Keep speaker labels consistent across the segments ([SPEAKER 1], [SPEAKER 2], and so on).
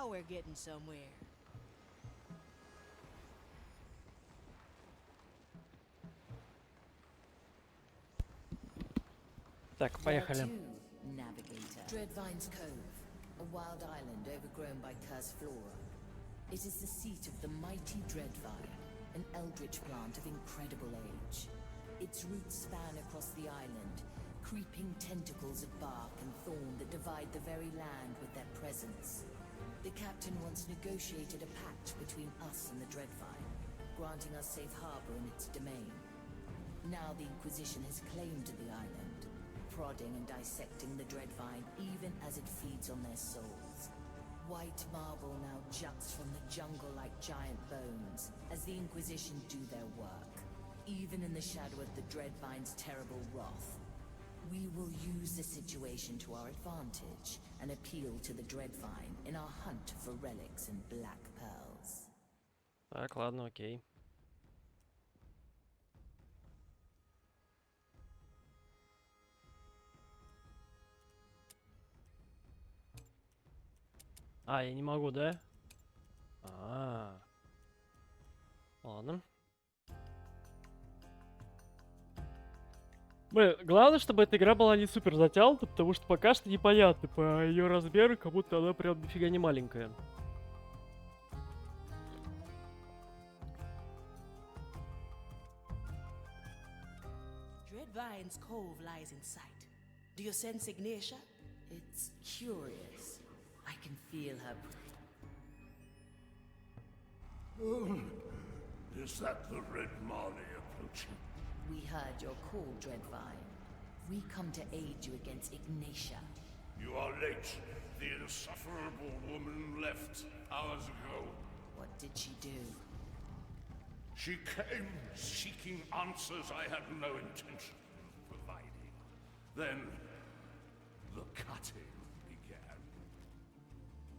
[SPEAKER 1] Now we're getting somewhere.
[SPEAKER 2] Так, поехали.
[SPEAKER 3] Navigator. Dreadvine's Cove, a wild island overgrown by cursed flora. It is the seat of the mighty Dreadvine, an eldritch plant of incredible age. Its roots span across the island, creeping tentacles of bark and thorn that divide the very land with their presence. The captain once negotiated a pact between us and the Dreadvine, granting us safe harbor in its domain. Now the Inquisition has claimed the island, prodding and dissecting the Dreadvine even as it feeds on their souls. White marble now juts from the jungle like giant bones as the Inquisition do their work, even in the shadow of the Dreadvine's terrible wrath. We will use the situation to our advantage and appeal to the Dreadvine in our hunt for relics and black pearls.
[SPEAKER 2] Так, ладно, окей. А, я не могу, да? Ладно. Блин, главное, чтобы эта игра была не супер затянута, потому что пока что непонятно по ее размеру, как будто она прям нифига не маленькая.
[SPEAKER 1] Dreadvine's Cove lies in sight. Do you sense Ignatia?
[SPEAKER 3] It's curious. I can feel her.
[SPEAKER 4] Oh, is that the Red Marley approaching?
[SPEAKER 3] We heard your call, Dreadvine. We come to aid you against Ignatia.
[SPEAKER 4] You are late. The insufferable woman left hours ago.
[SPEAKER 3] What did she do?
[SPEAKER 4] She came seeking answers I had no intention of providing. Then, the cutting began.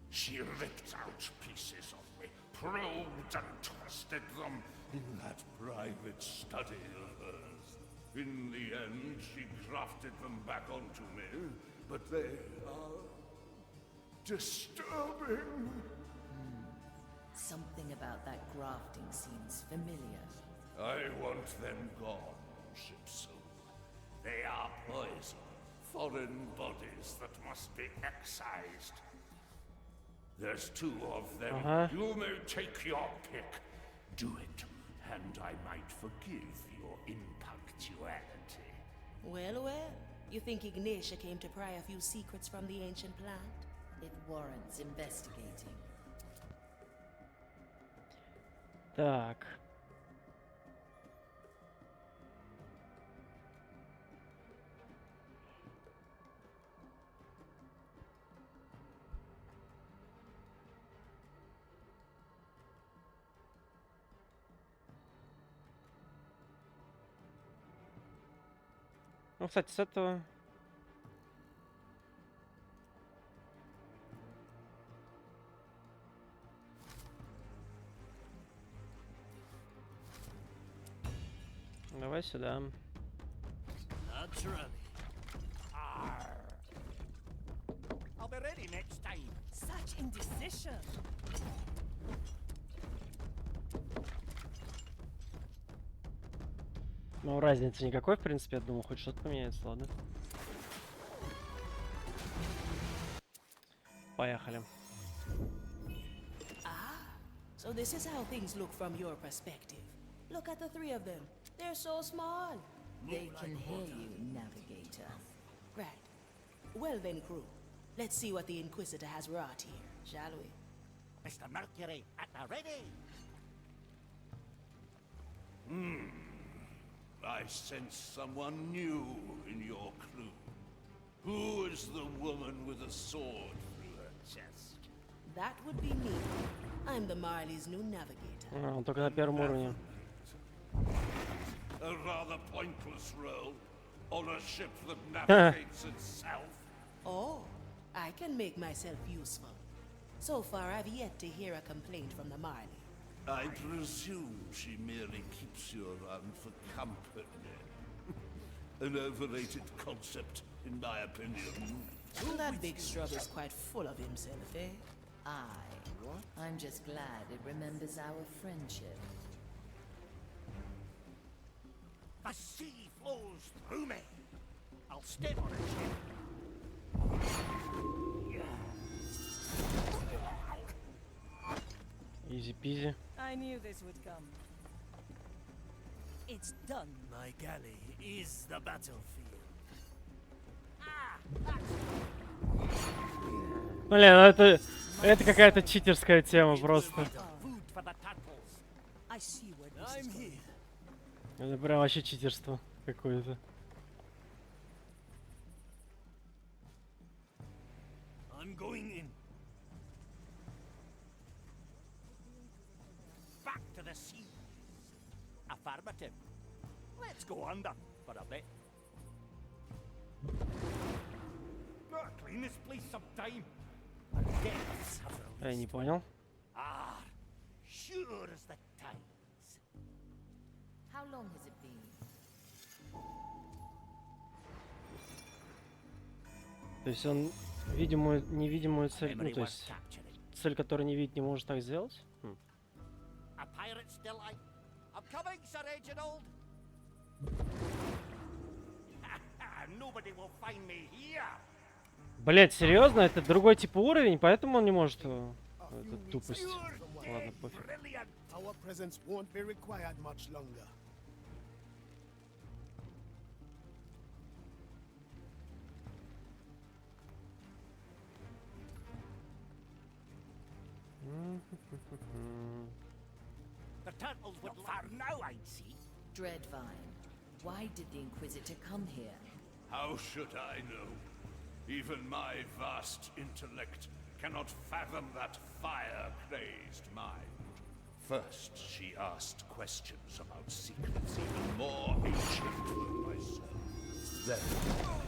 [SPEAKER 4] She ripped out pieces of me, probed and twisted them in that private study of hers. In the end, she grafted them back onto me, but they are disturbing.
[SPEAKER 3] Something about that grafting seems familiar.
[SPEAKER 4] I want them gone, Shipsu. They are poison, foreign bodies that must be excised. There's 2 of them. You may take your pick. Do it, and I might forgive your impunctuality.
[SPEAKER 1] Well, you think Ignatia came to pry a few secrets from the ancient plant?
[SPEAKER 3] It warrants investigating.
[SPEAKER 2] Так. Ну, кстати, с этого... Давай сюда.
[SPEAKER 5] Naturally. I'll be ready next time.
[SPEAKER 6] Such indecision.
[SPEAKER 2] Ну, разницы никакой, в принципе, я думал, хоть что-то поменяется, ладно. Поехали.
[SPEAKER 1] So this is how things look from your perspective. Look at the 3 of them. They're so small.
[SPEAKER 3] They can hear you, Navigator.
[SPEAKER 1] Right. Well then, crew. Let's see what the Inquisitor has wrought here, shall we?
[SPEAKER 5] Mr. Mercury, at the ready.
[SPEAKER 4] I sense someone new in your crew. Who is the woman with a sword through her chest?
[SPEAKER 1] That would be me. I'm the Marley's new navigator.
[SPEAKER 2] Он только на первом уровне.
[SPEAKER 4] A rather pointless role on a ship that navigates itself.
[SPEAKER 1] Oh, I can make myself useful. So far, I've yet to hear a complaint from the Marley.
[SPEAKER 4] I presume she merely keeps you around for company. An overrated concept, in my opinion.
[SPEAKER 1] That big scrub is quite full of himself, eh?
[SPEAKER 3] I'm just glad it remembers our friendship.
[SPEAKER 5] The sea flows through me. I'll step on it.
[SPEAKER 2] Изи пизи.
[SPEAKER 6] I knew this would come. It's done.
[SPEAKER 7] My galley is the battlefield.
[SPEAKER 2] Блин, это какая-то читерская тема просто.
[SPEAKER 5] Food for the turtles.
[SPEAKER 6] I see where this
[SPEAKER 7] I'm
[SPEAKER 6] is going.
[SPEAKER 7] here.
[SPEAKER 2] Это прям вообще читерство какое-то.
[SPEAKER 7] I'm going in.
[SPEAKER 5] Back to the sea. Affirmative. Let's go under for a bit. Gotta clean this place sometime. And deaths have
[SPEAKER 2] Я не
[SPEAKER 5] released.
[SPEAKER 2] понял.
[SPEAKER 5] Sure as the tides.
[SPEAKER 3] How long has it been?
[SPEAKER 2] То есть он невидимую цель, ну
[SPEAKER 5] Memory
[SPEAKER 2] то
[SPEAKER 5] worth
[SPEAKER 2] есть
[SPEAKER 5] capturing.
[SPEAKER 2] цель, которую не видит, не может так сделать?
[SPEAKER 5] A pirate still alive? I'm coming, Sir Reginald. Nobody will find me here.
[SPEAKER 2] Блять, серьезно? Это другой типа уровень, поэтому он не может... Это тупость. Ладно, пофиг.
[SPEAKER 5] Brilliant.
[SPEAKER 8] Our presence won't be required much longer.
[SPEAKER 5] The turtles would far now, I'd see.
[SPEAKER 3] Dreadvine, why did the Inquisitor come here?
[SPEAKER 4] How should I know? Even my vast intellect cannot fathom that fire-crazed mind. First, she asked questions about secrets even more ancient than myself. Then,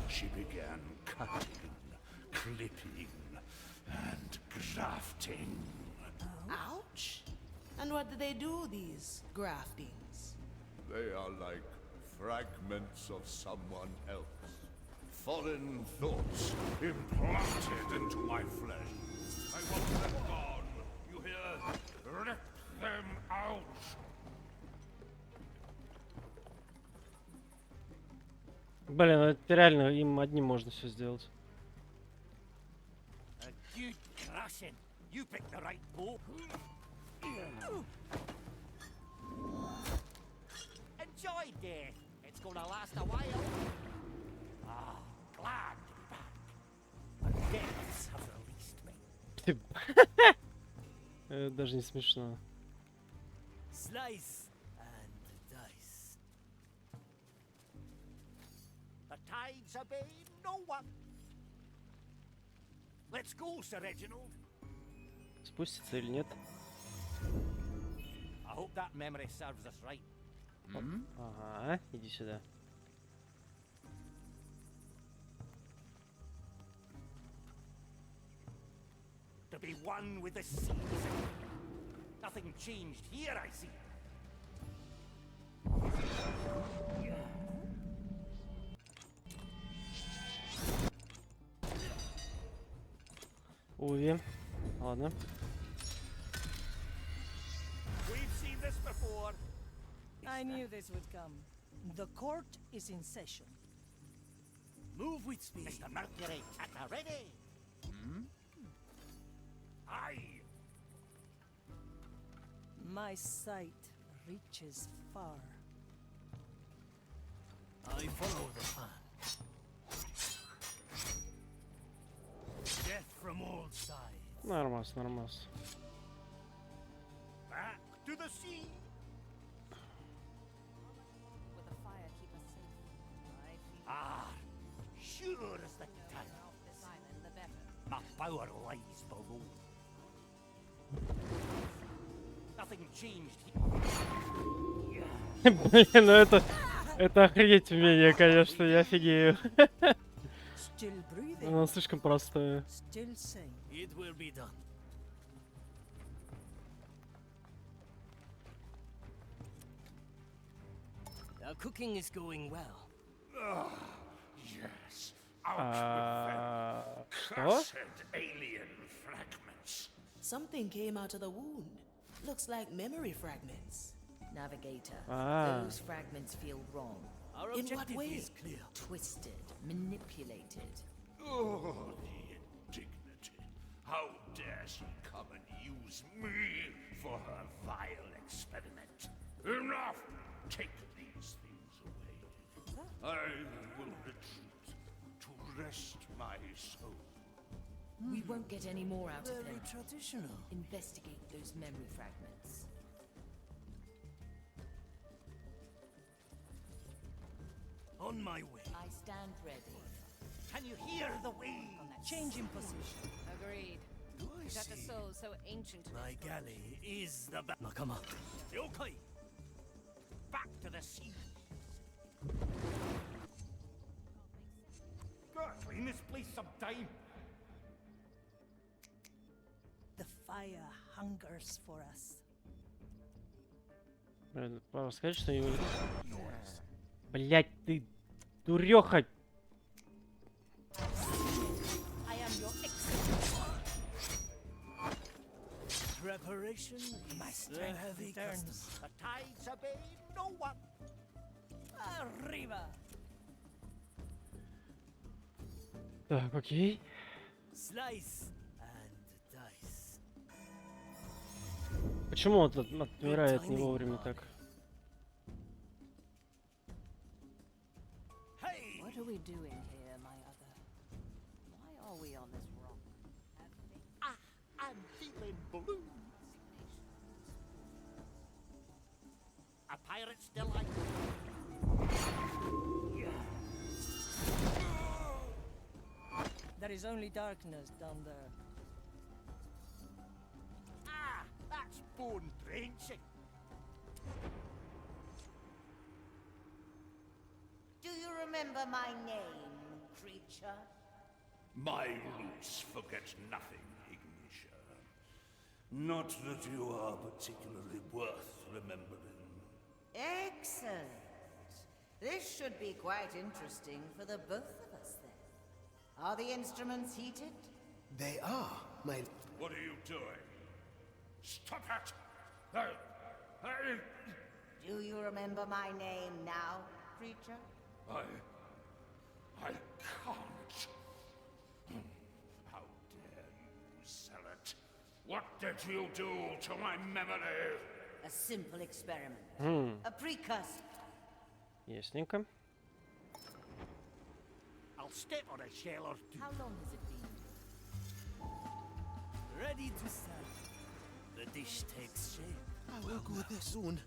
[SPEAKER 4] she began cutting, clipping, and grafting.
[SPEAKER 1] Ouch! And what do they do, these graftings?
[SPEAKER 4] They are like fragments of someone else. Foreign thoughts implanted into my flesh. I want them gone. You hear? Rip them out.
[SPEAKER 2] Блин, это реально им одним можно все сделать.
[SPEAKER 5] A good crushing. You picked the right bow. Enjoy death. It's gonna last a while. Glad to be back. The deaths have released me.
[SPEAKER 2] Это даже не смешно.
[SPEAKER 7] Slice and dice.
[SPEAKER 5] The tides obey no one. Let's go, Sir Reginald.
[SPEAKER 2] Спустится или нет?
[SPEAKER 5] I hope that memory serves us right.
[SPEAKER 2] Ага, иди сюда.
[SPEAKER 5] To be one with the seas. Nothing changed here, I see.
[SPEAKER 2] Уви. Ладно.
[SPEAKER 5] We've seen this before.
[SPEAKER 6] I knew this would come. The court is in session.
[SPEAKER 7] Move with speed.
[SPEAKER 5] Mr. Mercury, at the ready. Aye.
[SPEAKER 6] My sight reaches far.
[SPEAKER 7] I follow the plan. Death from all sides.
[SPEAKER 2] Нормас, нормас.
[SPEAKER 5] Back to the sea.
[SPEAKER 3] Will the fire keep us safe?
[SPEAKER 5] Sure as the tide.
[SPEAKER 3] This island, the better.
[SPEAKER 5] My power lies below. Nothing changed here.
[SPEAKER 2] Блин, ну это охренеть умение, конечно, я офигею.
[SPEAKER 6] Still breathing.
[SPEAKER 2] Оно слишком простое.
[SPEAKER 6] Still sane.
[SPEAKER 7] It will be done. Our cooking is going well.
[SPEAKER 4] Yes. Out with them.
[SPEAKER 2] Что?
[SPEAKER 4] Cursed alien fragments.
[SPEAKER 1] Something came out of the wound. Looks like memory fragments.
[SPEAKER 3] Navigator,
[SPEAKER 2] Ah.
[SPEAKER 3] those fragments feel wrong.
[SPEAKER 7] Our
[SPEAKER 1] In what
[SPEAKER 7] objective
[SPEAKER 1] way?
[SPEAKER 7] is clear.
[SPEAKER 3] Twisted, manipulated.
[SPEAKER 4] Oh, the indignity. How dare she come and use me for her vile experiment? Enough! Take these things away. I will retreat to rest my soul.
[SPEAKER 3] We won't get any more out of
[SPEAKER 7] Very
[SPEAKER 3] them.
[SPEAKER 7] traditional.
[SPEAKER 3] Investigate those memory fragments.
[SPEAKER 7] On my way.
[SPEAKER 3] I stand ready.
[SPEAKER 5] Can you hear the waves?
[SPEAKER 6] Change in position.
[SPEAKER 9] Agreed.
[SPEAKER 7] Do I
[SPEAKER 9] That the
[SPEAKER 7] see?
[SPEAKER 9] soul so ancient.
[SPEAKER 7] My galley is the Nakama. Yokai.
[SPEAKER 5] Back to the sea. Gotta clean this place sometime.
[SPEAKER 6] The fire hungers for us.
[SPEAKER 2] Блин, пора сказать, что его... Блять, ты дуреха!
[SPEAKER 6] I am your executioner.
[SPEAKER 7] Preparation
[SPEAKER 6] My
[SPEAKER 7] is the
[SPEAKER 6] strength
[SPEAKER 7] heavy
[SPEAKER 6] returns.
[SPEAKER 7] custom.
[SPEAKER 5] The tides obey no one.
[SPEAKER 6] Arriba.
[SPEAKER 2] Так, окей.
[SPEAKER 7] Slice and dice.
[SPEAKER 2] Почему он отмирает не вовремя так?
[SPEAKER 7] Hey!
[SPEAKER 9] What are we doing here, my other? Why are we on this rock?
[SPEAKER 5] I'm feeling blue. A pirate still like
[SPEAKER 6] There is only darkness down there.
[SPEAKER 5] that's bone drenching.
[SPEAKER 3] Do you remember my name, creature?
[SPEAKER 4] My roots forget nothing, Ignitia. Not that you are particularly worth remembering.
[SPEAKER 3] Excellent. This should be quite interesting for the both of us then. Are the instruments heated?
[SPEAKER 8] They are, my...
[SPEAKER 4] What are you doing? Stop it!
[SPEAKER 3] Do you remember my name now, creature?
[SPEAKER 4] I can't. How dare you sell it? What did you do to my memory?
[SPEAKER 3] A simple experiment. A precursor.
[SPEAKER 2] Ясненько.
[SPEAKER 5] I'll step on a shell or two.
[SPEAKER 3] How long has it been?
[SPEAKER 7] Ready to serve. The dish takes shape.
[SPEAKER 8] I will go there soon.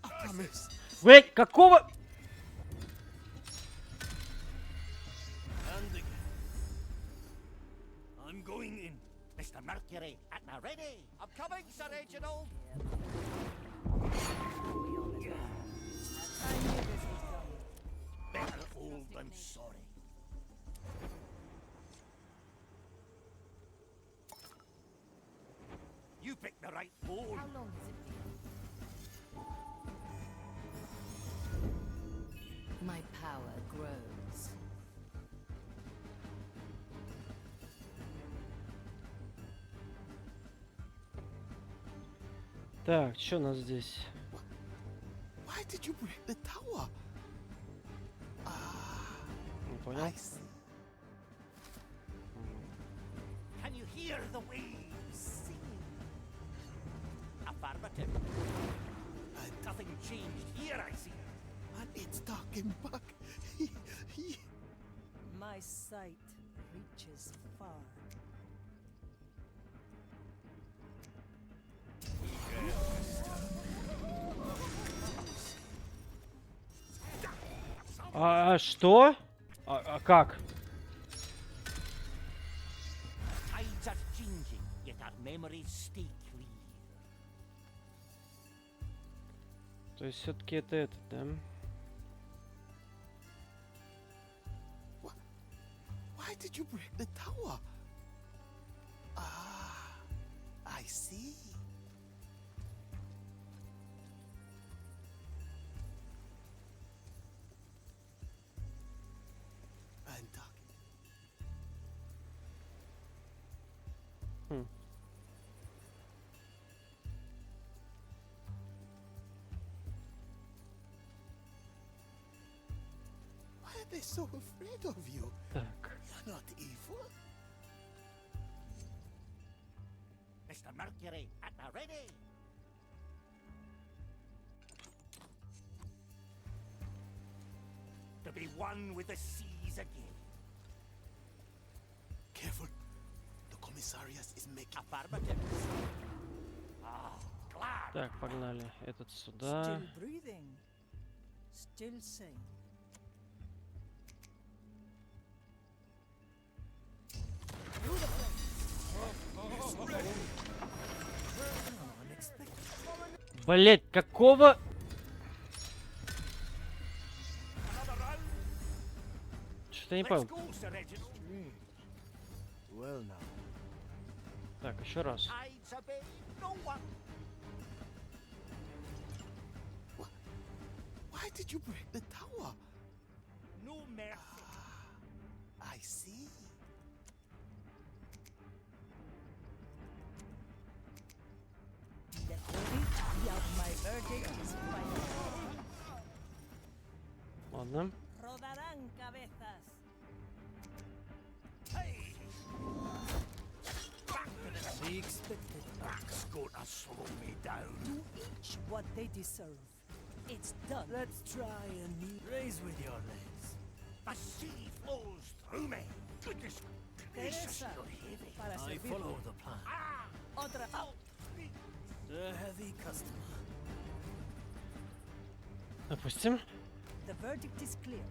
[SPEAKER 8] I promise.
[SPEAKER 2] Блять, какого?
[SPEAKER 7] And again. I'm going in.
[SPEAKER 5] Mr. Mercury, at the ready. I'm coming, Sir Reginald.
[SPEAKER 6] I knew this would come.
[SPEAKER 5] Better old than sorry. You picked the right pole.
[SPEAKER 3] How long has it been? My power grows.
[SPEAKER 2] Так, что у нас здесь?
[SPEAKER 8] Why did you break the tower?
[SPEAKER 2] Не понял.
[SPEAKER 8] I see.
[SPEAKER 5] Can you hear the waves singing? Affirmative. Nothing changed here, I see.
[SPEAKER 8] And it's talking back.
[SPEAKER 6] My sight reaches far.
[SPEAKER 2] Что? А как?
[SPEAKER 5] Tides are changing, yet our memories stay clear.
[SPEAKER 2] То есть все-таки это этот, да?
[SPEAKER 8] Why did you break the tower? I see. I'm talking. are they so afraid of you?
[SPEAKER 2] Так.
[SPEAKER 8] You're not evil.
[SPEAKER 5] Mr. Mercury, at the ready. To be one with the seas again.
[SPEAKER 8] Careful. The commissariat is making...
[SPEAKER 5] Affirmative. Ah, glad.
[SPEAKER 2] Так, погнали. Этот сюда.
[SPEAKER 6] Still breathing. Still sane.
[SPEAKER 2] Блять, какого? Что-то я не
[SPEAKER 5] Let's
[SPEAKER 2] понял.
[SPEAKER 5] go, Sir Regis.
[SPEAKER 8] Well now.
[SPEAKER 2] Так, еще раз.
[SPEAKER 5] Tides obey no one.
[SPEAKER 8] Why did you break the tower?
[SPEAKER 5] No mercy.
[SPEAKER 8] I see.
[SPEAKER 6] My verdict is final.
[SPEAKER 2] Ладно.
[SPEAKER 6] Rodarán cabezas.
[SPEAKER 5] Hey! Back to the
[SPEAKER 7] The expected
[SPEAKER 5] That's gonna slow me down.
[SPEAKER 6] Do each what they deserve. It's done.
[SPEAKER 7] Let's try a new raise with your legs.
[SPEAKER 5] The sea flows through me. Goodness gracious,
[SPEAKER 6] Teresa,
[SPEAKER 5] you're heavy.
[SPEAKER 6] para
[SPEAKER 7] I
[SPEAKER 6] servirle.
[SPEAKER 7] follow the plan.
[SPEAKER 6] Otra.
[SPEAKER 7] A heavy customer.
[SPEAKER 2] Допустим.
[SPEAKER 6] The verdict is clear.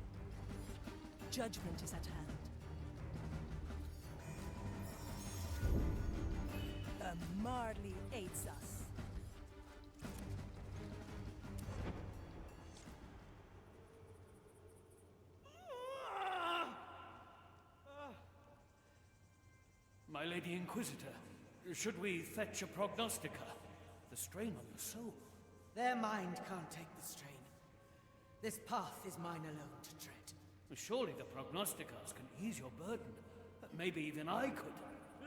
[SPEAKER 6] Judgment is at hand. The Marley aids us.
[SPEAKER 7] My Lady Inquisitor, should we fetch a prognostica? The strain on the soul.
[SPEAKER 1] Their mind can't take the strain. This path is mine alone to tread.
[SPEAKER 7] Surely the prognosticas can ease your burden. Maybe even I could.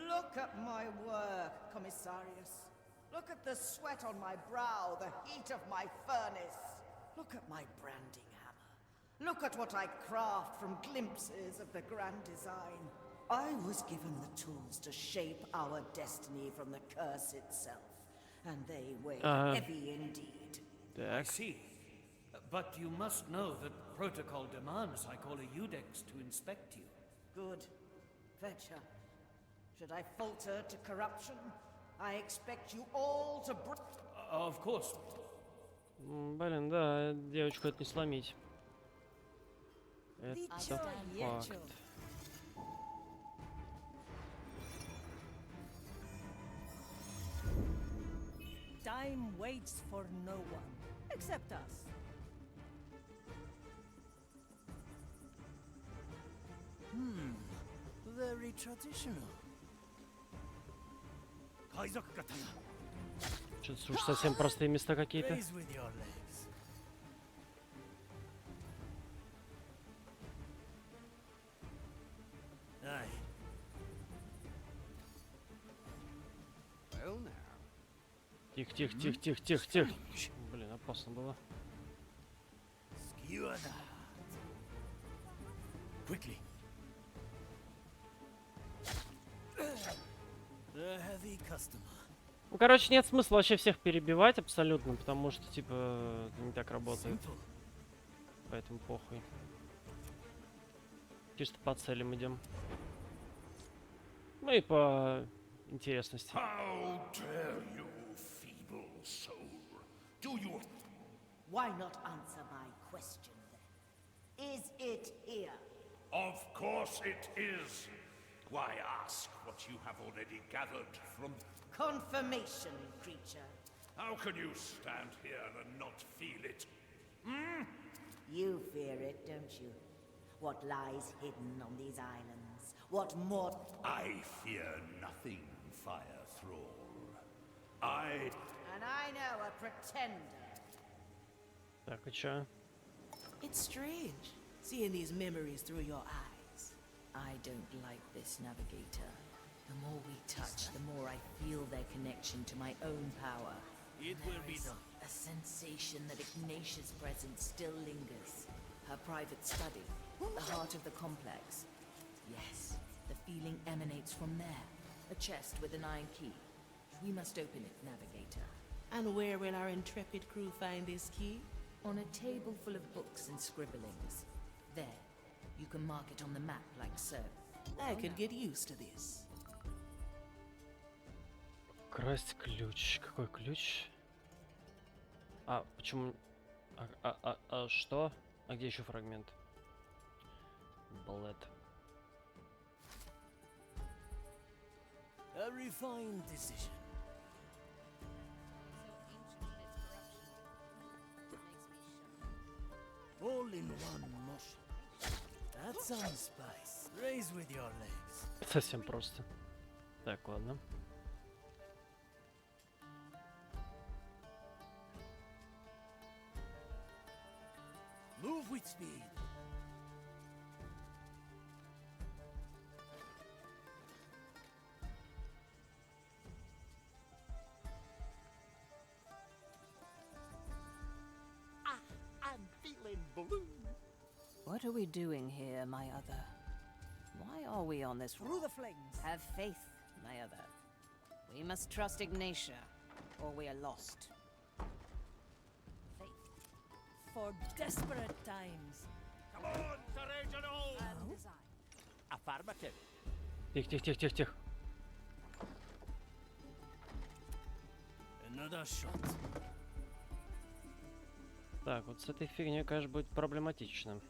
[SPEAKER 10] Look at my work, Commissarius. Look at the sweat on my brow, the heat of my furnace. Look at my branding hammer. Look at what I craft from glimpses of the grand design. I was given the tools to shape our destiny from the curse itself, and they weigh heavy indeed.
[SPEAKER 7] I see. But you must know that protocol demands I call a Eudex to inspect you.
[SPEAKER 10] Good. Fetch her. Should I falter to corruption? I expect you all to
[SPEAKER 7] Of course.
[SPEAKER 2] Блин, да, девочку это не сломить. Это факт.
[SPEAKER 6] Time waits for no one, except us.
[SPEAKER 7] Very traditional.
[SPEAKER 2] Что-то уж совсем простые места какие-то.
[SPEAKER 7] Raise with your legs. Aye.
[SPEAKER 8] Well now.
[SPEAKER 2] Тихо, тихо, тихо, тихо, тихо, тихо. Блин, опасно было.
[SPEAKER 7] Skewer that. Quickly. The heavy customer.
[SPEAKER 2] Ну, короче, нет смысла вообще всех перебивать абсолютно, потому что, типа, это не так работает.
[SPEAKER 7] Simple.
[SPEAKER 2] Поэтому похуй. Чисто по целям идем. Ну и по интересности.
[SPEAKER 4] How dare you, feeble soul? Do you...
[SPEAKER 10] Why not answer my question then? Is it here?
[SPEAKER 4] Of course it is. Why ask what you have already gathered from...
[SPEAKER 10] Confirmation, creature.
[SPEAKER 4] How can you stand here and not feel it?
[SPEAKER 10] You fear it, don't you? What lies hidden on these islands? What more?
[SPEAKER 4] I fear nothing, Fire Thrall.
[SPEAKER 10] And I know a pretender.
[SPEAKER 2] Так, и чё?
[SPEAKER 1] It's strange, seeing these memories through your eyes.
[SPEAKER 3] I don't like this, Navigator. The more we touch, the more I feel their connection to my own power.
[SPEAKER 7] It will be done.
[SPEAKER 3] A sensation that Ignatia's presence still lingers. Her private study, The heart of the complex. Yes, the feeling emanates from there. A chest with an iron key. We must open it, navigator.
[SPEAKER 1] And where will our intrepid crew find this key?
[SPEAKER 3] On a table full of books and scribblings. There. You can mark it on the map like so.
[SPEAKER 1] I could get used to this.
[SPEAKER 2] Красть ключ. Какой ключ? А, почему... что? А где еще фрагмент? Балет.
[SPEAKER 7] A refined decision. All in one motion. That's some spice. Raise with your legs.
[SPEAKER 2] Совсем просто. Так, ладно.
[SPEAKER 7] Move with speed.
[SPEAKER 5] I'm feeling blue.
[SPEAKER 9] What are we doing here, my other? Why are we on this
[SPEAKER 6] Through
[SPEAKER 9] rock?
[SPEAKER 6] the flames.
[SPEAKER 9] Have faith, my other. We must trust Ignatia, or we are lost. Faith.
[SPEAKER 6] For desperate times.
[SPEAKER 5] Come on, Sir Reginald!
[SPEAKER 6] And
[SPEAKER 9] Desire.
[SPEAKER 5] Affirmative.
[SPEAKER 2] Тихо.
[SPEAKER 7] Another shot.
[SPEAKER 2] Так, вот с этой фигней, конечно, будет проблематично.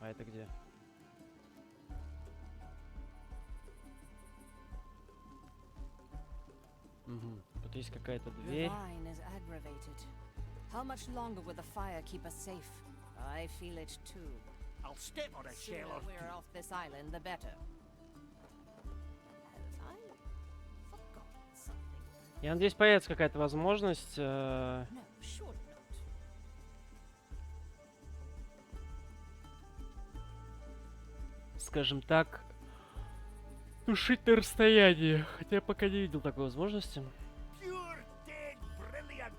[SPEAKER 2] А это где? Угу. Тут есть какая-то
[SPEAKER 9] The
[SPEAKER 2] дверь.
[SPEAKER 9] vine is aggravated. How much longer will the fire keep us safe? I feel it too.
[SPEAKER 5] I'll step on a
[SPEAKER 9] The
[SPEAKER 5] shell
[SPEAKER 9] sooner
[SPEAKER 5] or
[SPEAKER 9] we're off this island, the better. Have I forgotten something?
[SPEAKER 2] Я надеюсь, появится какая-то возможность.
[SPEAKER 9] No, surely not.
[SPEAKER 2] Скажем так, тушить на расстоянии. Хотя я пока не видел такой возможности.
[SPEAKER 5] pure dead brilliant.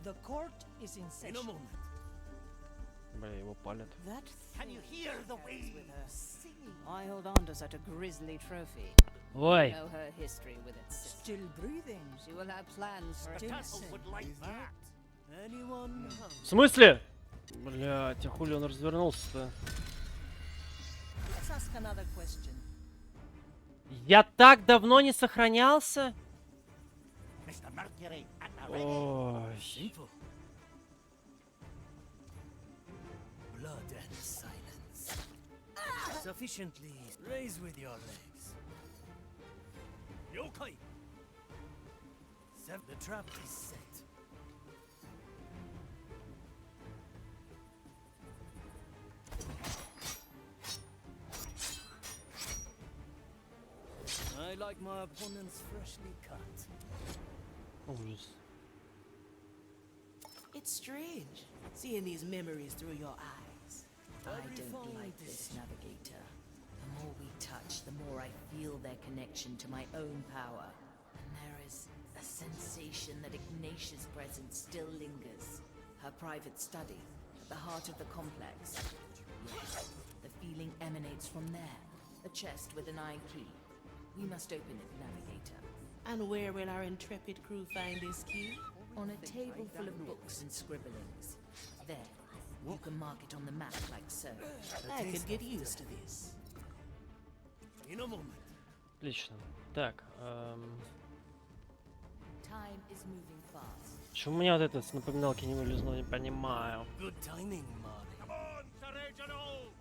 [SPEAKER 6] the court is in
[SPEAKER 7] In a
[SPEAKER 6] session.
[SPEAKER 7] moment.
[SPEAKER 2] Бля, его палят.
[SPEAKER 9] That
[SPEAKER 5] Can you
[SPEAKER 9] thing
[SPEAKER 5] hear the
[SPEAKER 9] carries
[SPEAKER 5] waves
[SPEAKER 9] with her.
[SPEAKER 5] singing?
[SPEAKER 9] Why hold on to such a grisly trophy?
[SPEAKER 2] Ой!
[SPEAKER 9] Know her history with its sister.
[SPEAKER 6] Still breathing.
[SPEAKER 9] She will have plans for
[SPEAKER 5] The
[SPEAKER 9] it.
[SPEAKER 5] turtle would like that.
[SPEAKER 7] Anyone?
[SPEAKER 2] В смысле? Блядь, а хули он развернулся-то?
[SPEAKER 6] Let's ask another question.
[SPEAKER 2] Я так давно не сохранялся?
[SPEAKER 5] Mr. Mercury at the ready.
[SPEAKER 2] Ой.
[SPEAKER 7] Simple. Blood and silence. Sufficiently. Raise with your legs. Yokai. The trap is set. I like my opponents freshly cut.
[SPEAKER 2] Ужас.
[SPEAKER 1] It's strange, seeing these memories through your eyes.
[SPEAKER 3] I don't like this, navigator. The more we touch, the more I feel their connection to my own power. And there is a sensation that Ignatia's presence still lingers. Her private study, at the heart of the complex. Yes, the feeling emanates from there. A chest with an iron key. We must open it, navigator.
[SPEAKER 1] And where will our intrepid crew find this key?
[SPEAKER 3] On a table full of books and scribblings. There. You can mark it on the map like so.
[SPEAKER 1] I could get used to this.
[SPEAKER 7] In a moment.
[SPEAKER 2] Отлично. Так,
[SPEAKER 3] Time is moving fast.
[SPEAKER 2] почему у меня вот это с напоминалки не вылезло, не понимаю.
[SPEAKER 7] Good timing, Marley.
[SPEAKER 5] Come on, Sir Reginald!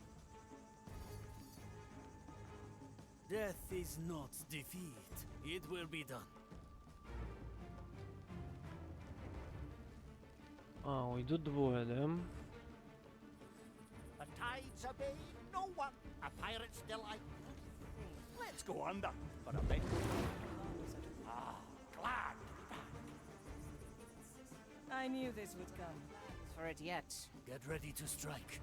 [SPEAKER 7] Death is not defeat. It will be done.
[SPEAKER 2] А, уйдут двое, да?
[SPEAKER 5] The tides obey no one. A pirate's delight. Let's go under for a bit. Ah, glad to be back.
[SPEAKER 6] I knew this would come.
[SPEAKER 9] For it yet.
[SPEAKER 7] Get ready to strike.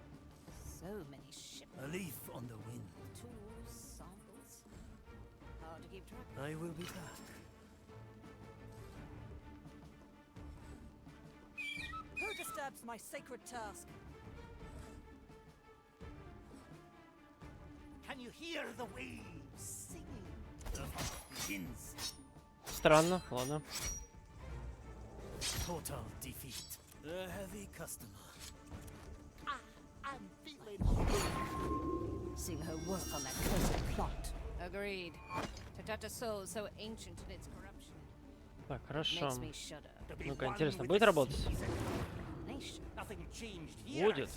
[SPEAKER 9] So many ships,
[SPEAKER 7] A leaf on the wind.
[SPEAKER 9] tools, samples. Hard to keep track.
[SPEAKER 7] I will be back.
[SPEAKER 6] Perhaps my sacred task.
[SPEAKER 5] Can you hear the waves singing? The begins.
[SPEAKER 2] Странно, ладно.
[SPEAKER 5] Total defeat. A heavy customer. I'm feeling.
[SPEAKER 9] Seeing her work on that cursed plot. Agreed. To touch a soul so ancient in its corruption.
[SPEAKER 2] Так, хорошо.
[SPEAKER 9] Makes me shudder.
[SPEAKER 2] Ну-ка, интересно, будет работать?
[SPEAKER 9] Nation.
[SPEAKER 5] Nothing changed here.
[SPEAKER 2] Будет.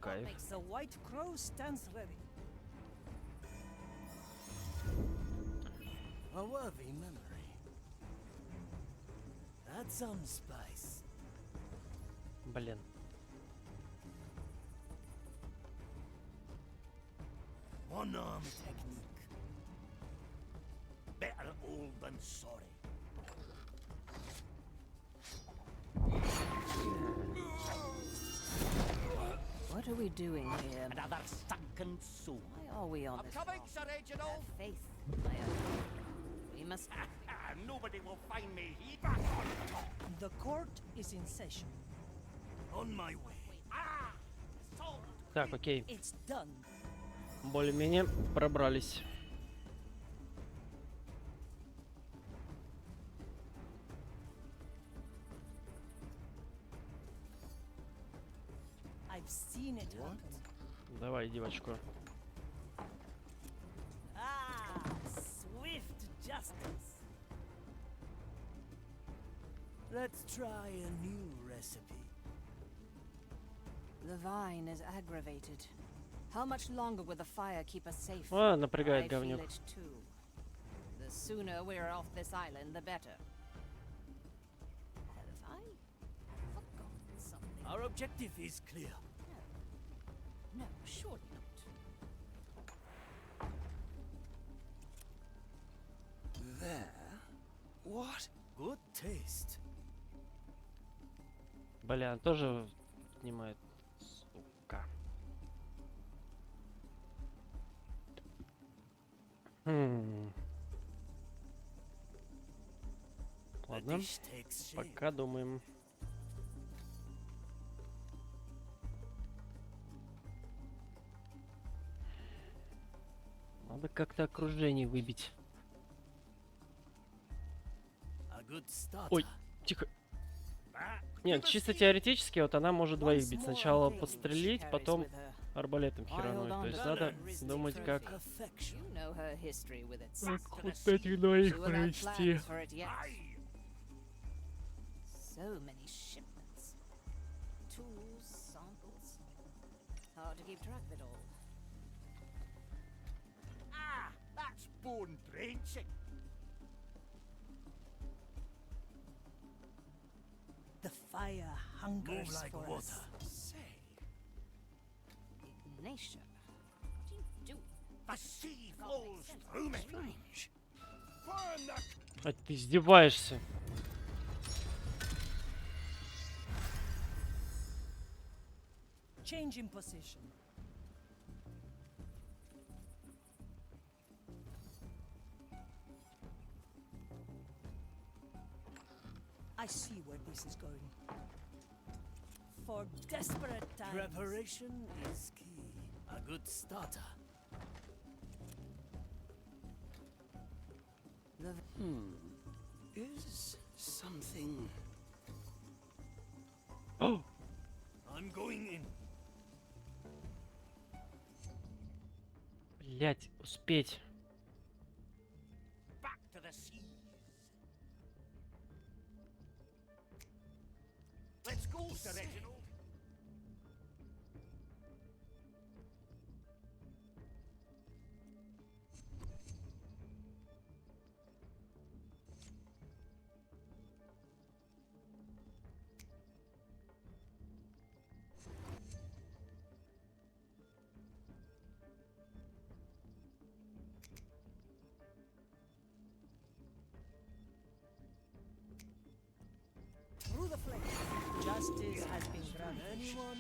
[SPEAKER 2] Кайф.
[SPEAKER 6] The white crow stands ready.
[SPEAKER 5] A worthy memory. Add some spice.
[SPEAKER 2] Блин.
[SPEAKER 5] One-arm technique. Better old than sorry.
[SPEAKER 9] What are we doing here?
[SPEAKER 5] Another sunken soul.
[SPEAKER 9] Why are we on
[SPEAKER 5] I'm
[SPEAKER 9] this
[SPEAKER 5] coming,
[SPEAKER 9] path?
[SPEAKER 5] Sir Reginald.
[SPEAKER 9] Have faith, my own. We must
[SPEAKER 5] Nobody will find me here. Back on top.
[SPEAKER 6] The court is in session.
[SPEAKER 5] On my way. Ah! Soul.
[SPEAKER 2] Так, окей.
[SPEAKER 6] It's done.
[SPEAKER 2] Более-менее пробрались.
[SPEAKER 6] I've seen it happen.
[SPEAKER 2] Давай, девочку.
[SPEAKER 6] Ah, swift justice.
[SPEAKER 5] Let's try a new recipe.
[SPEAKER 9] The vine is aggravated. How much longer will the fire keep us safe?
[SPEAKER 2] А, напрягает
[SPEAKER 9] I feel
[SPEAKER 2] говнюк.
[SPEAKER 9] it too. The sooner we're off this island, the better. Have I forgotten something?
[SPEAKER 5] Our objective is clear.
[SPEAKER 9] No, surely not.
[SPEAKER 8] There? What?
[SPEAKER 5] Good taste.
[SPEAKER 2] Бля, тоже снимает. Сука. Ладно,
[SPEAKER 5] Dish takes shape.
[SPEAKER 2] пока думаем. Надо как-то окружение выбить.
[SPEAKER 5] A good starter.
[SPEAKER 2] Ой, тихо.
[SPEAKER 5] Back
[SPEAKER 2] Нет,
[SPEAKER 5] to the
[SPEAKER 2] чисто
[SPEAKER 5] sea.
[SPEAKER 2] теоретически вот она может двоих
[SPEAKER 9] Once
[SPEAKER 2] бить.
[SPEAKER 9] more
[SPEAKER 2] Сначала
[SPEAKER 9] thing
[SPEAKER 2] подстрелить,
[SPEAKER 9] she
[SPEAKER 2] потом
[SPEAKER 9] carries with her.
[SPEAKER 2] арбалетом херануть. То есть надо думать, как
[SPEAKER 5] Perfection.
[SPEAKER 9] You know her history with its.
[SPEAKER 2] вот этих двоих
[SPEAKER 9] She will have
[SPEAKER 2] провести.
[SPEAKER 9] plans for it yet.
[SPEAKER 5] Aye.
[SPEAKER 9] So many shipments. Tools, samples. Hard to keep track of it all.
[SPEAKER 5] Ah, that's bone drenching.
[SPEAKER 6] The fire hungers
[SPEAKER 5] Move like
[SPEAKER 6] for
[SPEAKER 5] water.
[SPEAKER 6] us.
[SPEAKER 5] Say,
[SPEAKER 9] Ignatia, what are you doing?
[SPEAKER 5] the sea flows through me. Burn the
[SPEAKER 2] А ты издеваешься?
[SPEAKER 6] Change in position. I see where this is going. For desperate times.
[SPEAKER 5] preparation is key. A good starter.
[SPEAKER 8] Is something...
[SPEAKER 2] О!
[SPEAKER 5] I'm going in.
[SPEAKER 2] Блять, успеть.
[SPEAKER 5] Back to the seas. Let's go, Sir Reginald.
[SPEAKER 6] Through the flames. Justice has been granted.
[SPEAKER 5] Anyone?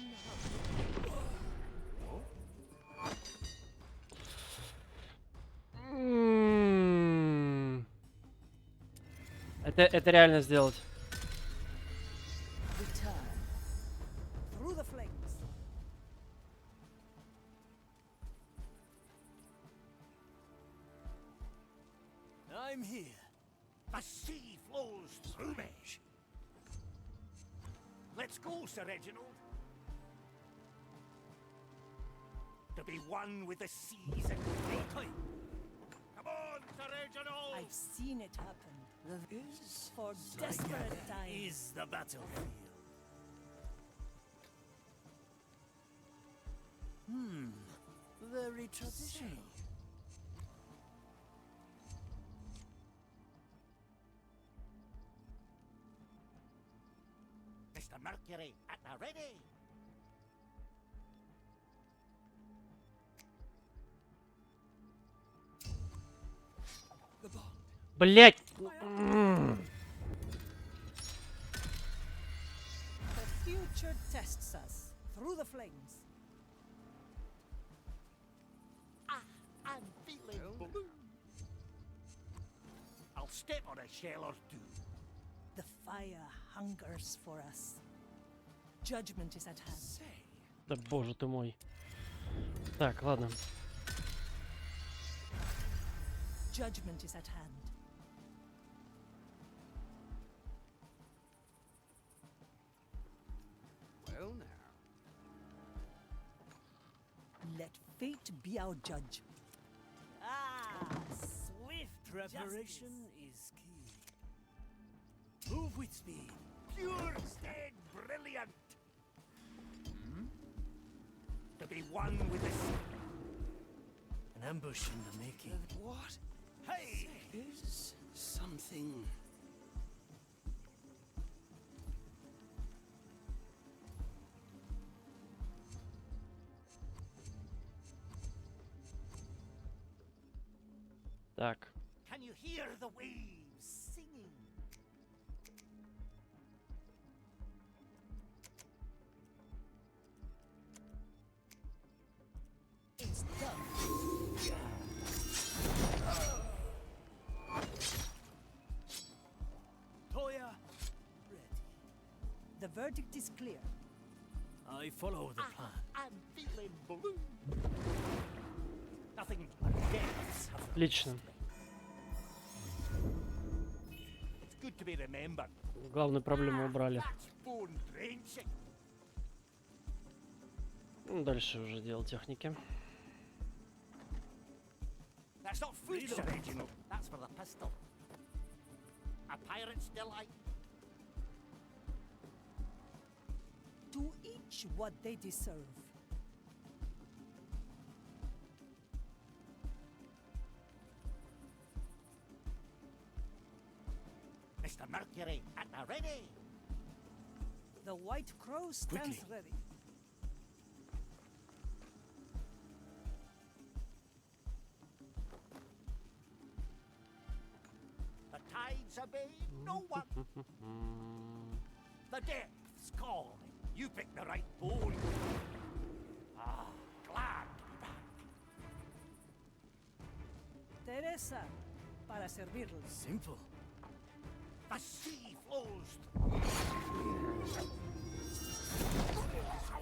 [SPEAKER 2] Это реально сделать.
[SPEAKER 6] Return.
[SPEAKER 5] flows through me. Let's go, Sir Reginald. To be one with the seas and guilty. Come on, Sir Reginald.
[SPEAKER 6] I've seen it happen.
[SPEAKER 8] Is
[SPEAKER 6] For desperate times.
[SPEAKER 5] Is the battlefield.
[SPEAKER 8] very traditional.
[SPEAKER 5] Mr. Mercury, at the ready.
[SPEAKER 8] The bond.
[SPEAKER 2] Блять!
[SPEAKER 6] The future tests us through the flames.
[SPEAKER 5] I'm feeling blue. I'll step on a shell or two.
[SPEAKER 6] The fire hungers for us. Judgment is at hand.
[SPEAKER 2] Да боже ты мой. Так, ладно.
[SPEAKER 6] Judgment is at hand.
[SPEAKER 8] Well now.
[SPEAKER 6] Let fate be our judge. Ah, swift
[SPEAKER 5] Preparation
[SPEAKER 6] justice.
[SPEAKER 5] is key. Move with speed. Pure, stead, brilliant. To be one with the sea. An ambush in the making.
[SPEAKER 8] What
[SPEAKER 5] Hey!
[SPEAKER 8] is something?
[SPEAKER 2] Так.
[SPEAKER 5] Can you hear the waves singing?
[SPEAKER 6] It's done.
[SPEAKER 5] Toya, ready.
[SPEAKER 6] The verdict is clear.
[SPEAKER 5] I follow the plan. I'm feeling blue. Nothing but deaths have
[SPEAKER 2] Отлично.
[SPEAKER 5] It's good to be remembered.
[SPEAKER 2] Главную проблему убрали.
[SPEAKER 5] That's bone drenching.
[SPEAKER 2] Ну, дальше уже дело техники.
[SPEAKER 5] That's not food, Sir Reginald. That's for the pistol. A pirate's delight.
[SPEAKER 6] To each what they deserve.
[SPEAKER 5] Mr. Mercury, at the ready.
[SPEAKER 6] The White Crow stands
[SPEAKER 5] Quickly.
[SPEAKER 6] ready.
[SPEAKER 5] The tides obey no one. The depths call. You picked the right bone. Ah, glad to be back.
[SPEAKER 6] Teresa, para servirles.
[SPEAKER 5] Simple. The sea flows.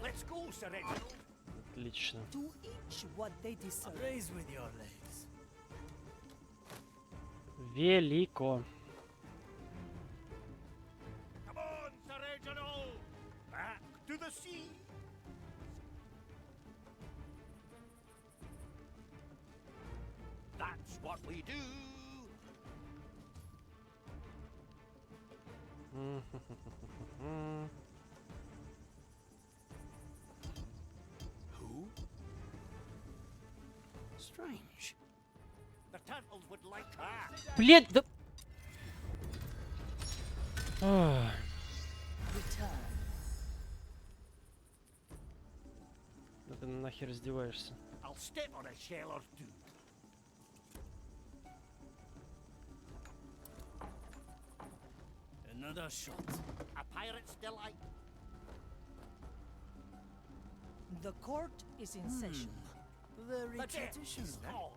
[SPEAKER 5] Let's go, Sir Reginald.
[SPEAKER 2] Отлично.
[SPEAKER 6] To each what they deserve.
[SPEAKER 5] Raise with your legs.
[SPEAKER 2] Велико.
[SPEAKER 5] Come on, Sir Reginald. Back to the sea. That's what we do.
[SPEAKER 8] Who? Strange.
[SPEAKER 5] The turtles would like that.
[SPEAKER 2] Блять, да... Ах,
[SPEAKER 6] Return.
[SPEAKER 2] да ты нахер издеваешься.
[SPEAKER 5] I'll step on a shell or two. Another shot. A pirate's delight.
[SPEAKER 6] The court is in session.
[SPEAKER 8] Very
[SPEAKER 5] The death
[SPEAKER 8] traditional.
[SPEAKER 5] is calling.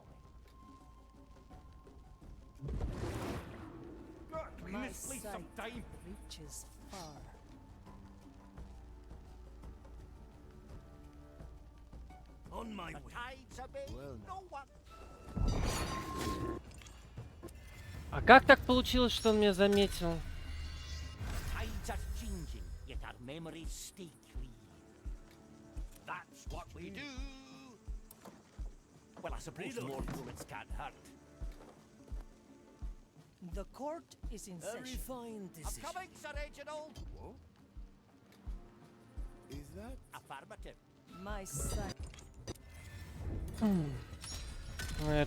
[SPEAKER 5] God, we
[SPEAKER 6] My
[SPEAKER 5] must leave some
[SPEAKER 6] sight
[SPEAKER 5] time.
[SPEAKER 6] reaches far.
[SPEAKER 5] On my way. Tides obey
[SPEAKER 8] Well,
[SPEAKER 5] no one.
[SPEAKER 2] А как так получилось, что он меня заметил?
[SPEAKER 5] Tides are changing, yet our memories stay clean. That's what we do. Well, I suppose more bullets can't hurt.
[SPEAKER 6] The court is in session.
[SPEAKER 5] I'm coming, Sir Reginald.
[SPEAKER 8] Is that?
[SPEAKER 5] Affirmative.
[SPEAKER 6] My side.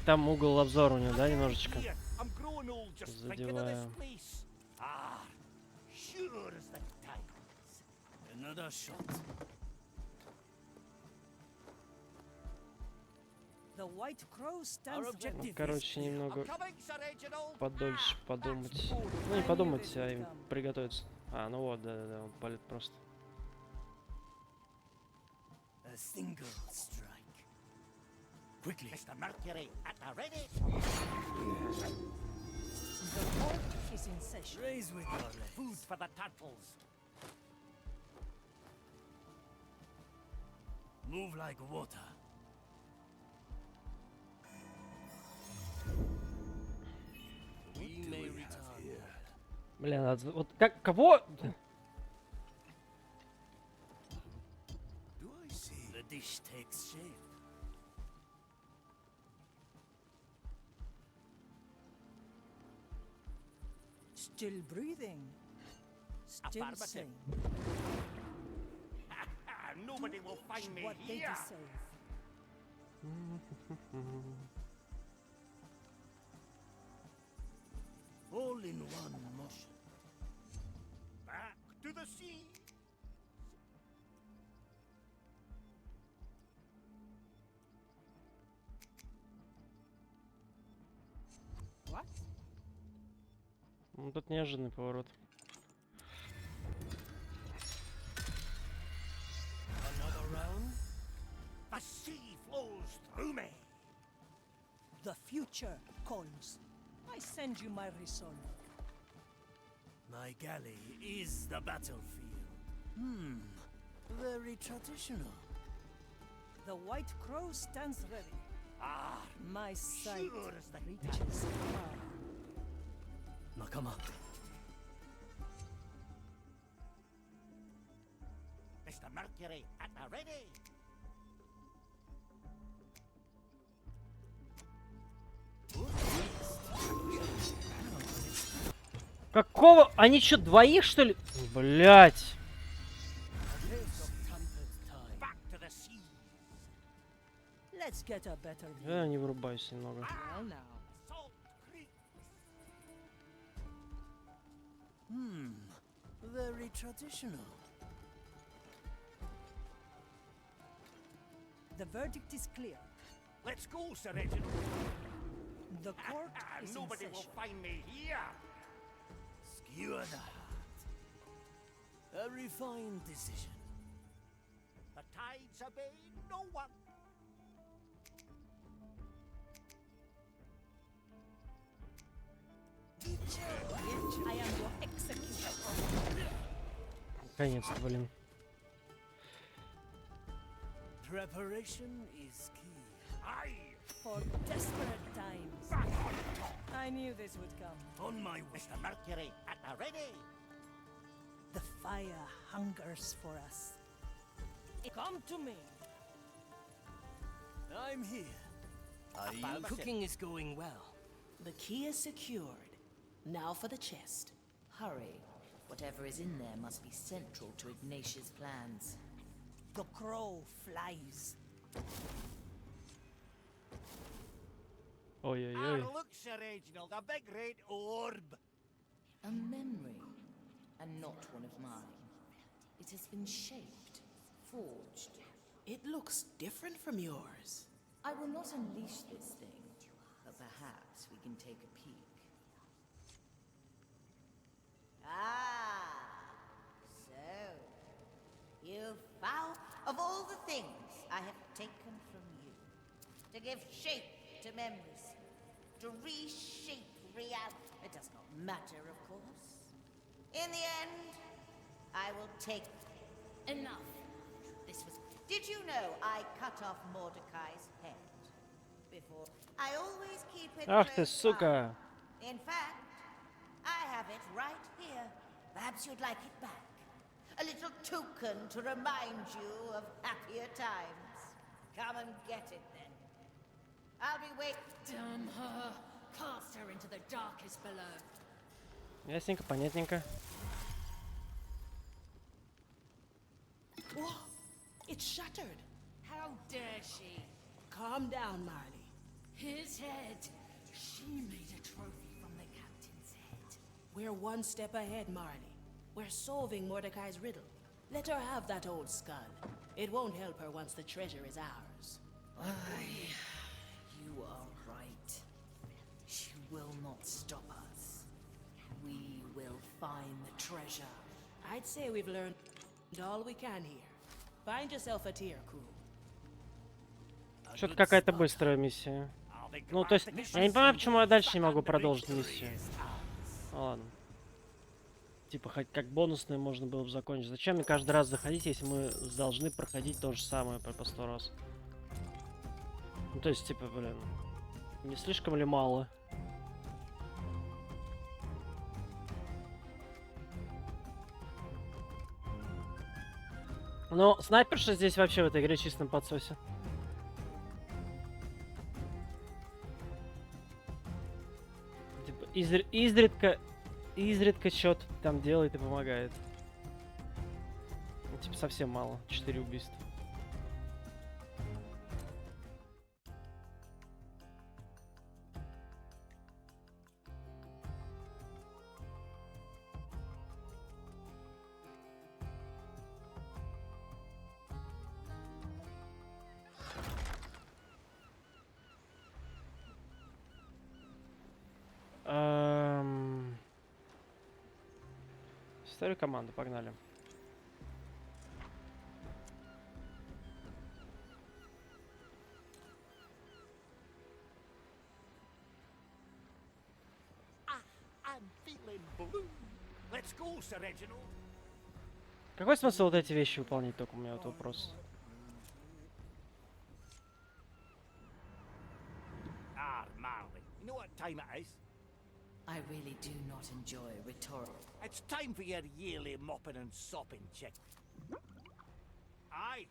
[SPEAKER 2] Там угол обзора у него, да, немножечко
[SPEAKER 5] Here, I'm growing old just thinking of this
[SPEAKER 2] задеваю.
[SPEAKER 5] place. Ah, sure as the tides. Another shot.
[SPEAKER 6] The white crow stands ready.
[SPEAKER 2] Ну, короче, немного
[SPEAKER 5] I'm coming, Sir Reginald.
[SPEAKER 2] подольше подумать. Ну, не подумать, а им приготовиться. А, ну вот, да-да-да, он палит просто.
[SPEAKER 5] A single strike. Quickly. Mr. Mercury at the ready.
[SPEAKER 6] The court is in session.
[SPEAKER 5] Raise with your legs. Food for the turtles. Move like water. We may return.
[SPEAKER 2] Блин, вот как, кого?
[SPEAKER 5] Do I see? The dish takes shape.
[SPEAKER 6] Still breathing. Still
[SPEAKER 5] Affirmative.
[SPEAKER 6] sane.
[SPEAKER 5] Nobody will find me
[SPEAKER 6] What they
[SPEAKER 5] here.
[SPEAKER 6] deserve.
[SPEAKER 5] All in one motion. Back to the sea.
[SPEAKER 6] What?
[SPEAKER 2] Ну, тут неожиданный поворот.
[SPEAKER 5] Another round. The sea flows through me.
[SPEAKER 6] The future calls. I send you my resolve.
[SPEAKER 5] My galley is the battlefield. Very traditional.
[SPEAKER 6] The white crow stands ready.
[SPEAKER 5] Ah,
[SPEAKER 6] My sight
[SPEAKER 5] sure as the
[SPEAKER 6] reaches far.
[SPEAKER 5] Nakama. Mr. Mercury at the ready.
[SPEAKER 2] Какого? Они что, двоих, что ли? Блять.
[SPEAKER 5] Back to the sea.
[SPEAKER 6] Let's get a better view.
[SPEAKER 2] Я не вырубаюсь немного.
[SPEAKER 6] Well now.
[SPEAKER 5] Salt Creek. Very traditional.
[SPEAKER 6] The verdict is clear.
[SPEAKER 5] Let's go, Sir Reginald.
[SPEAKER 6] The court is in
[SPEAKER 5] Nobody will
[SPEAKER 6] session.
[SPEAKER 5] find me here. Skewer the heart. A refined decision. The tides obey no one.
[SPEAKER 6] I am your executioner.
[SPEAKER 2] Наконец-то, блин.
[SPEAKER 5] Preparation is key. Aye.
[SPEAKER 6] For desperate times. I knew this would come.
[SPEAKER 5] On my way. Mr. Mercury at the ready.
[SPEAKER 6] The fire hungers for us. Come to me.
[SPEAKER 5] I'm here. Cooking is going well.
[SPEAKER 1] The key is secured. Now for the chest.
[SPEAKER 3] Hurry. Whatever is in there must be central to Ignatius' plans.
[SPEAKER 6] The crow flies.
[SPEAKER 2] Ой-ой-ой.
[SPEAKER 5] Look, Sir Reginald, a big red orb.
[SPEAKER 3] A memory, and not one of mine. It has been shaped, forged.
[SPEAKER 1] It looks different from yours.
[SPEAKER 3] I will not unleash this thing, but perhaps we can take a peek.
[SPEAKER 10] Ah, so you found of all the things I have taken from you to give shape to memories, to reshape reality. It does not matter, of course. In the end, I will take enough. This was. Did you know I cut off Mordecai's head before? I always keep it.
[SPEAKER 2] Ах ты,
[SPEAKER 10] close by.
[SPEAKER 2] сука.
[SPEAKER 10] In fact, I have it right here. Perhaps you'd like it back. A little token to remind you of happier times. Come and get it then. I'll be waiting.
[SPEAKER 9] Damn her! Cast her into the darkest below.
[SPEAKER 2] Ясненько, понятненько.
[SPEAKER 1] Whoa! It's shattered.
[SPEAKER 9] How dare she?
[SPEAKER 1] Calm down, Marley.
[SPEAKER 9] His head. She made a trophy from the captain's head.
[SPEAKER 1] We're one step ahead, Marley. We're solving Mordecai's riddle. Let her have that old skull. It won't help her once the treasure is ours.
[SPEAKER 3] Aye, you are right. She will not stop us. We will find the treasure.
[SPEAKER 1] I'd say we've learned all we can here. Find yourself a tier crew.
[SPEAKER 2] Что-то какая-то быстрая миссия. Ну, то есть, я не понимаю, почему я дальше не могу продолжить миссию. Ну, ладно. Типа, хоть как бонусные можно было бы закончить. Зачем мне каждый раз заходить, если мы должны проходить то же самое по 100 раз? Ну, то есть, типа, блин, не слишком ли мало? Но снайперша здесь вообще в этой игре чистом подсосе. Типа, изредка что-то там делает и помогает. Ну, типа, совсем мало. 4 убийства. Историю команды, погнали.
[SPEAKER 5] I'm feeling blue. Let's go, Sir Reginald.
[SPEAKER 2] Какой смысл вот эти вещи выполнять, только у меня вот вопрос.
[SPEAKER 5] Ah, Marley. You know what time it is?
[SPEAKER 3] I really do not enjoy rhetorical.
[SPEAKER 5] It's time for your yearly mopping and sopping check. Aye.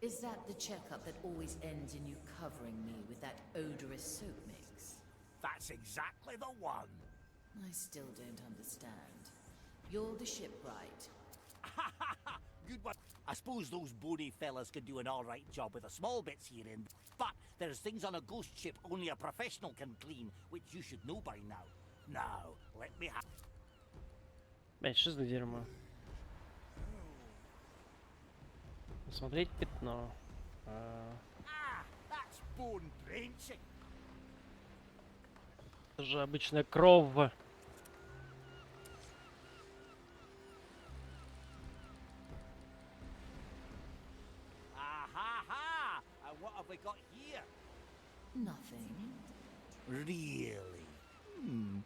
[SPEAKER 3] Is that the checkup that always ends in you covering me with that odorous soap mix?
[SPEAKER 5] That's exactly the one.
[SPEAKER 3] I still don't understand. You're the shipwright.
[SPEAKER 5] Good one. I suppose those bony fellas could do an alright job with the small bits here in, but there's things on a ghost ship only a professional can clean, which you should know by now. Now, let me have...
[SPEAKER 2] Блять, что за дерьмо? Смотреть пятно.
[SPEAKER 5] That's bone drenching.
[SPEAKER 2] Это же обычная кровь.
[SPEAKER 5] Ha! And what have we got here?
[SPEAKER 3] Nothing.
[SPEAKER 5] Really?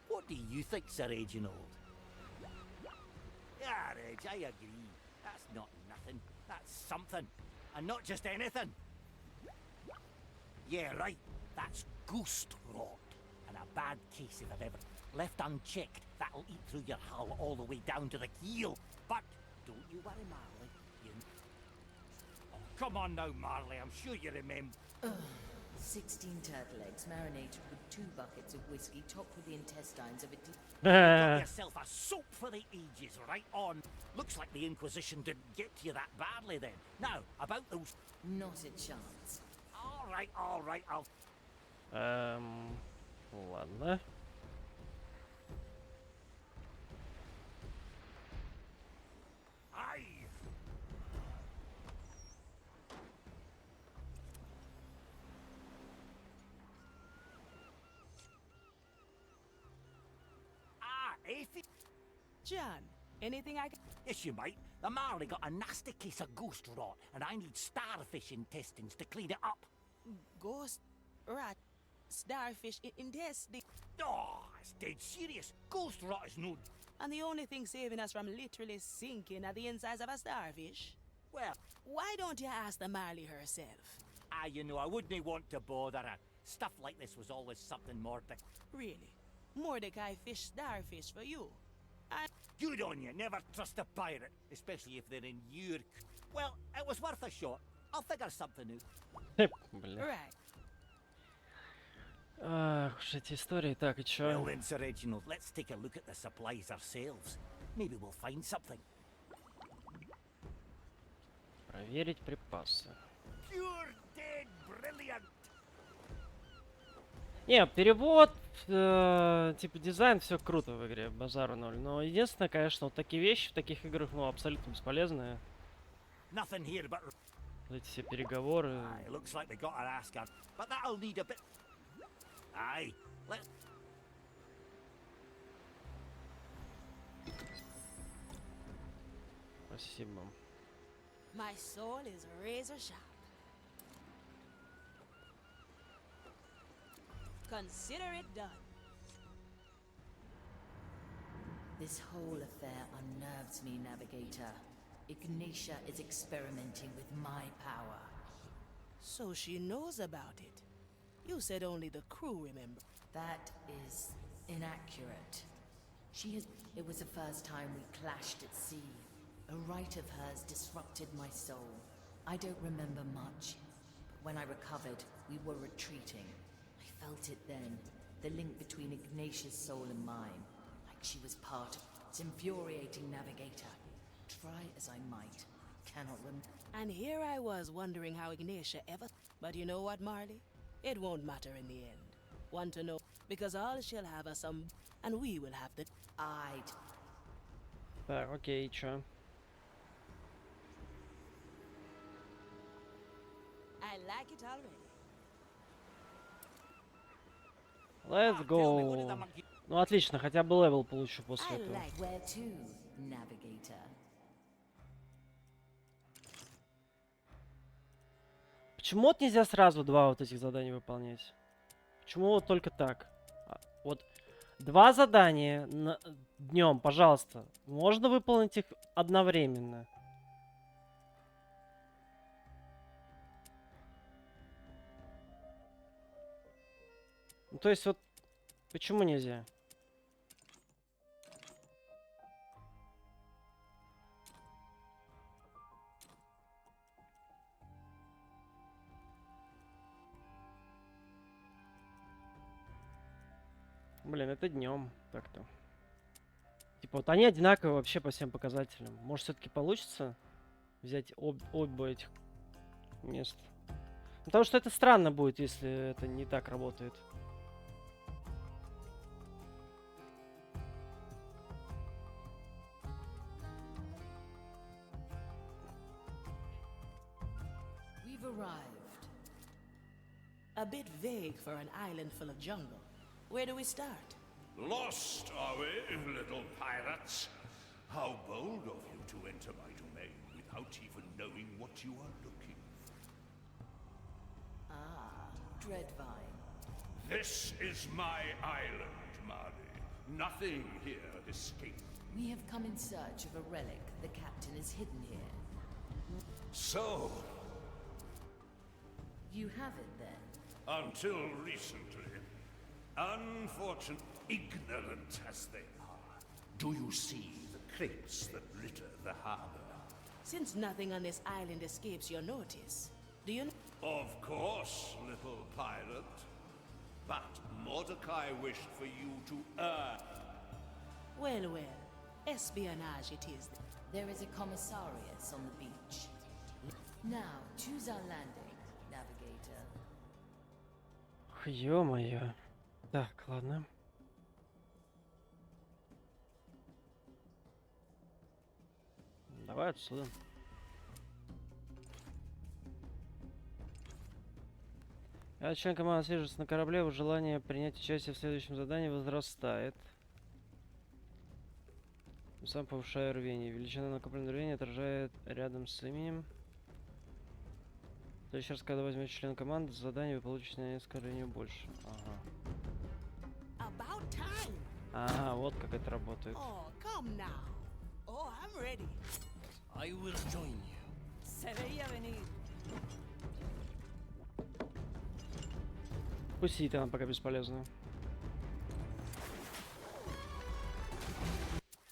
[SPEAKER 5] What do you think, Sir Reginald? Yeah, Reg, I agree. That's not nothing. That's something. And not just anything. Yeah, right. That's ghost rot. And a bad case if I've ever... Left unchecked, that'll eat through your hull all the way down to the keel. But don't you worry, Marley. Oh, come on now, Marley. I'm sure you remember.
[SPEAKER 3] 16 turtle eggs marinated with 2 buckets of whiskey topped with the intestines of a deep...
[SPEAKER 5] Got yourself a soap for the ages, right on. Looks like the Inquisition didn't get to you that badly then. Now, about those...
[SPEAKER 3] Not a chance.
[SPEAKER 5] All right, I'll...
[SPEAKER 2] Ладно.
[SPEAKER 5] Aye. Effie?
[SPEAKER 1] John, anything I can...
[SPEAKER 5] Yes, you might. The Marley got a nasty case of ghost rot, and I need starfish intestines to clean it up.
[SPEAKER 1] Ghost, rat, starfish, intestine.
[SPEAKER 5] Oh, it's dead serious. Ghost rot is no...
[SPEAKER 1] And the only thing saving us from literally sinking at the insides of a starfish?
[SPEAKER 5] Well,
[SPEAKER 1] Why don't you ask the Marley herself?
[SPEAKER 5] you know, I wouldn't want to bother her. Stuff like this was always something more...
[SPEAKER 1] Really? Mordecai fished starfish for you.
[SPEAKER 5] Good on you. Never trust a pirate, especially if they're in your... Well, it was worth a shot. I'll figure something out.
[SPEAKER 2] Блин.
[SPEAKER 1] Right.
[SPEAKER 2] Ах уж эти истории. Так, и чё?
[SPEAKER 5] Well then, Sir Reginald, let's take a look at the supplies ourselves. Maybe we'll find something.
[SPEAKER 2] Проверить припасы.
[SPEAKER 5] Pure dead brilliant!
[SPEAKER 2] Не, перевод, типа дизайн, все круто в игре, базару ноль. Но единственное, конечно, вот такие вещи в таких играх, ну, абсолютно бесполезные.
[SPEAKER 5] Nothing here but...
[SPEAKER 2] Вот эти все переговоры.
[SPEAKER 5] Aye, looks like they got our ass guard, but that'll need a bit... Aye, let's...
[SPEAKER 2] Спасибо.
[SPEAKER 1] My soul is razor sharp. Consider it done.
[SPEAKER 3] This whole affair unnerves me, Navigator. Ignatia is experimenting with my power.
[SPEAKER 1] So she knows about it. You said only the crew remember.
[SPEAKER 3] That is inaccurate. It was the first time we clashed at sea. A rite of hers disrupted my soul. I don't remember much, but when I recovered, we were retreating. I felt it then, the link between Ignatia's soul and mine, like she was part of it. It's infuriating, Navigator. Try as I might, cannot remember.
[SPEAKER 1] And here I was wondering how Ignatia ever... But you know what, Marley? It won't matter in the end. Want to know? Because all she'll have are some... And we will have the...
[SPEAKER 3] I'd...
[SPEAKER 2] Так, окей, чё?
[SPEAKER 1] I like it already.
[SPEAKER 2] Let's go. Ну, отлично, хотя бы левел получу после этого.
[SPEAKER 3] Where to, Navigator?
[SPEAKER 2] Почему вот нельзя сразу два вот этих задания выполнять? Почему вот только так? Вот два задания днем, пожалуйста. Можно выполнить их одновременно. Ну, то есть вот почему нельзя? Блин, это днем так-то. Типа вот они одинаковые вообще по всем показателям. Может, все-таки получится взять оба этих мест? Потому что это странно будет, если это не так работает.
[SPEAKER 3] We've arrived.
[SPEAKER 1] A bit vague for an island full of jungle. Where do we start?
[SPEAKER 4] Lost, are we, little pirates? How bold of you to enter my domain without even knowing what you are looking for.
[SPEAKER 3] Ah, Dreadvine.
[SPEAKER 4] This is my island, Marley. Nothing here escapes.
[SPEAKER 3] We have come in search of a relic the captain has hidden here.
[SPEAKER 4] So,
[SPEAKER 3] You have it then?
[SPEAKER 4] until recently, unfortunate, ignorant as they are, do you see the crates that litter the harbor?
[SPEAKER 1] Since nothing on this island escapes your notice, do you know?
[SPEAKER 4] Of course, little pilot. But Mordecai wished for you to earn.
[SPEAKER 1] Well, well, espionage it is.
[SPEAKER 3] There is a commissarius on the beach. Now, choose our landing, Navigator.
[SPEAKER 2] Ё-моё. Так, ладно. Давай отсюда. Я член команды свяжется на корабле, его желание принять участие в следующем задании возрастает. Сам повышаю рвение. Величина накопленного рвения отражает рядом с именем. В следующий раз, когда возьмете член команды, задание вы получите на несколько рвений больше. Ага.
[SPEAKER 1] About time.
[SPEAKER 2] Ага, вот как это работает.
[SPEAKER 1] Oh, come now. Oh, I'm ready.
[SPEAKER 7] I will join you.
[SPEAKER 6] Se veía venir.
[SPEAKER 2] Пусть сидит, она пока бесполезна.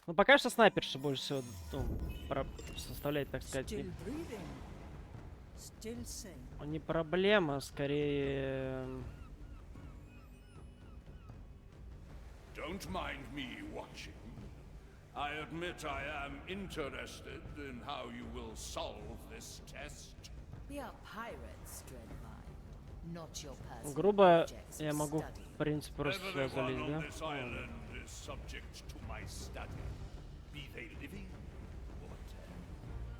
[SPEAKER 2] Ну, пока что снайперша больше всего, ну, составляет, так сказать,
[SPEAKER 6] Still breathing. Still sane.
[SPEAKER 2] не проблема, скорее...
[SPEAKER 4] Don't mind me watching. I admit I am interested in how you will solve this test.
[SPEAKER 3] We are pirates, Dreadvine, not your personal
[SPEAKER 2] Грубо,
[SPEAKER 3] objects
[SPEAKER 2] я
[SPEAKER 3] of
[SPEAKER 2] могу,
[SPEAKER 3] study.
[SPEAKER 2] в принципе, просто сюда
[SPEAKER 4] Everyone
[SPEAKER 2] залезть,
[SPEAKER 4] on
[SPEAKER 2] да?
[SPEAKER 4] this island is subject to my study, be they living or dead.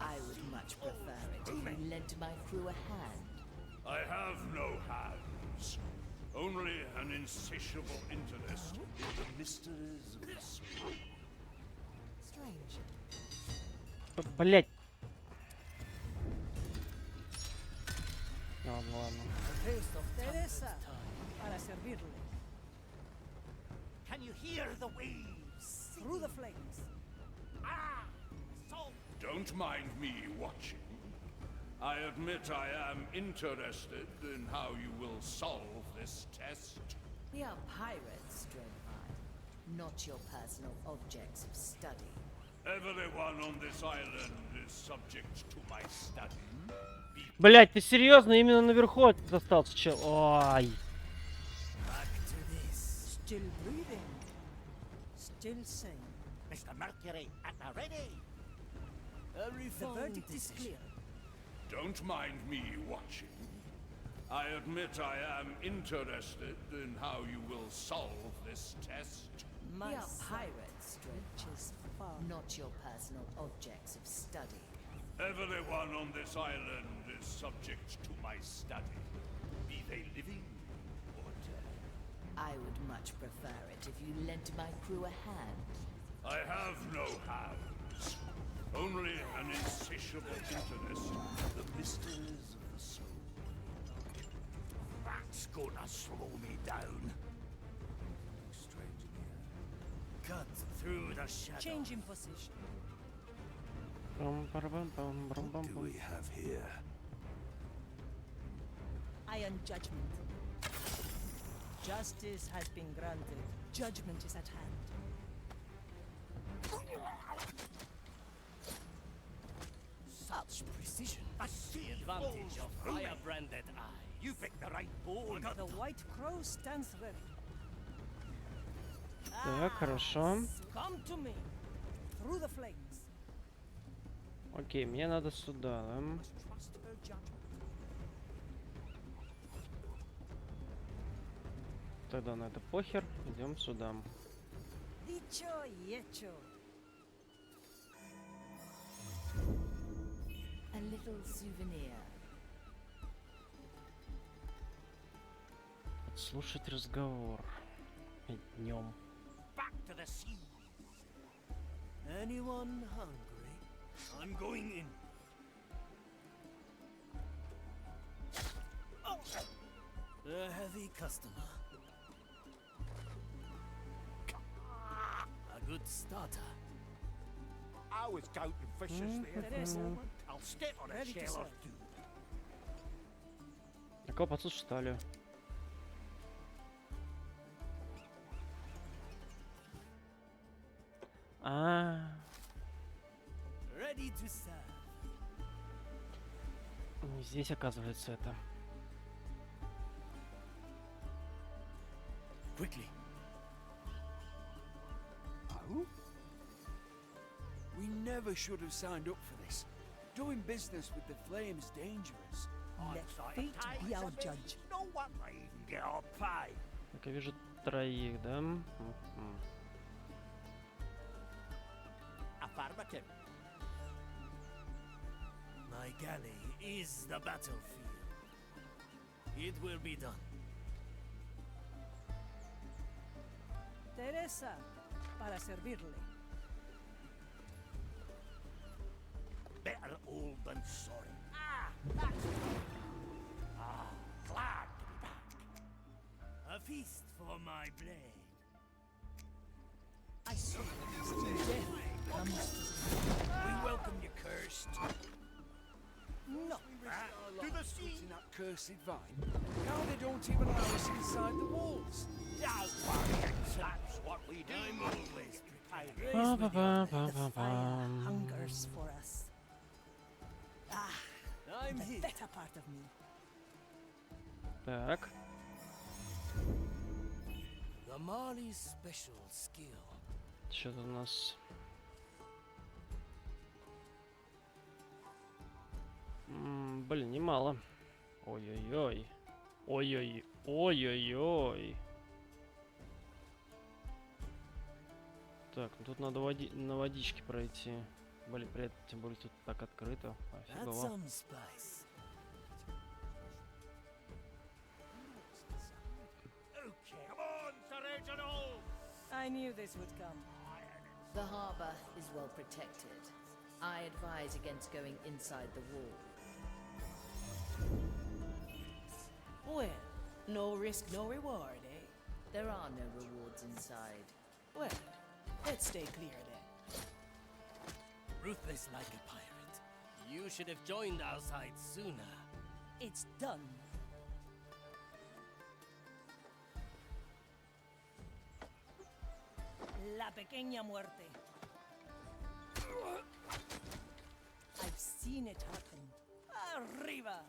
[SPEAKER 3] I would much prefer it if you lent my crew a hand.
[SPEAKER 4] I have no hands, only an insatiable interest in the mysteries of the soul.
[SPEAKER 3] Strange.
[SPEAKER 2] Блять. Ладно, ладно.
[SPEAKER 6] Teresa, para servirle.
[SPEAKER 5] Can you hear the waves?
[SPEAKER 6] Through the flames.
[SPEAKER 5] Ah! Salt!
[SPEAKER 4] Don't mind me watching. I admit I am interested in how you will solve this test.
[SPEAKER 3] We are pirates, Dreadvine, not your personal objects of study.
[SPEAKER 4] Everyone on this island is subject to my study.
[SPEAKER 2] Блять, ты серьезно? Именно наверху остался чел. Ой.
[SPEAKER 6] Back to this. Still breathing. Still sane.
[SPEAKER 5] Mr. Mercury, at the ready!
[SPEAKER 6] The verdict is clear.
[SPEAKER 4] Don't mind me watching. I admit I am interested in how you will solve this test.
[SPEAKER 3] We are pirates, Dreadvine,
[SPEAKER 6] Is far.
[SPEAKER 3] not your personal objects of study.
[SPEAKER 4] Everyone on this island is subject to my study, be they living or dead.
[SPEAKER 3] I would much prefer it if you lent my crew a hand.
[SPEAKER 4] I have no hands, only an insatiable interest in the mysteries of the soul.
[SPEAKER 5] That's gonna slow me down.
[SPEAKER 4] Strange here.
[SPEAKER 5] Cut through the shadow.
[SPEAKER 6] Change in position.
[SPEAKER 4] What do we have here?
[SPEAKER 6] Iron judgment. Justice has been granted. Judgment is at hand.
[SPEAKER 5] Such precision. A sea advantage of fire-branded eye. You picked the right bone.
[SPEAKER 6] The White Crow stands ready.
[SPEAKER 2] Так, хорошо.
[SPEAKER 6] Come to me. Through the flames.
[SPEAKER 2] Окей, мне надо сюда, да?
[SPEAKER 6] Trust her judgment.
[SPEAKER 2] Тогда на это похер. Идем сюда.
[SPEAKER 6] Dicho y hecho.
[SPEAKER 3] A little souvenir.
[SPEAKER 2] Слушать разговор. Днем.
[SPEAKER 5] Back to the sea.
[SPEAKER 7] Anyone hungry? I'm going in. A heavy customer. A good starter.
[SPEAKER 5] I was counting fishes there.
[SPEAKER 6] Teresa,
[SPEAKER 5] I'll step on a
[SPEAKER 6] Ready to
[SPEAKER 5] shell or
[SPEAKER 6] serve.
[SPEAKER 5] two.
[SPEAKER 2] Такого подслушать стали.
[SPEAKER 7] Ready to serve.
[SPEAKER 2] Здесь оказывается это.
[SPEAKER 7] Quickly.
[SPEAKER 8] Oh? We never should have signed up for this. Doing business with the Flame's dangerous.
[SPEAKER 6] let fate be our judge.
[SPEAKER 5] No wonder I even get our pie.
[SPEAKER 2] Так, я вижу троих, да?
[SPEAKER 5] Affirmative.
[SPEAKER 7] My galley is the battlefield. It will be done.
[SPEAKER 6] Teresa, para servirle.
[SPEAKER 5] Better old than sorry. That's it. Glad to be back.
[SPEAKER 7] A feast for my blade.
[SPEAKER 6] I see. Death comes to
[SPEAKER 7] We welcome you, cursed.
[SPEAKER 6] No.
[SPEAKER 5] To the sea.
[SPEAKER 8] In that cursed vine. Now they don't even allow us inside the walls.
[SPEAKER 5] Don't worry, that's what we do.
[SPEAKER 7] I'm always prepared.
[SPEAKER 5] I
[SPEAKER 6] hungers for us. I'm the better part of me.
[SPEAKER 2] Так.
[SPEAKER 11] The Marley's special skill.
[SPEAKER 2] Что-то у нас... Блин, немало. Ой-ой-ой. Ой-ой-ой. Ой-ой-ой. Так, ну тут надо на водичке пройти. Блин, тем более тут так открыто. Офигово.
[SPEAKER 6] I knew this would come.
[SPEAKER 3] The harbor is well protected. I advise against going inside the wall.
[SPEAKER 1] Well, no risk, no reward, eh?
[SPEAKER 3] There are no rewards inside.
[SPEAKER 1] Well, let's stay clear then.
[SPEAKER 11] Ruthless like a pirate. You should have joined our side sooner.
[SPEAKER 6] It's done. La pequeña muerte. I've seen it happen. Arriba!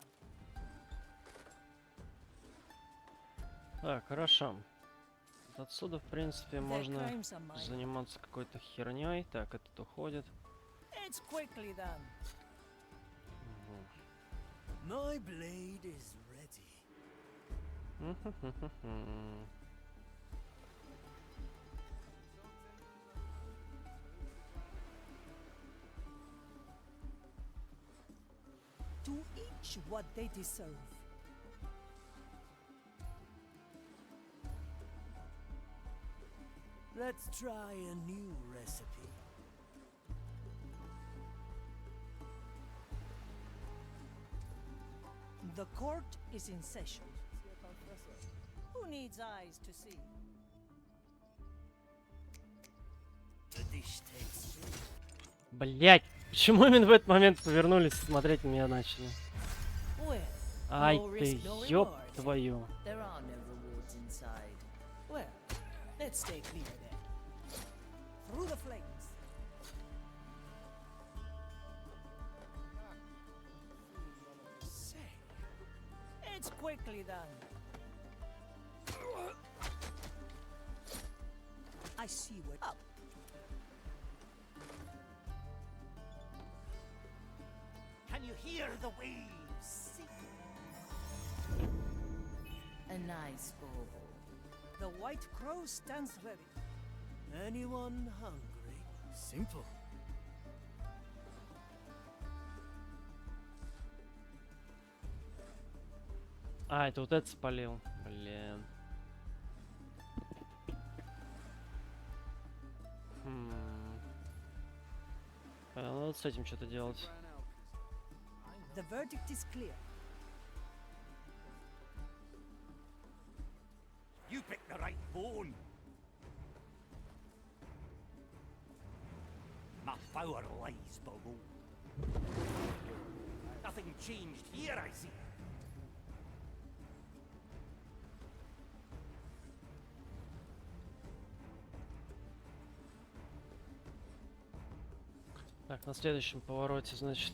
[SPEAKER 2] Так, хорошо. Вот отсюда, в принципе, можно заниматься какой-то херней. Так, этот уходит.
[SPEAKER 6] It's quickly done.
[SPEAKER 11] My blade is ready.
[SPEAKER 6] To each what they deserve.
[SPEAKER 11] Let's try a new recipe.
[SPEAKER 6] The court is in session. Who needs eyes to see?
[SPEAKER 11] The dish takes shape.
[SPEAKER 2] Блять, почему именно в этот момент повернулись и смотреть на меня начали? Ай ты, ёб твою.
[SPEAKER 3] There are no rewards inside.
[SPEAKER 1] Well, let's stay clear then.
[SPEAKER 6] Through the flames. It's quickly done. I see what up.
[SPEAKER 5] Can you hear the waves sing?
[SPEAKER 3] A nice bauble.
[SPEAKER 6] The white crow stands ready.
[SPEAKER 11] Anyone hungry? Simple.
[SPEAKER 2] А, это вот это спалил. Блин. Надо вот с этим что-то делать.
[SPEAKER 6] The verdict is clear.
[SPEAKER 5] You picked the right bone. My power lies below. Nothing changed here, I see.
[SPEAKER 2] Так, на следующем повороте, значит.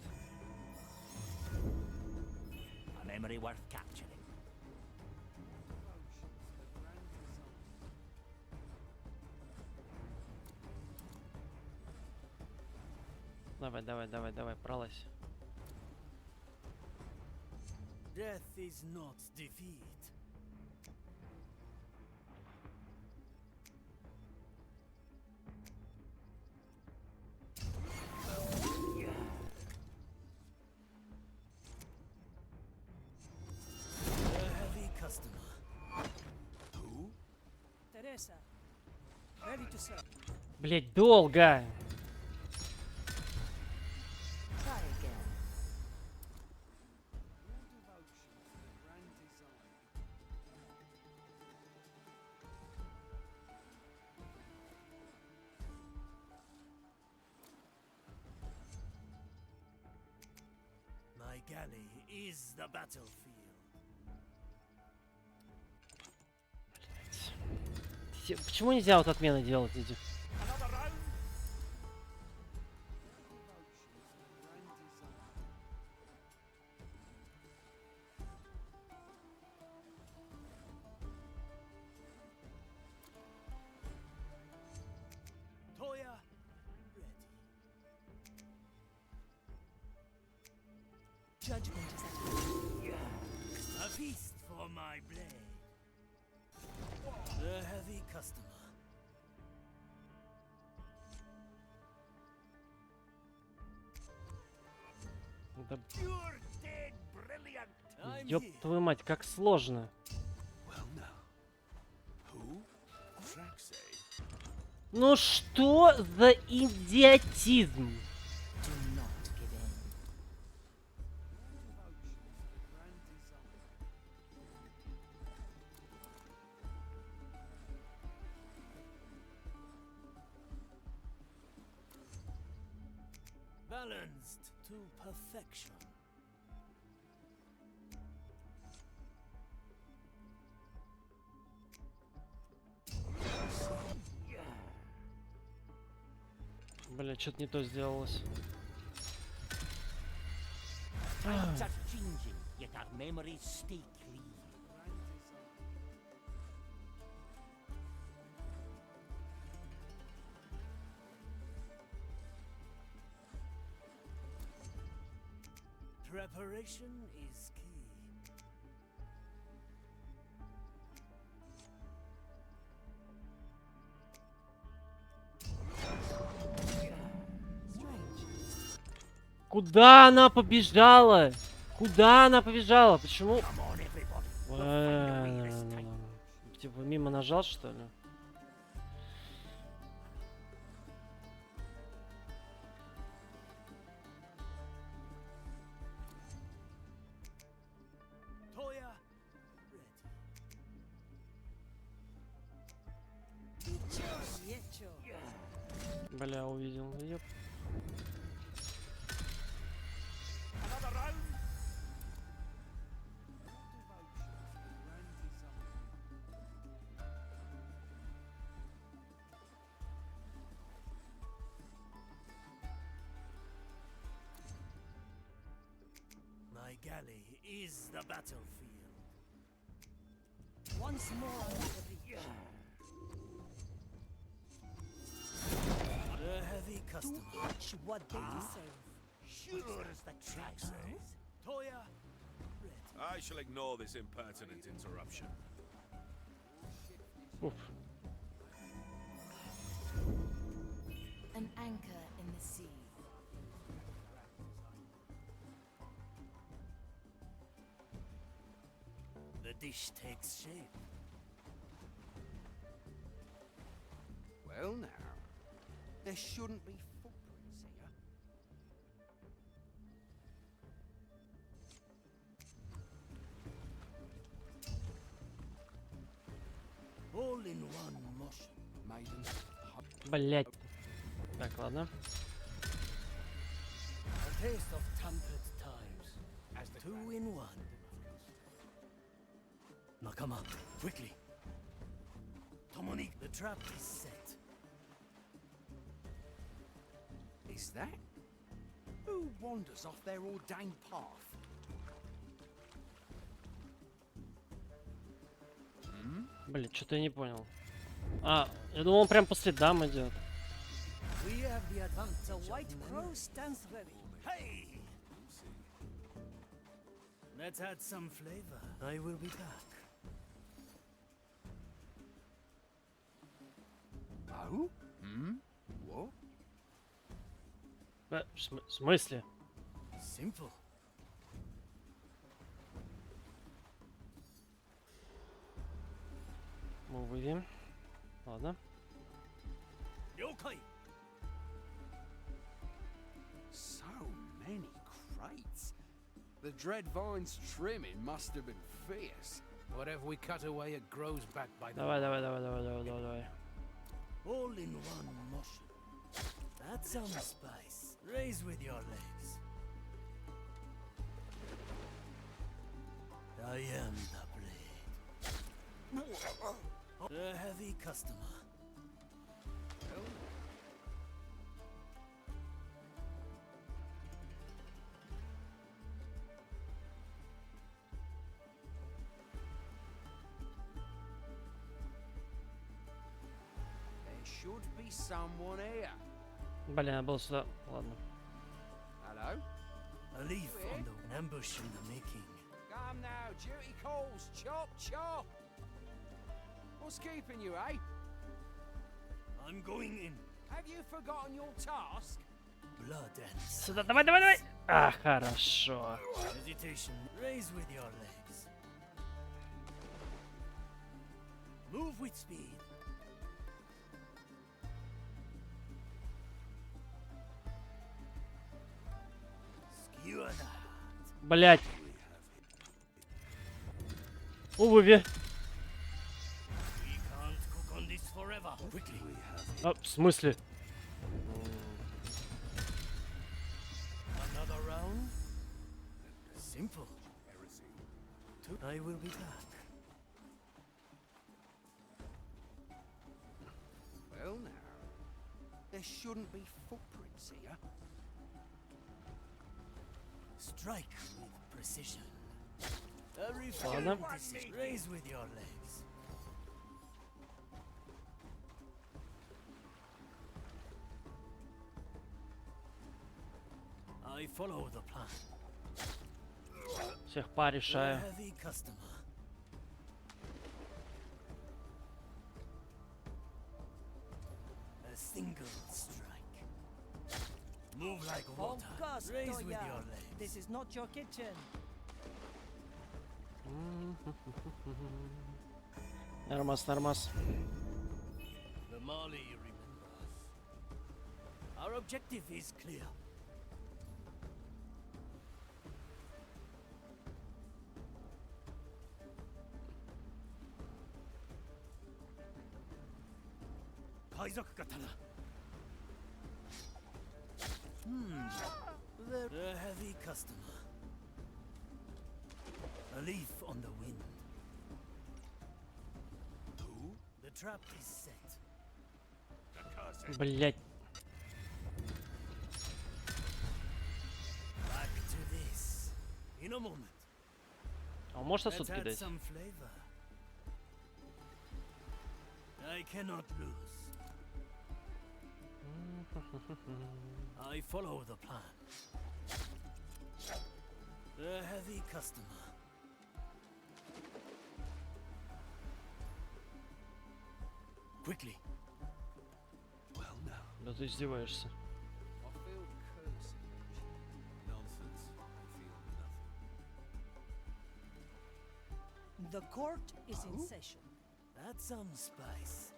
[SPEAKER 5] A memory worth capturing.
[SPEAKER 2] Давай, давай, давай, давай, пролазь.
[SPEAKER 11] Death is not defeat.
[SPEAKER 6] Teresa, ready to serve.
[SPEAKER 2] Блять, долго!
[SPEAKER 3] Try again.
[SPEAKER 11] My galley is the battlefield.
[SPEAKER 2] Почему нельзя вот отмены делать этих?
[SPEAKER 5] Another round?
[SPEAKER 6] Judgment is at hand.
[SPEAKER 11] A feast for my blade. The heavy customer.
[SPEAKER 2] Да,
[SPEAKER 5] You're dead brilliant.
[SPEAKER 11] I'm
[SPEAKER 2] ёб
[SPEAKER 11] here.
[SPEAKER 2] твою мать, как сложно.
[SPEAKER 4] Well now. Who? Traxay.
[SPEAKER 2] Ну что за идиотизм?
[SPEAKER 3] Do not give in.
[SPEAKER 11] Balanced to perfection.
[SPEAKER 2] Бля, что-то не то сделалось.
[SPEAKER 5] Times are changing, yet our memories stay clear.
[SPEAKER 11] Preparation is key.
[SPEAKER 2] Куда она побежала? Куда она побежала? Почему? Типа мимо нажал, что ли?
[SPEAKER 11] Toya,
[SPEAKER 2] Бля, увидел. Еп.
[SPEAKER 5] Another round?
[SPEAKER 11] my galley is the battlefield.
[SPEAKER 6] Once more under the beach.
[SPEAKER 11] The heavy
[SPEAKER 6] Do
[SPEAKER 11] customer.
[SPEAKER 6] each what they deserve.
[SPEAKER 5] Sure as the track says.
[SPEAKER 11] Toya,
[SPEAKER 4] I shall ignore this impertinent interruption.
[SPEAKER 2] Уф.
[SPEAKER 3] An anchor in the sea.
[SPEAKER 11] the dish takes shape.
[SPEAKER 8] Well now, there shouldn't be footprints here.
[SPEAKER 11] All in one motion.
[SPEAKER 8] Maiden.
[SPEAKER 2] Блять. Так, ладно.
[SPEAKER 11] A taste of tempered times. As the two in one. Nakama, quickly. Tomoni, the trap is set.
[SPEAKER 8] Is that? Who wanders off their ordained path?
[SPEAKER 2] Блин, что-то я не понял. А, я думал, он прям по следам идет.
[SPEAKER 11] We have the advantage.
[SPEAKER 6] The white crow stands ready.
[SPEAKER 11] Hey! Let's add some flavor. I will be back.
[SPEAKER 8] Oh? Hmm? What?
[SPEAKER 2] В смысле?
[SPEAKER 11] Simple.
[SPEAKER 2] Мы выведем. Ладно.
[SPEAKER 11] Yokai!
[SPEAKER 8] So many crates. The Dreadvine's trimming must have been fierce.
[SPEAKER 12] Whatever we cut away, it grows back by the
[SPEAKER 2] Давай, давай, давай, давай, давай, давай, давай.
[SPEAKER 11] All in one motion. That's some spice. Raise with your legs. I am the blade. The heavy customer.
[SPEAKER 8] There should be someone here.
[SPEAKER 2] Блин, я был сюда. Ладно.
[SPEAKER 8] Hello?
[SPEAKER 11] A leaf on the ambush in the making.
[SPEAKER 8] Come now, duty calls. Chop, chop. What's keeping you, eh?
[SPEAKER 11] I'm going in.
[SPEAKER 8] Have you forgotten your task?
[SPEAKER 11] Blood and
[SPEAKER 2] Сюда, давай, давай, давай! А, хорошо.
[SPEAKER 11] hesitation. Raise with your legs. Move with speed. Skewer the heart.
[SPEAKER 2] Блять. Обуви.
[SPEAKER 11] We can't cook on this forever. Quickly.
[SPEAKER 2] А, в смысле?
[SPEAKER 11] Another round? Simple. I will be back.
[SPEAKER 8] Well, now. There shouldn't be footprints here.
[SPEAKER 11] Strike with precision.
[SPEAKER 2] Ладно.
[SPEAKER 11] Raise with your legs. I follow the plan.
[SPEAKER 2] Всех порешаю.
[SPEAKER 11] Heavy customer. A single strike. Move like water.
[SPEAKER 6] Focus,
[SPEAKER 11] Raise with
[SPEAKER 6] Toya.
[SPEAKER 11] your legs.
[SPEAKER 6] This is not your kitchen.
[SPEAKER 2] Нормас, нормас.
[SPEAKER 11] The Mali remembers. Our objective is clear. The heavy customer. A leaf on the wind. The trap is set.
[SPEAKER 2] Блять.
[SPEAKER 11] Back to this. In a moment.
[SPEAKER 2] А может
[SPEAKER 11] Let's
[SPEAKER 2] отсюда
[SPEAKER 11] add
[SPEAKER 2] кидать?
[SPEAKER 11] some flavor. I cannot lose. I follow the plan. The heavy customer. Quickly.
[SPEAKER 8] Well, now.
[SPEAKER 2] Да ты издеваешься.
[SPEAKER 8] I feel cursed.
[SPEAKER 4] Nonsense. I feel nothing.
[SPEAKER 6] The court is in session.
[SPEAKER 11] That's some spice.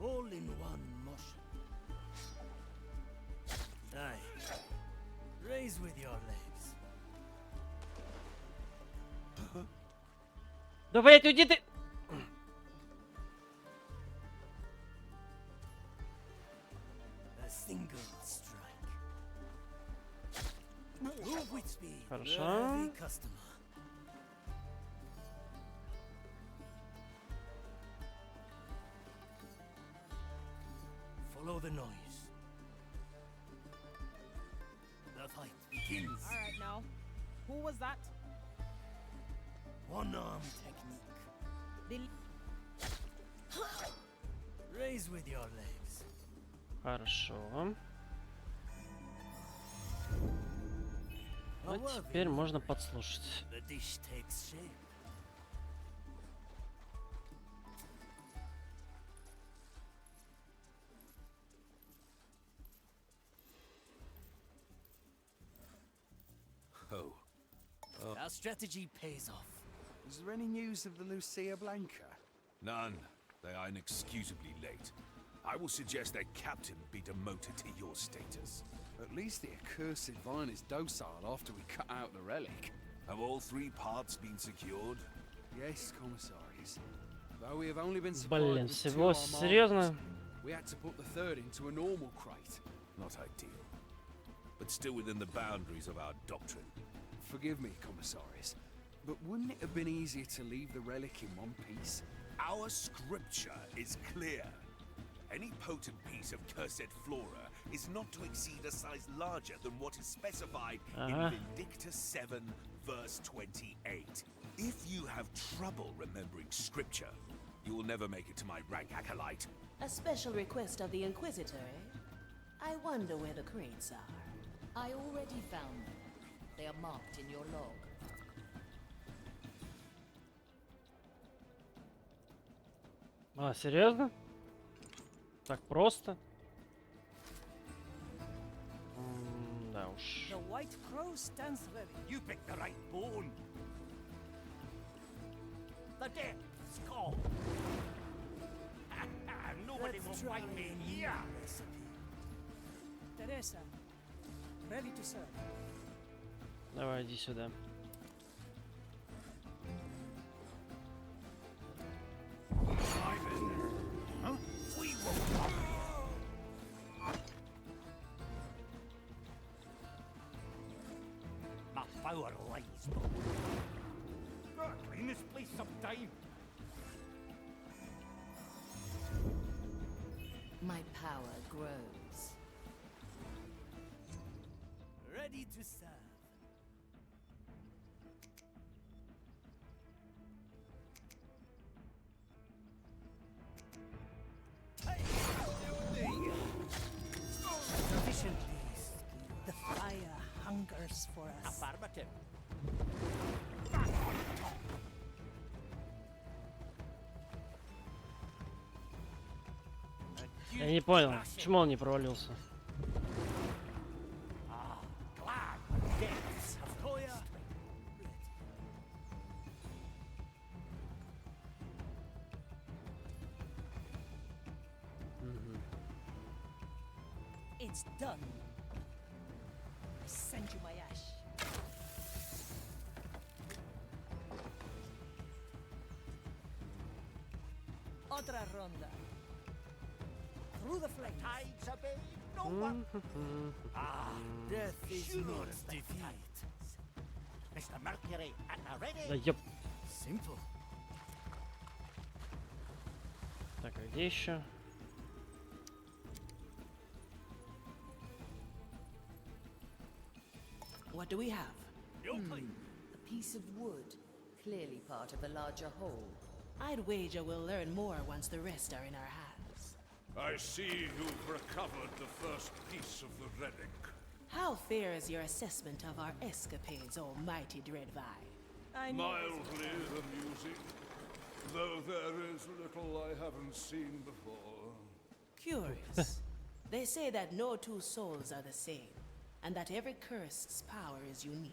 [SPEAKER 11] All in one motion. Aye. Raise with your legs.
[SPEAKER 2] Да блять, уйди ты!
[SPEAKER 11] A single strike. Move with speed.
[SPEAKER 2] Хорошо.
[SPEAKER 11] The heavy customer. Follow the noise. The fight begins.
[SPEAKER 6] All right, now. Who was that?
[SPEAKER 11] One-arm technique. Raise with your legs.
[SPEAKER 2] Хорошо.
[SPEAKER 11] A
[SPEAKER 2] Ну,
[SPEAKER 11] worthy
[SPEAKER 2] теперь можно подслушать.
[SPEAKER 11] The dish takes shape.
[SPEAKER 4] Oh.
[SPEAKER 11] Our strategy pays off.
[SPEAKER 8] Is there any news of the Lucia Blanca?
[SPEAKER 4] None. They are inexcusably late. I will suggest their captain be demoted to your status.
[SPEAKER 8] At least the accursed vine is docile after we cut out the relic.
[SPEAKER 4] Have all three parts been secured?
[SPEAKER 8] Yes, Commissarius. Though we have only been supplied
[SPEAKER 2] Блин,
[SPEAKER 8] with two
[SPEAKER 2] всего
[SPEAKER 8] armades,
[SPEAKER 2] серьезно?
[SPEAKER 8] we had to put the third into a normal crate.
[SPEAKER 4] Not ideal. But still within the boundaries of our doctrine.
[SPEAKER 8] Forgive me, Commissarius, but wouldn't it have been easier to leave the relic in one piece?
[SPEAKER 4] Our scripture is clear. Any potent piece of cursed flora is not to exceed a size larger than what is specified in Vindictus 7, verse 28. If you have trouble remembering scripture,
[SPEAKER 11] You will never make it to my rank, acolyte.
[SPEAKER 1] A special request of the Inquisitor, eh? I wonder where the crates are.
[SPEAKER 3] I already found them. They are marked in your log.
[SPEAKER 2] А, серьезно? Так просто? Да уж.
[SPEAKER 6] The white crow stands ready.
[SPEAKER 5] You picked the right bone. The Death's call. Nobody will find me here.
[SPEAKER 6] Teresa, ready to serve.
[SPEAKER 2] Давай, иди сюда.
[SPEAKER 5] Huh? We will. My power lies. Clean this place sometime.
[SPEAKER 3] My power grows.
[SPEAKER 11] Ready to serve.
[SPEAKER 6] Sufficient beast. The fire hungers for us.
[SPEAKER 5] Affirmative.
[SPEAKER 2] Я не понял, почему он не провалился?
[SPEAKER 5] Glad deaths have Toya.
[SPEAKER 6] It's done. I send you my ash. Otra ronda. Through the flames.
[SPEAKER 5] Tides obey no one.
[SPEAKER 11] Death is
[SPEAKER 5] Sure
[SPEAKER 11] not
[SPEAKER 5] as the
[SPEAKER 11] defeat.
[SPEAKER 5] tides. Mr. Mercury at the ready.
[SPEAKER 2] Да ёп.
[SPEAKER 11] Simple.
[SPEAKER 2] Так, а где еще?
[SPEAKER 1] What do we have?
[SPEAKER 3] A piece of wood, clearly part of a larger whole.
[SPEAKER 1] I'd wager we'll learn more once the rest are in our hands.
[SPEAKER 4] I see you've recovered the first piece of the relic.
[SPEAKER 1] How fair is your assessment of our escapades, almighty Dreadvine?
[SPEAKER 6] I know
[SPEAKER 4] Mildly amusing, though there is little I haven't seen before.
[SPEAKER 1] Curious. They say that no two souls are the same, and that every cursed power is unique.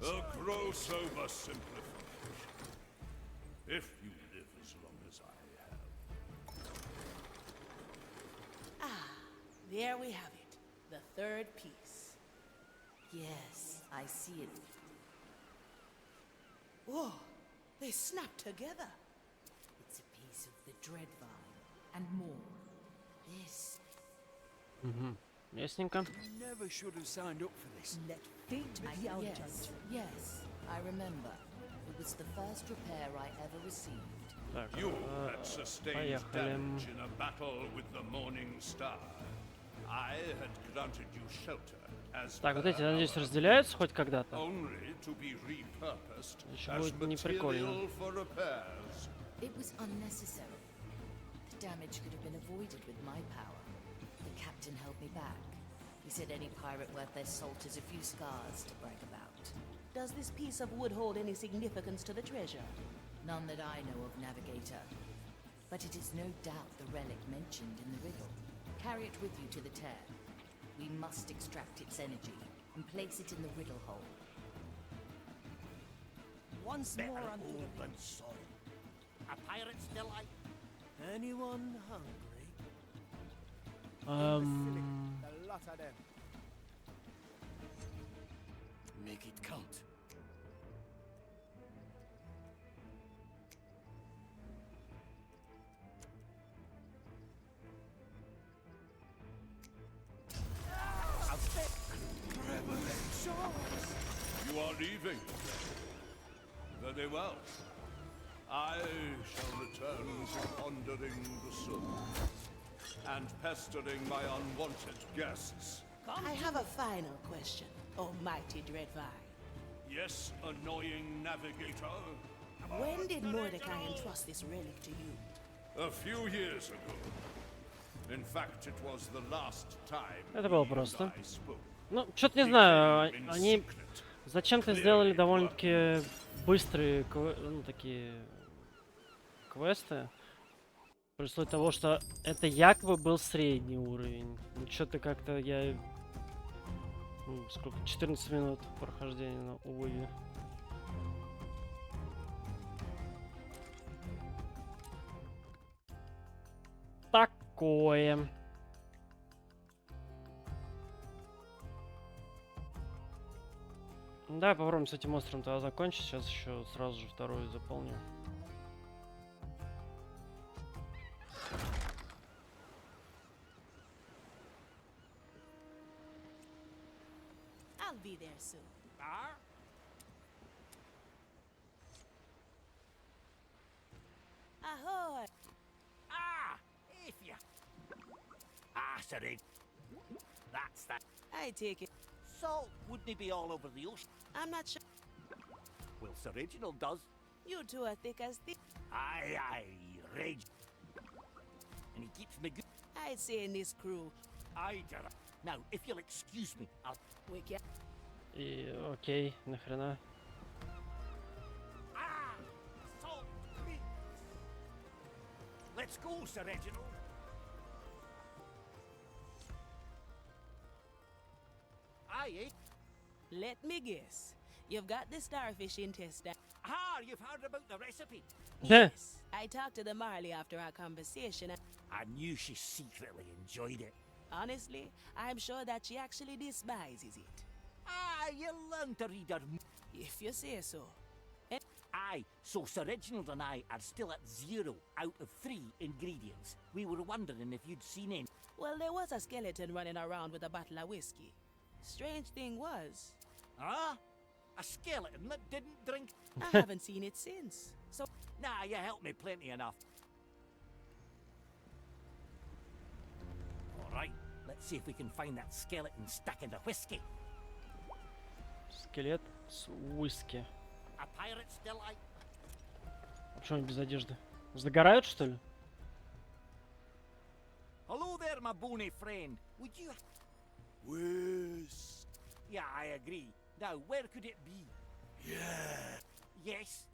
[SPEAKER 4] A gross oversimplification. If you live as long as I have.
[SPEAKER 1] There we have it, the third piece.
[SPEAKER 3] Yes, I see it.
[SPEAKER 1] Whoa, they snap together.
[SPEAKER 3] It's a piece of the Dreadvine, and more. This.
[SPEAKER 2] Ясненько.
[SPEAKER 8] You never should have signed up for this.
[SPEAKER 6] Let fate be our
[SPEAKER 3] Yes,
[SPEAKER 6] judge.
[SPEAKER 3] yes, I remember. It was the first repair I ever received.
[SPEAKER 2] Так,
[SPEAKER 4] You had sustained
[SPEAKER 2] поехали.
[SPEAKER 4] damage in a battle with the Morning Star. I had granted you shelter as
[SPEAKER 2] Так, вот эти,
[SPEAKER 4] per
[SPEAKER 2] надеюсь,
[SPEAKER 4] our
[SPEAKER 2] разделяются хоть когда-то.
[SPEAKER 4] only to be repurposed
[SPEAKER 2] Еще
[SPEAKER 4] as
[SPEAKER 2] будет не прикольно.
[SPEAKER 4] material for repairs.
[SPEAKER 3] It was unnecessary. The damage could have been avoided with my power. The captain held me back. He said any pirate worth their salt has a few scars to brag about.
[SPEAKER 1] Does this piece of wood hold any significance to the treasure?
[SPEAKER 3] None that I know of, Navigator. But it is no doubt the relic mentioned in the riddle. Carry it with you to the tear. We must extract its energy and place it in the riddle hole.
[SPEAKER 6] Once more
[SPEAKER 5] Better
[SPEAKER 6] unto the
[SPEAKER 5] old than sorry. A pirate's delight.
[SPEAKER 11] Anyone hungry?
[SPEAKER 8] A lot of them.
[SPEAKER 11] Make it count.
[SPEAKER 4] You are leaving. Very well. I shall return to pondering the soul and pestering my unwanted guests.
[SPEAKER 1] I have a final question, almighty Dreadvine.
[SPEAKER 4] Yes, annoying navigator.
[SPEAKER 1] When did Mordecai entrust this relic to you?
[SPEAKER 4] A few years ago. In fact, it was the last time
[SPEAKER 2] Это было
[SPEAKER 4] he
[SPEAKER 2] просто.
[SPEAKER 4] and I spoke.
[SPEAKER 2] Ну, что-то не знаю, они зачем-то сделали довольно-таки быстрые, ну, такие квесты. При условии того, что это якобы был средний уровень. Ну, что-то как-то я... Ну, сколько? 14 минут прохождения, но, увы. Такое. Да, попробуем с этим островом тогда закончить. Сейчас еще сразу же вторую заполню.
[SPEAKER 1] I'll be there soon. Ahoy!
[SPEAKER 5] If ya. Sorry. That's that.
[SPEAKER 1] I take it.
[SPEAKER 5] Salt wouldn't it be all over the ocean?
[SPEAKER 1] I'm not sure.
[SPEAKER 5] Well, Sir Reginald does.
[SPEAKER 1] You two are thick as thick.
[SPEAKER 5] Aye, rage. And he keeps me good.
[SPEAKER 1] I'd say in this crew.
[SPEAKER 5] Aye, Jara. Now, if you'll excuse me, I'll...
[SPEAKER 1] We can.
[SPEAKER 2] И окей, нахрена.
[SPEAKER 5] Salt, please. Let's go, Sir Reginald. Aye,
[SPEAKER 1] Let me guess. You've got the starfishing test down.
[SPEAKER 5] you've heard about the recipe.
[SPEAKER 1] Yes. I talked to the Marley after our conversation.
[SPEAKER 5] I knew she secretly enjoyed it.
[SPEAKER 1] Honestly, I'm sure that she actually despises it.
[SPEAKER 5] You learn to read her...
[SPEAKER 1] If you say so.
[SPEAKER 5] Aye, so Sir Reginald and I are still at 0 out of 3 ingredients. We were wondering if you'd seen any.
[SPEAKER 1] Well, there was a skeleton running around with a bottle of whiskey. Strange thing was...
[SPEAKER 5] Huh? A skeleton that didn't drink?
[SPEAKER 1] I haven't seen it since. So...
[SPEAKER 5] Nah, you helped me plenty enough. Alright, let's see if we can find that skeleton stuck in the whiskey.
[SPEAKER 2] Скелет с виски.
[SPEAKER 5] A pirate's delight.
[SPEAKER 2] Почему они без одежды? Загорают, что ли?
[SPEAKER 5] Hello there, my bony friend. Would you...
[SPEAKER 8] Whis.
[SPEAKER 5] Yeah, I agree. Now, where could it be?
[SPEAKER 8] Yeah.
[SPEAKER 5] Yes?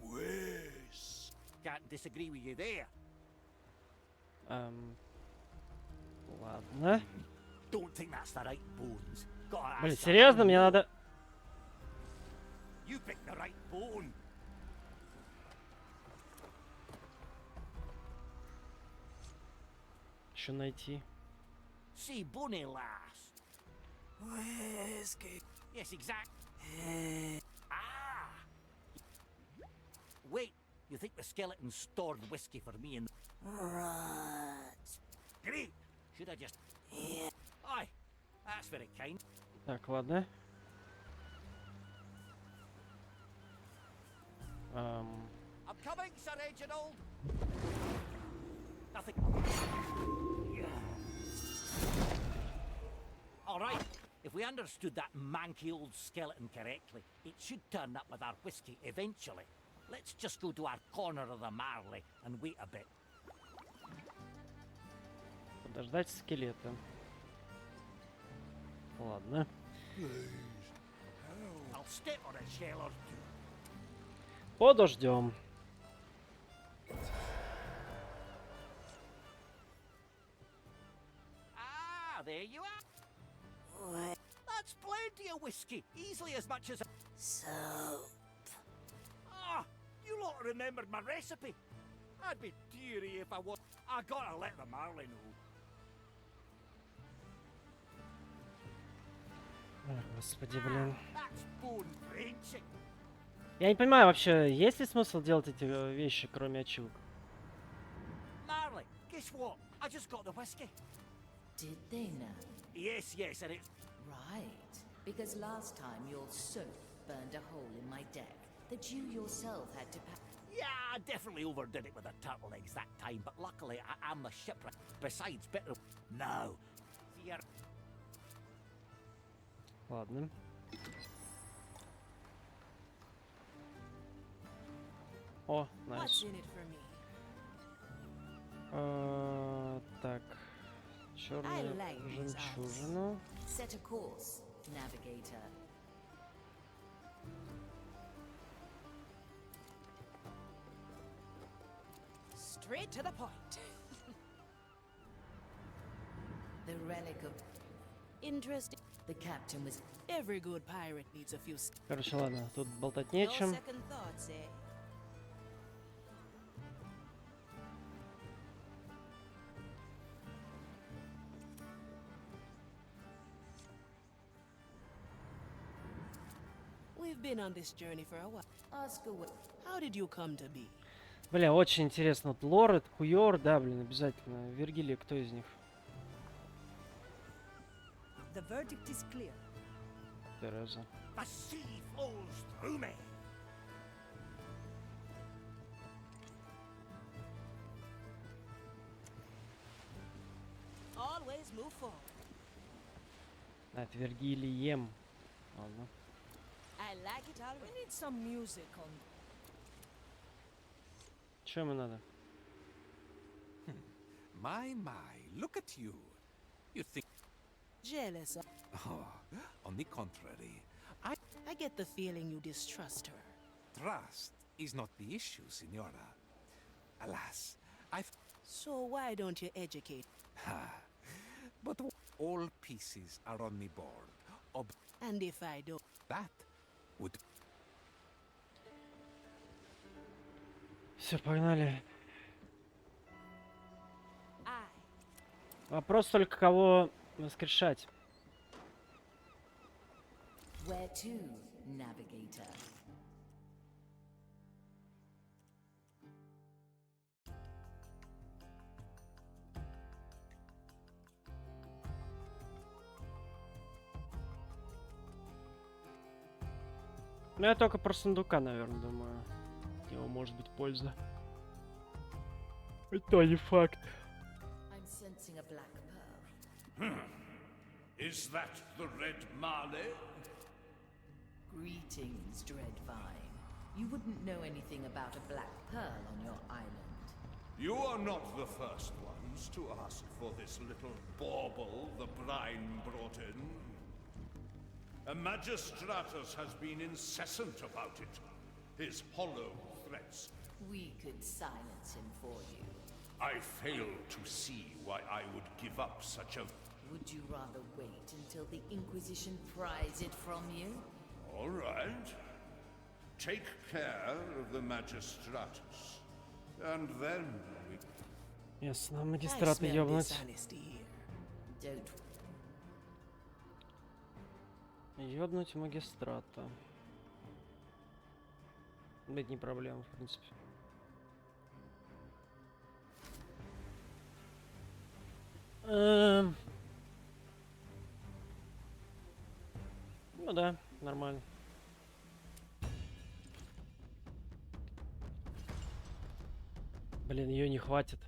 [SPEAKER 8] Whis.
[SPEAKER 5] Can't disagree with you there.
[SPEAKER 2] Ладно.
[SPEAKER 5] Don't think that's the right bones. Gotta ask
[SPEAKER 2] Блин,
[SPEAKER 5] the
[SPEAKER 2] серьезно, мне
[SPEAKER 5] landlord.
[SPEAKER 2] надо...
[SPEAKER 5] You picked the right bone.
[SPEAKER 2] Еще найти.
[SPEAKER 5] See, bony lass.
[SPEAKER 8] Whiskey.
[SPEAKER 5] Yes, exact. Wait, you think the skeleton stored whiskey for me in...
[SPEAKER 8] Right.
[SPEAKER 5] Great. Should I just...
[SPEAKER 8] Yeah.
[SPEAKER 5] Aye, that's very kind.
[SPEAKER 2] Так, ладно.
[SPEAKER 5] I'm coming, Sir Reginald. Nothing. All right. If we understood that manky old skeleton correctly, it should turn up with our whiskey eventually. Let's just go to our corner of the Marley and wait a bit.
[SPEAKER 2] Подождать скелета. Ладно.
[SPEAKER 5] I'll step on a shell or two.
[SPEAKER 2] Подождем.
[SPEAKER 5] There you are. What? That's plenty of whiskey. Easily as much as...
[SPEAKER 8] Soap.
[SPEAKER 5] You lot remembered my recipe. I'd be teary if I was... I gotta let the Marley know.
[SPEAKER 2] Господи, блин.
[SPEAKER 5] That's bone-wrenching.
[SPEAKER 2] Я не понимаю вообще, есть ли смысл делать эти вещи, кроме ачивок?
[SPEAKER 5] Marley, guess what? I just got the whiskey.
[SPEAKER 3] Did they now?
[SPEAKER 5] Yes, and it's...
[SPEAKER 3] Right. Because last time your soap burned a hole in my deck that you yourself had to pack.
[SPEAKER 5] Yeah, I definitely overdid it with the turtle eggs that time, but luckily I am the shipwreck. Besides, better... Now. Here.
[SPEAKER 2] Ладно. О,
[SPEAKER 1] What's
[SPEAKER 2] найс.
[SPEAKER 1] in it for me?
[SPEAKER 2] Черную жемчужину.
[SPEAKER 3] Set a course, navigator.
[SPEAKER 1] Straight to the point.
[SPEAKER 3] The relic of
[SPEAKER 1] Interesting.
[SPEAKER 3] the captain was
[SPEAKER 1] Every good pirate needs a few.
[SPEAKER 2] Короче, ладно, тут болтать
[SPEAKER 1] No
[SPEAKER 2] нечем.
[SPEAKER 1] second thoughts, eh? We've been on this journey for a while.
[SPEAKER 3] ask away.
[SPEAKER 1] How did you come to be?
[SPEAKER 2] Бля, очень интересно. Вот Лорет, Хуйор, да, блин, обязательно. Вергилий, кто из них?
[SPEAKER 6] The verdict is clear.
[SPEAKER 2] Тереза.
[SPEAKER 5] The sea flows through me.
[SPEAKER 1] Always move forward.
[SPEAKER 2] А, это Вергилием. Ладно.
[SPEAKER 1] I like it
[SPEAKER 6] We
[SPEAKER 1] already.
[SPEAKER 6] need some music on.
[SPEAKER 2] Чё ему надо?
[SPEAKER 13] My, look at you. You think...
[SPEAKER 1] Jealous.
[SPEAKER 13] Oh, on the contrary,
[SPEAKER 1] I get the feeling you distrust her.
[SPEAKER 13] trust is not the issue, Signora. Alas,
[SPEAKER 1] So why don't you educate?
[SPEAKER 13] but all pieces are on the board.
[SPEAKER 1] And if I don't?
[SPEAKER 13] That would...
[SPEAKER 2] Все, погнали.
[SPEAKER 1] I.
[SPEAKER 2] Вопрос только, кого воскрешать.
[SPEAKER 3] Where to, navigator?
[SPEAKER 2] Ну, я только про сундука, наверное, думаю. От него может быть польза. Это не факт.
[SPEAKER 3] I'm sensing a black pearl.
[SPEAKER 4] Is that the red Marley?
[SPEAKER 3] Greetings, Dreadvine. You wouldn't know anything about a black pearl on your island.
[SPEAKER 4] You are not the first ones to ask for this little bauble the brine brought in. A magistratus has been incessant about it. His hollow threats.
[SPEAKER 3] We could silence him for you.
[SPEAKER 4] I fail to see why I would give up such a...
[SPEAKER 3] Would you rather wait until the Inquisition pries it from you?
[SPEAKER 4] All right. Take care of the magistratus. And then we...
[SPEAKER 2] Ясно,
[SPEAKER 1] I
[SPEAKER 2] магистрат
[SPEAKER 1] smell
[SPEAKER 2] ёбнуть.
[SPEAKER 1] dishonesty here.
[SPEAKER 3] Don't.
[SPEAKER 2] Ёбнуть магистрата. Это не проблема, в принципе. Ну да, нормально. Блин, ее не хватит.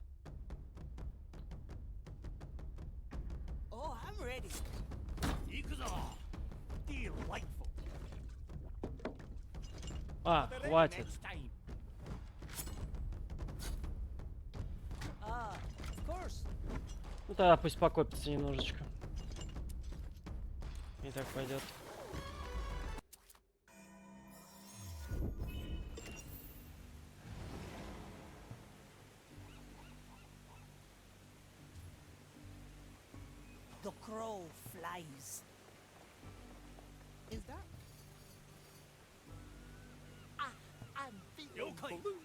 [SPEAKER 1] Oh, I'm ready.
[SPEAKER 5] Delightful.
[SPEAKER 2] А, хватит.
[SPEAKER 5] Next time.
[SPEAKER 6] Ah, of course.
[SPEAKER 2] Ну тогда пусть покопится немножечко. И так пойдет.
[SPEAKER 6] The crow flies.
[SPEAKER 1] Is that?
[SPEAKER 5] I'm feeling blue.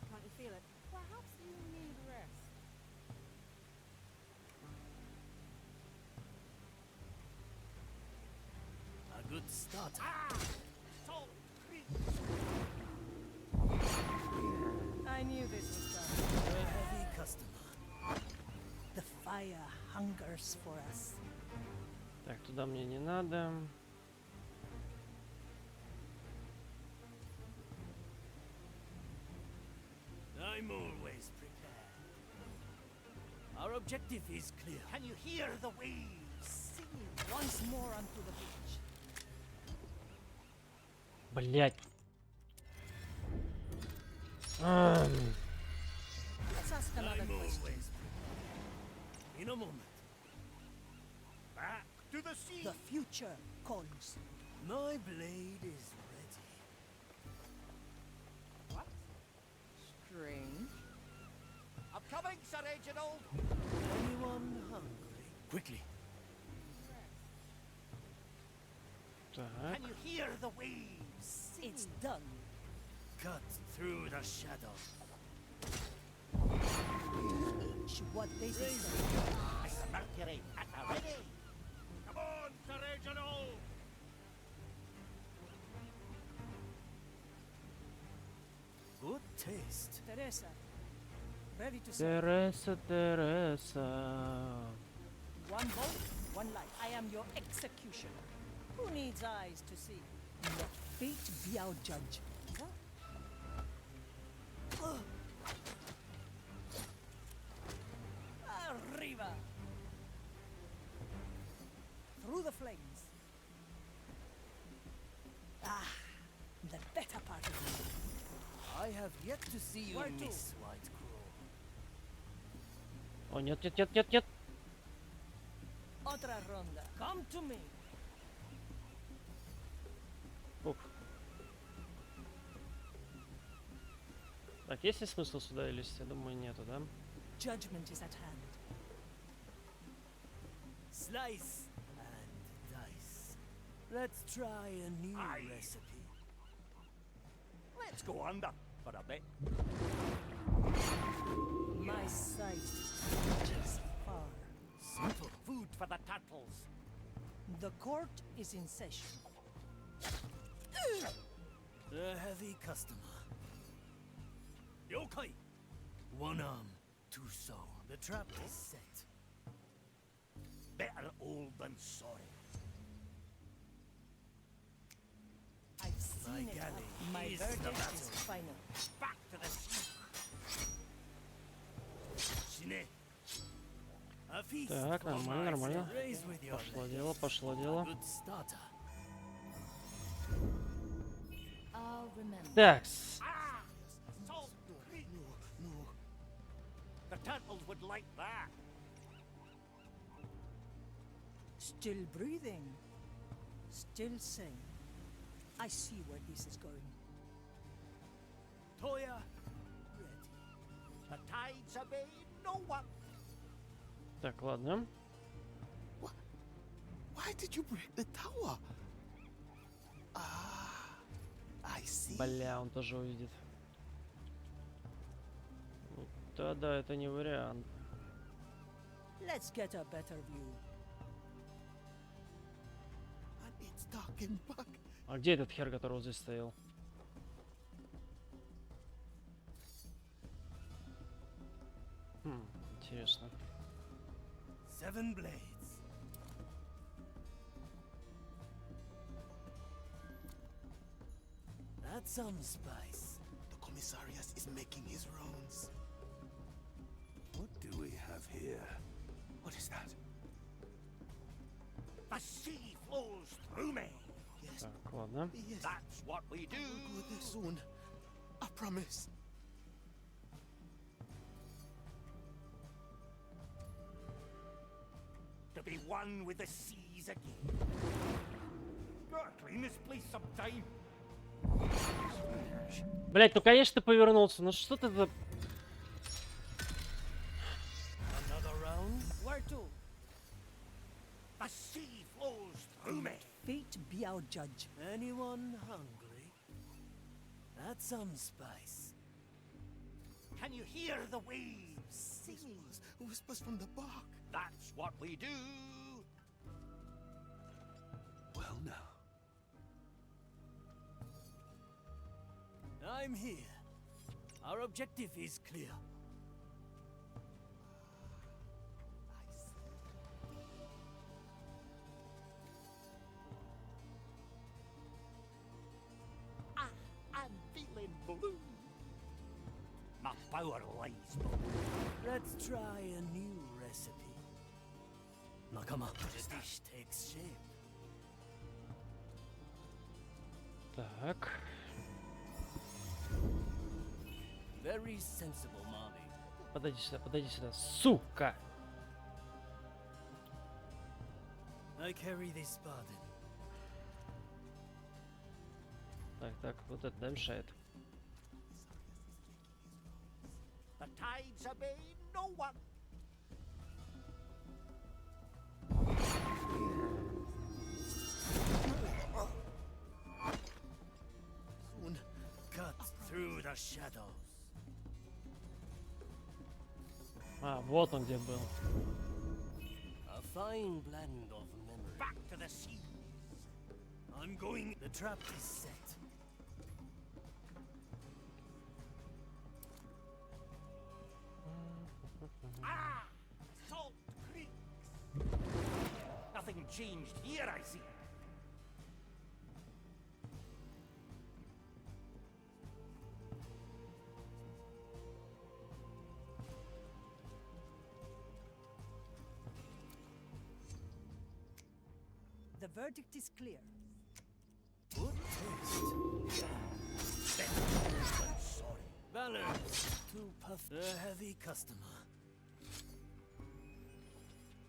[SPEAKER 1] Can't you feel it? Perhaps you need rest.
[SPEAKER 11] A good start.
[SPEAKER 5] So
[SPEAKER 6] I knew this was coming.
[SPEAKER 11] A heavy customer.
[SPEAKER 6] The fire hungers for us.
[SPEAKER 2] Так, туда мне не надо.
[SPEAKER 11] I'm always prepared. Our objective is clear.
[SPEAKER 5] can you hear the waves singing?
[SPEAKER 6] Once more onto the beach.
[SPEAKER 2] Блять.
[SPEAKER 6] Let's ask another question.
[SPEAKER 11] In a moment.
[SPEAKER 5] Back to the sea.
[SPEAKER 6] The future calls.
[SPEAKER 11] My blade is ready.
[SPEAKER 10] What? Strange.
[SPEAKER 5] I'm coming, Sir Reginald.
[SPEAKER 11] Anyone hungry? Quickly.
[SPEAKER 2] Так.
[SPEAKER 5] Can you hear the waves?
[SPEAKER 6] It's done.
[SPEAKER 11] Cut through the shadow.
[SPEAKER 6] What they say.
[SPEAKER 5] Mr. Mercury, at the ready. Come on, Sir Reginald.
[SPEAKER 11] Good taste.
[SPEAKER 6] Teresa, ready to serve.
[SPEAKER 2] Teresa.
[SPEAKER 6] One vote, one life. I am your executioner. Who needs eyes to see? Let fate be our judge. Arriba! Through the flames. Ah, the better part of me.
[SPEAKER 11] I have yet to see you
[SPEAKER 6] Where to?
[SPEAKER 11] miss White Crow.
[SPEAKER 2] О, нет, нет, нет, нет, нет.
[SPEAKER 6] Otra ronda. Come to me.
[SPEAKER 2] Ух. Так, есть ли смысл сюда лезть? Я думаю, нету, да?
[SPEAKER 6] Judgment is at hand.
[SPEAKER 11] Slice and dice. Let's try a new recipe.
[SPEAKER 5] Let's go under for a bit.
[SPEAKER 6] My sight reaches far.
[SPEAKER 5] Simple food for the turtles.
[SPEAKER 6] The court is in session.
[SPEAKER 11] A heavy customer. Yokai! One arm, two soul. The trap is set.
[SPEAKER 5] Better old than sorry.
[SPEAKER 6] I've seen it.
[SPEAKER 11] galley
[SPEAKER 6] My
[SPEAKER 11] is the
[SPEAKER 6] verdict
[SPEAKER 11] battle.
[SPEAKER 6] is final.
[SPEAKER 5] Back to the sea.
[SPEAKER 11] Shine. A feast.
[SPEAKER 2] Так, нормально, нормально.
[SPEAKER 11] Raise with your
[SPEAKER 2] Пошло
[SPEAKER 11] legs.
[SPEAKER 2] дело, пошло дело.
[SPEAKER 11] Good starter.
[SPEAKER 3] I'll remember.
[SPEAKER 2] Такс.
[SPEAKER 5] Ah! Salt Creek. The turtles would like that.
[SPEAKER 6] Still breathing. Still sane. I see where this is going.
[SPEAKER 11] Toya, ready.
[SPEAKER 5] The tides obey no one.
[SPEAKER 2] Так, ладно.
[SPEAKER 13] Why did you break the tower? Ah, I see.
[SPEAKER 2] Бля, он тоже увидит. Ну, да, это не вариант.
[SPEAKER 6] Let's get a better view.
[SPEAKER 13] And it's darkened back.
[SPEAKER 2] А где этот хер, который вот здесь стоял? Интересно.
[SPEAKER 11] 7 blades. That's some spice.
[SPEAKER 13] The commissarius is making his rounds.
[SPEAKER 4] What do we have here?
[SPEAKER 13] What is that?
[SPEAKER 5] The sea flows through me.
[SPEAKER 13] Yes,
[SPEAKER 2] Так, ладно.
[SPEAKER 13] yes.
[SPEAKER 5] That's what we do.
[SPEAKER 13] We'll go there soon. I promise.
[SPEAKER 5] To be one with the seas again. Gotta clean this place sometime.
[SPEAKER 2] Блять, ну конечно ты повернулся. Ну что ты за...
[SPEAKER 11] Another round?
[SPEAKER 6] Where to?
[SPEAKER 5] The sea flows through me.
[SPEAKER 6] Fate be our judge.
[SPEAKER 11] Anyone hungry? That's some spice.
[SPEAKER 5] Can you hear the waves singing?
[SPEAKER 13] Whispers from the bark.
[SPEAKER 5] That's what we do.
[SPEAKER 13] Well now.
[SPEAKER 11] I'm here. Our objective is clear.
[SPEAKER 5] I'm feeling blue. My power lies below.
[SPEAKER 11] Let's try a new recipe. Nakama, the dish takes shape.
[SPEAKER 2] Так.
[SPEAKER 11] Very sensible, Molly.
[SPEAKER 2] Подойди сюда, сука!
[SPEAKER 11] I carry this burden.
[SPEAKER 2] Так, вот это мешает.
[SPEAKER 5] The tides obey no one.
[SPEAKER 11] Soon cut through the shadows.
[SPEAKER 2] А, вот он где был.
[SPEAKER 11] A fine blend of memory.
[SPEAKER 5] Back to the sea.
[SPEAKER 11] I'm going. The trap is set.
[SPEAKER 5] Ah! Salt creeks. Nothing changed here, I see.
[SPEAKER 6] The verdict is clear.
[SPEAKER 11] Good taste. Sorry. Balance. Too puff. A heavy customer.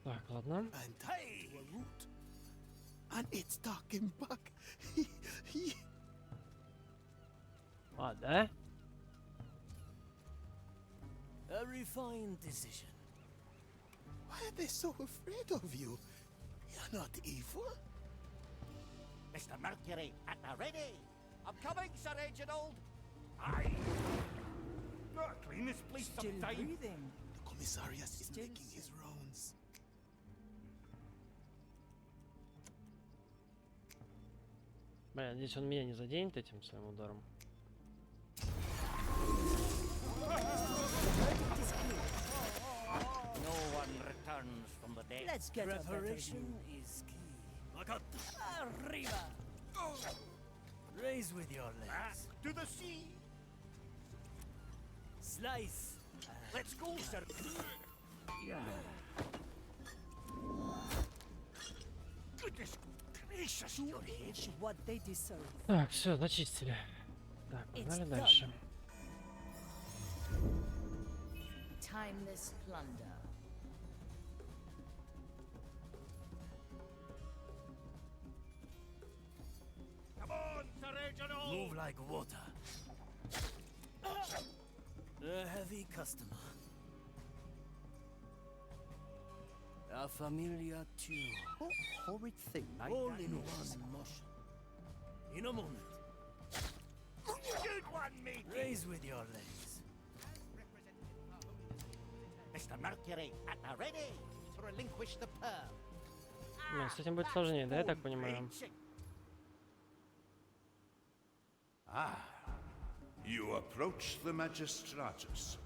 [SPEAKER 2] Так, ладно.
[SPEAKER 13] And hey, a root. And it's talking back.
[SPEAKER 2] А, да?
[SPEAKER 11] A refined decision.
[SPEAKER 13] Why are they so afraid of you? You're not evil.
[SPEAKER 5] Mr. Mercury, at the ready. I'm coming, Sir Reginald. Aye. Gotta clean this place
[SPEAKER 6] Still
[SPEAKER 5] sometime.
[SPEAKER 6] breathing.
[SPEAKER 13] The commissarius is
[SPEAKER 6] Still
[SPEAKER 13] making his rounds.
[SPEAKER 2] Бля, надеюсь, он меня не заденет этим своим ударом.
[SPEAKER 5] No one returns from the dead.
[SPEAKER 6] Let's get a better
[SPEAKER 11] Preparation
[SPEAKER 6] view.
[SPEAKER 11] is key. Makata.
[SPEAKER 6] Arriba!
[SPEAKER 11] Raise with your
[SPEAKER 5] Back
[SPEAKER 11] legs.
[SPEAKER 5] to the sea.
[SPEAKER 11] Slice.
[SPEAKER 5] Let's go, sir. Goodness gracious,
[SPEAKER 6] To
[SPEAKER 5] you're
[SPEAKER 6] each
[SPEAKER 5] heavy.
[SPEAKER 6] what they deserve.
[SPEAKER 2] Так, все, зачистили. Так, погнали дальше.
[SPEAKER 3] Timeless plunder.
[SPEAKER 5] Come on, Sir Reginald.
[SPEAKER 11] Move like water. A heavy customer. A familiar tune.
[SPEAKER 5] What horrid thing like
[SPEAKER 11] All
[SPEAKER 5] that
[SPEAKER 11] in
[SPEAKER 5] is.
[SPEAKER 11] one motion. In a moment.
[SPEAKER 5] Good one, mate.
[SPEAKER 11] Raise with your legs.
[SPEAKER 5] Mr. Mercury, at the ready to relinquish the pearl.
[SPEAKER 2] Ну, с этим будет сложнее, да, я так понимаю?
[SPEAKER 4] Ah, you approach the Magistratus.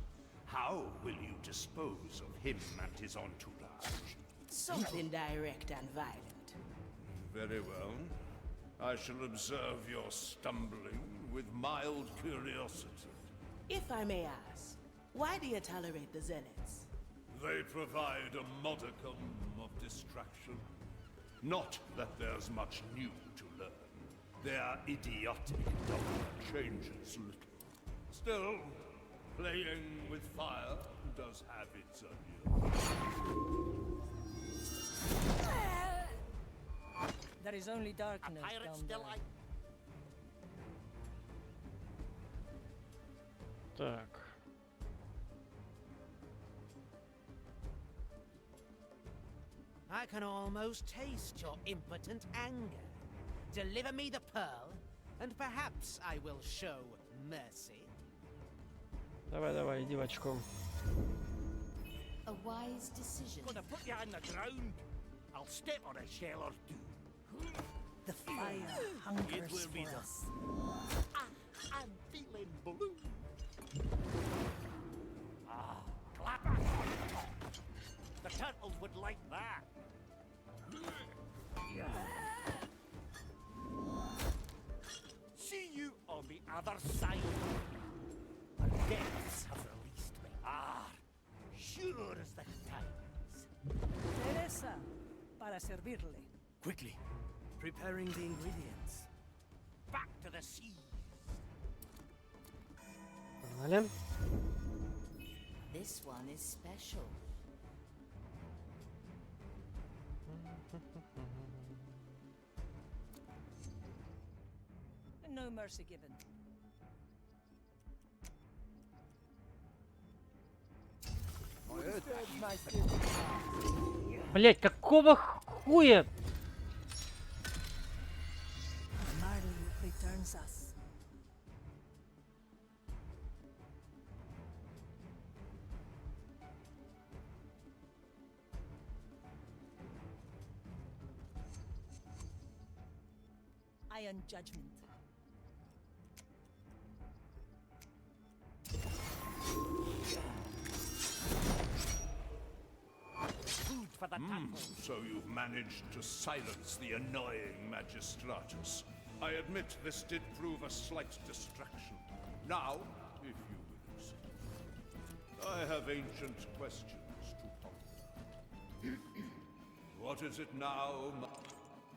[SPEAKER 4] How will you dispose of him and his entourage?
[SPEAKER 1] Something direct and violent.
[SPEAKER 4] Very well. I shall observe your stumbling with mild curiosity.
[SPEAKER 1] If I may ask, why do you tolerate the Zealots?
[SPEAKER 4] They provide a modicum of distraction. Not that there's much new to learn. Their idiotic dogma changes little. Still, playing with fire does have its allure.
[SPEAKER 6] There is only
[SPEAKER 5] A
[SPEAKER 6] darkness
[SPEAKER 5] pirate's
[SPEAKER 6] down there.
[SPEAKER 5] delight.
[SPEAKER 2] Так.
[SPEAKER 14] I can almost taste your impotent anger. Deliver me the pearl, and perhaps I will show mercy.
[SPEAKER 2] Давай, иди в очко.
[SPEAKER 3] A wise decision.
[SPEAKER 5] Gonna put you on the ground. I'll step on a shell or two.
[SPEAKER 6] The fire hungers
[SPEAKER 11] will be
[SPEAKER 6] for
[SPEAKER 11] done.
[SPEAKER 6] us.
[SPEAKER 5] I'm feeling blue. Ah, clapper. The turtles would like that. See you on the other side. The depths have released me. Ah, sure as the tides.
[SPEAKER 6] Teresa, para servirle.
[SPEAKER 11] Quickly. Preparing the ingredients.
[SPEAKER 5] Back to the sea.
[SPEAKER 2] Погнали.
[SPEAKER 3] This one is special.
[SPEAKER 6] No mercy given.
[SPEAKER 2] Блять, какого хуя?
[SPEAKER 6] Marley returns us. Iron judgment.
[SPEAKER 5] Food for the temple.
[SPEAKER 4] So you've managed to silence the annoying Magistratus. I admit this did prove a slight distraction. Now, if you will listen, I have ancient questions to ponder. What is it now,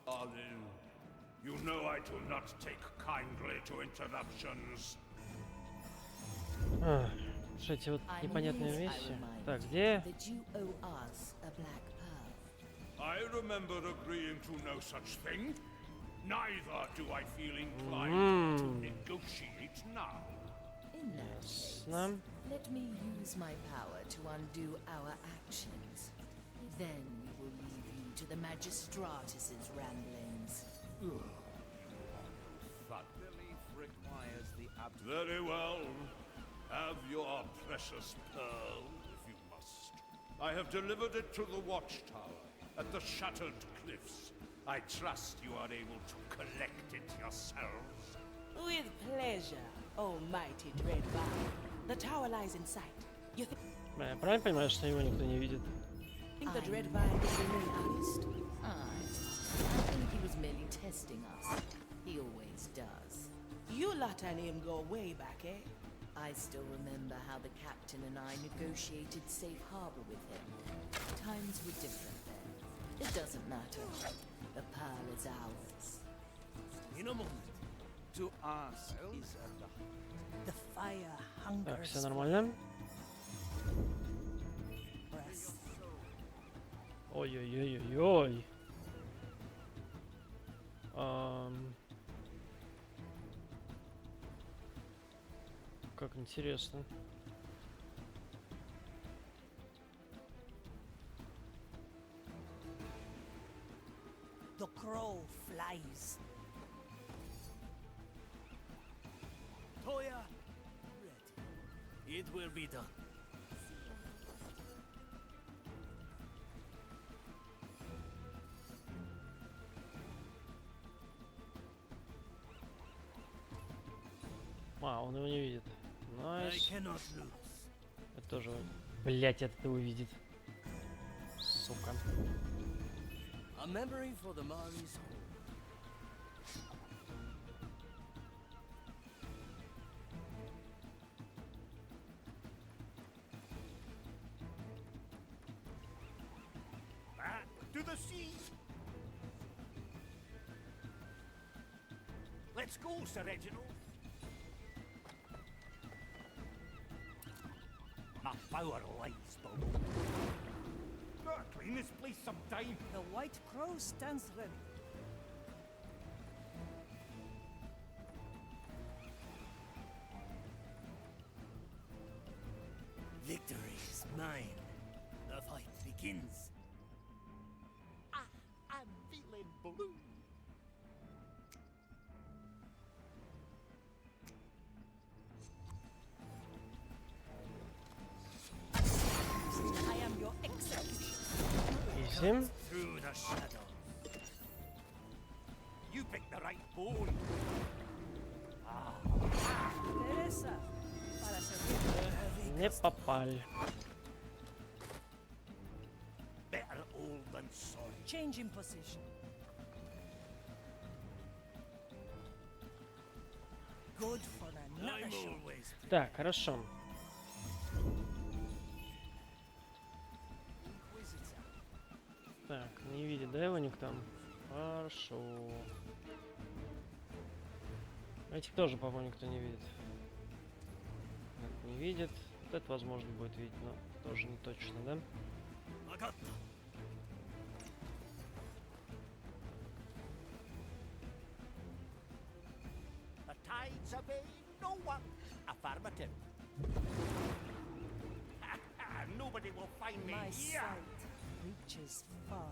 [SPEAKER 4] Marlin? You know I do not take kindly to interruptions.
[SPEAKER 2] Слушайте, вот непонятные вещи. Так, где?
[SPEAKER 4] I remember agreeing to no such thing. Neither do I feel inclined to negotiate now.
[SPEAKER 3] Ясно. Let me use my power to undo our actions. Then we will leave you to the Magistratus's ramblings.
[SPEAKER 4] That belief requires the Very well. Have your precious pearl, if you must. I have delivered it to the watchtower at the Shattered Cliffs. I trust you are able to collect it yourselves.
[SPEAKER 1] With pleasure, oh mighty Dreadvine. The tower lies in sight. You
[SPEAKER 2] Я правильно понимаю, что его никто не видит?
[SPEAKER 1] think the Dreadvine will remain honest?
[SPEAKER 3] I think he was merely testing us. He always does.
[SPEAKER 1] You lot and him go way back, eh?
[SPEAKER 3] I still remember how the captain and I negotiated safe harbor with him. Times were different then. It doesn't matter. The pearl is ours.
[SPEAKER 11] In a moment. To ourselves and
[SPEAKER 6] The fire
[SPEAKER 2] Так,
[SPEAKER 6] hungers
[SPEAKER 2] все нормально?
[SPEAKER 6] for us.
[SPEAKER 2] Ой-ой-ой-ой-ой. Как интересно.
[SPEAKER 6] The crow flies.
[SPEAKER 11] Toya, ready. It will be done.
[SPEAKER 2] А, он его не видит.
[SPEAKER 11] I
[SPEAKER 2] Найс.
[SPEAKER 11] cannot lose.
[SPEAKER 2] Это тоже... Блять, этот его видит. Сука.
[SPEAKER 11] A memory for the Mari's home.
[SPEAKER 5] Back to the sea. Let's go, Sir Reginald. My power lies below. Gotta clean this place sometime.
[SPEAKER 6] The white crow stands ready.
[SPEAKER 11] Victory is mine. The fight begins.
[SPEAKER 5] I'm feeling blue.
[SPEAKER 6] I am your executioner.
[SPEAKER 2] Easy.
[SPEAKER 11] Through the shadow.
[SPEAKER 5] You picked the right bone.
[SPEAKER 6] Teresa, para servir.
[SPEAKER 2] Не попали.
[SPEAKER 5] Better old than sorry.
[SPEAKER 6] Change in position. Good for another
[SPEAKER 11] I'm
[SPEAKER 6] shot.
[SPEAKER 11] always
[SPEAKER 2] Так, хорошо. Так, не видит, да, его никто? Хорошо. Этих тоже, по-моему, никто не видит. Этот не видит. Вот это, возможно, будет видеть, но тоже не точно, да?
[SPEAKER 5] disobey no one. Affirmative. Nobody will find me
[SPEAKER 6] My
[SPEAKER 5] here.
[SPEAKER 6] sight reaches far.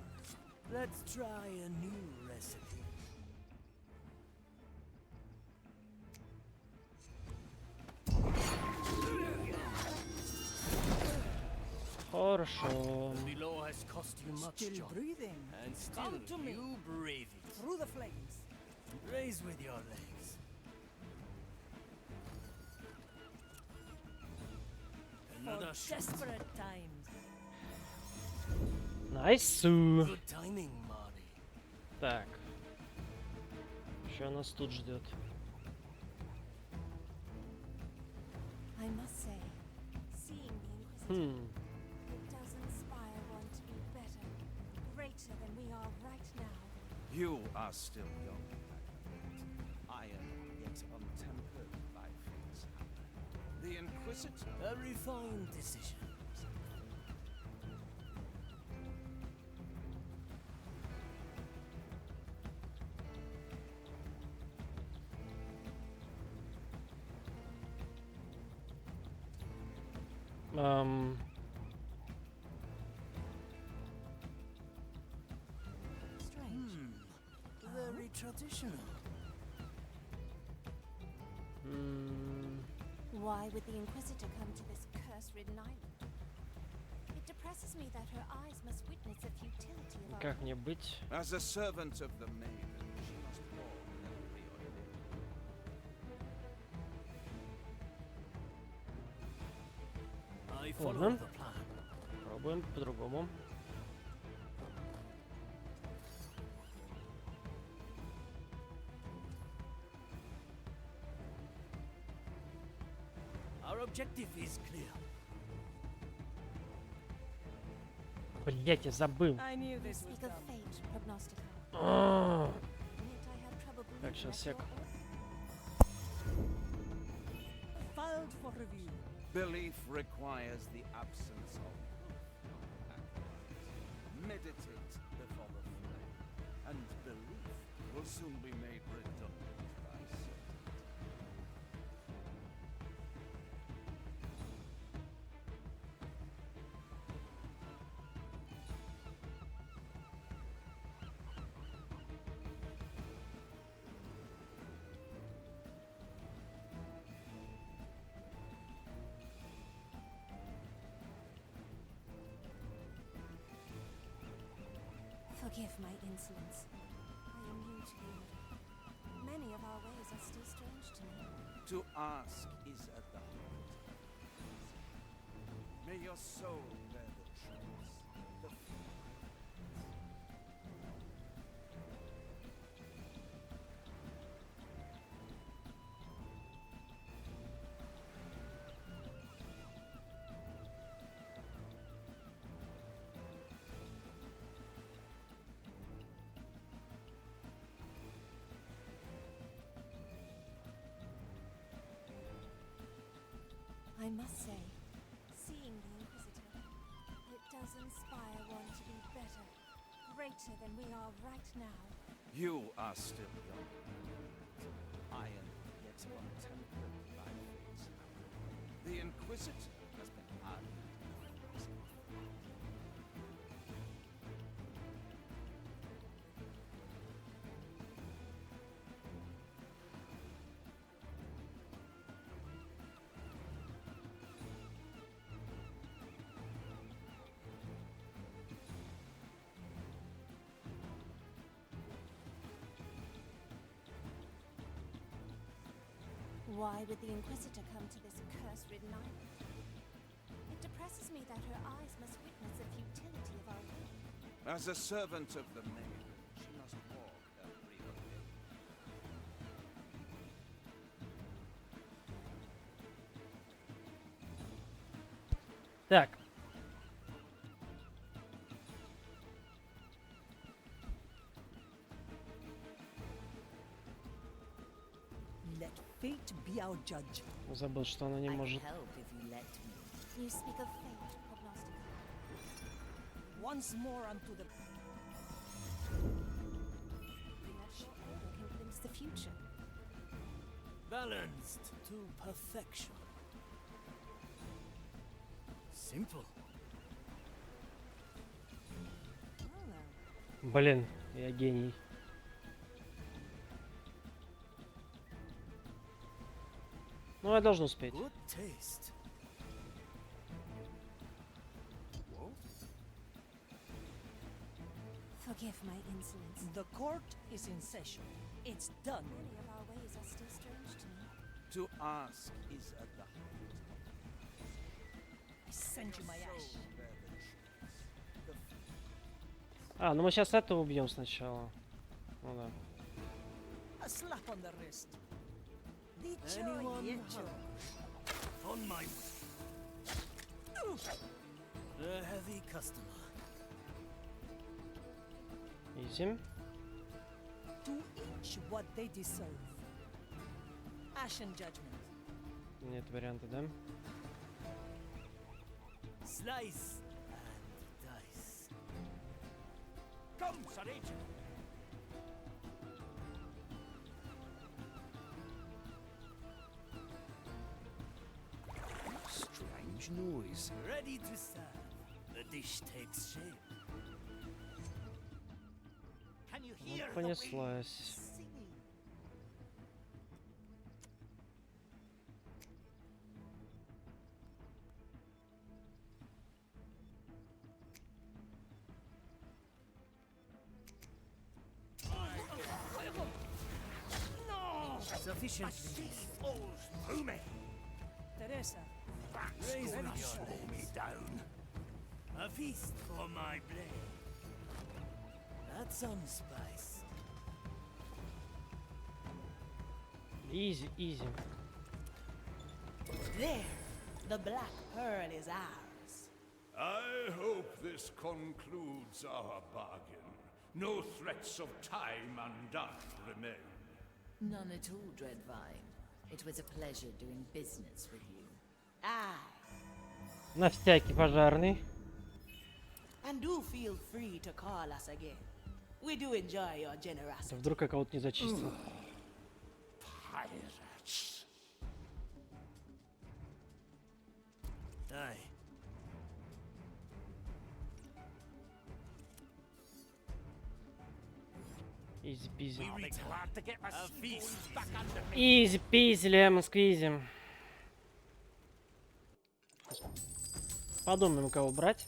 [SPEAKER 11] Let's try a new recipe.
[SPEAKER 2] Хорошо.
[SPEAKER 11] The below has cost you much,
[SPEAKER 6] Still
[SPEAKER 11] John.
[SPEAKER 6] breathing.
[SPEAKER 11] And still
[SPEAKER 6] Come to me.
[SPEAKER 11] you brave it.
[SPEAKER 6] Through the flames.
[SPEAKER 11] Raise with your legs. Another
[SPEAKER 6] For
[SPEAKER 11] shot.
[SPEAKER 6] desperate times.
[SPEAKER 2] Найсу.
[SPEAKER 11] Good timing, Marty.
[SPEAKER 2] Так. Что нас тут ждет?
[SPEAKER 15] I must say, seeing the Inquisitor, it does inspire one to be better, greater than we are right now.
[SPEAKER 16] You are still young, iron yet untempered by fate's hammer. The Inquisitor.
[SPEAKER 11] A refined decision.
[SPEAKER 15] Strange.
[SPEAKER 11] Very traditional.
[SPEAKER 15] Why would the Inquisitor come to this curse-ridden island? It depresses me that her eyes must witness the futility of our...
[SPEAKER 2] Как мне быть?
[SPEAKER 16] As a servant of the maiden, she must walk every ordained.
[SPEAKER 11] I follow
[SPEAKER 2] Ладно.
[SPEAKER 11] the plan.
[SPEAKER 2] Пробуем по-другому.
[SPEAKER 11] Our objective is clear.
[SPEAKER 2] Блять, я забыл.
[SPEAKER 6] I knew
[SPEAKER 15] You
[SPEAKER 6] this would
[SPEAKER 15] speak of
[SPEAKER 6] come.
[SPEAKER 15] fate, prognosticator.
[SPEAKER 2] А,
[SPEAKER 15] Yet I have trouble
[SPEAKER 2] Так,
[SPEAKER 15] believing
[SPEAKER 2] сейчас,
[SPEAKER 15] that
[SPEAKER 2] сек.
[SPEAKER 6] Filed for review.
[SPEAKER 16] Belief requires the absence of proof. Meditate before the flame, and belief will soon be made redundant by certainty.
[SPEAKER 15] Forgive my insolence. I am new to the order. Many of our ways are still strange to me.
[SPEAKER 16] To ask is at the heart. May your soul bear the choice. The
[SPEAKER 15] I must say, seeing the Inquisitor, it does inspire one to be better, greater than we are right now.
[SPEAKER 16] You are still young. Iron yet untempered by fate's hammer. The Inquisitor has been ardent.
[SPEAKER 15] Why would the Inquisitor come to this curse-ridden island? It depresses me that her eyes must witness the futility of our work.
[SPEAKER 16] As a servant of the maiden, she must walk every ordained.
[SPEAKER 2] Так.
[SPEAKER 6] Let fate be our judge.
[SPEAKER 2] Забыл, что она не может.
[SPEAKER 3] Help if you let me.
[SPEAKER 15] You speak of fate, prognosticator.
[SPEAKER 6] Once more unto the...
[SPEAKER 15] That short order can glimpse the future.
[SPEAKER 11] Balanced to perfection. Simple.
[SPEAKER 2] Блин, я гений. Ну, я должен успеть.
[SPEAKER 11] Good taste.
[SPEAKER 15] Forgive my insolence.
[SPEAKER 6] The court is in session. It's done.
[SPEAKER 15] Many of our ways are still strange to me.
[SPEAKER 16] To ask is a right.
[SPEAKER 6] I send you my ash.
[SPEAKER 2] А, ну мы сейчас этого убьем сначала. Ну да.
[SPEAKER 6] A slap on the wrist.
[SPEAKER 11] Anyone
[SPEAKER 6] Dicho.
[SPEAKER 11] on my way. A heavy customer.
[SPEAKER 2] Easy.
[SPEAKER 6] To each what they deserve. Ashen judgment.
[SPEAKER 2] Нет варианта, да?
[SPEAKER 11] Slice and dice.
[SPEAKER 5] Come, Sir Agent.
[SPEAKER 16] Strange noise.
[SPEAKER 11] Ready to serve. The dish takes shape.
[SPEAKER 5] Can you
[SPEAKER 2] Вот
[SPEAKER 5] hear the
[SPEAKER 2] понеслась.
[SPEAKER 11] Sufficiently.
[SPEAKER 5] flows through me?
[SPEAKER 6] Teresa.
[SPEAKER 5] That's
[SPEAKER 11] Raise
[SPEAKER 5] gonna
[SPEAKER 11] with your
[SPEAKER 5] slow me
[SPEAKER 11] legs.
[SPEAKER 5] down.
[SPEAKER 11] A feast for my blade. That's some spice.
[SPEAKER 2] Easy, easy.
[SPEAKER 1] There, the black pearl is ours.
[SPEAKER 4] I hope this concludes our bargain. No threats of time undone remain.
[SPEAKER 3] None at all, Dreadvine. It was a pleasure doing business with you.
[SPEAKER 1] Aye.
[SPEAKER 2] На всякий пожарный.
[SPEAKER 1] And do feel free to call us again. We do enjoy your generosity.
[SPEAKER 2] Вдруг я кого-то не зачистил.
[SPEAKER 4] Pirates.
[SPEAKER 11] Aye.
[SPEAKER 2] Easy peasy.
[SPEAKER 5] I'll be glad to get my
[SPEAKER 11] A feast.
[SPEAKER 5] bones back under me.
[SPEAKER 2] Easy peasy, lemon squeezy. Подумаем, кого брать.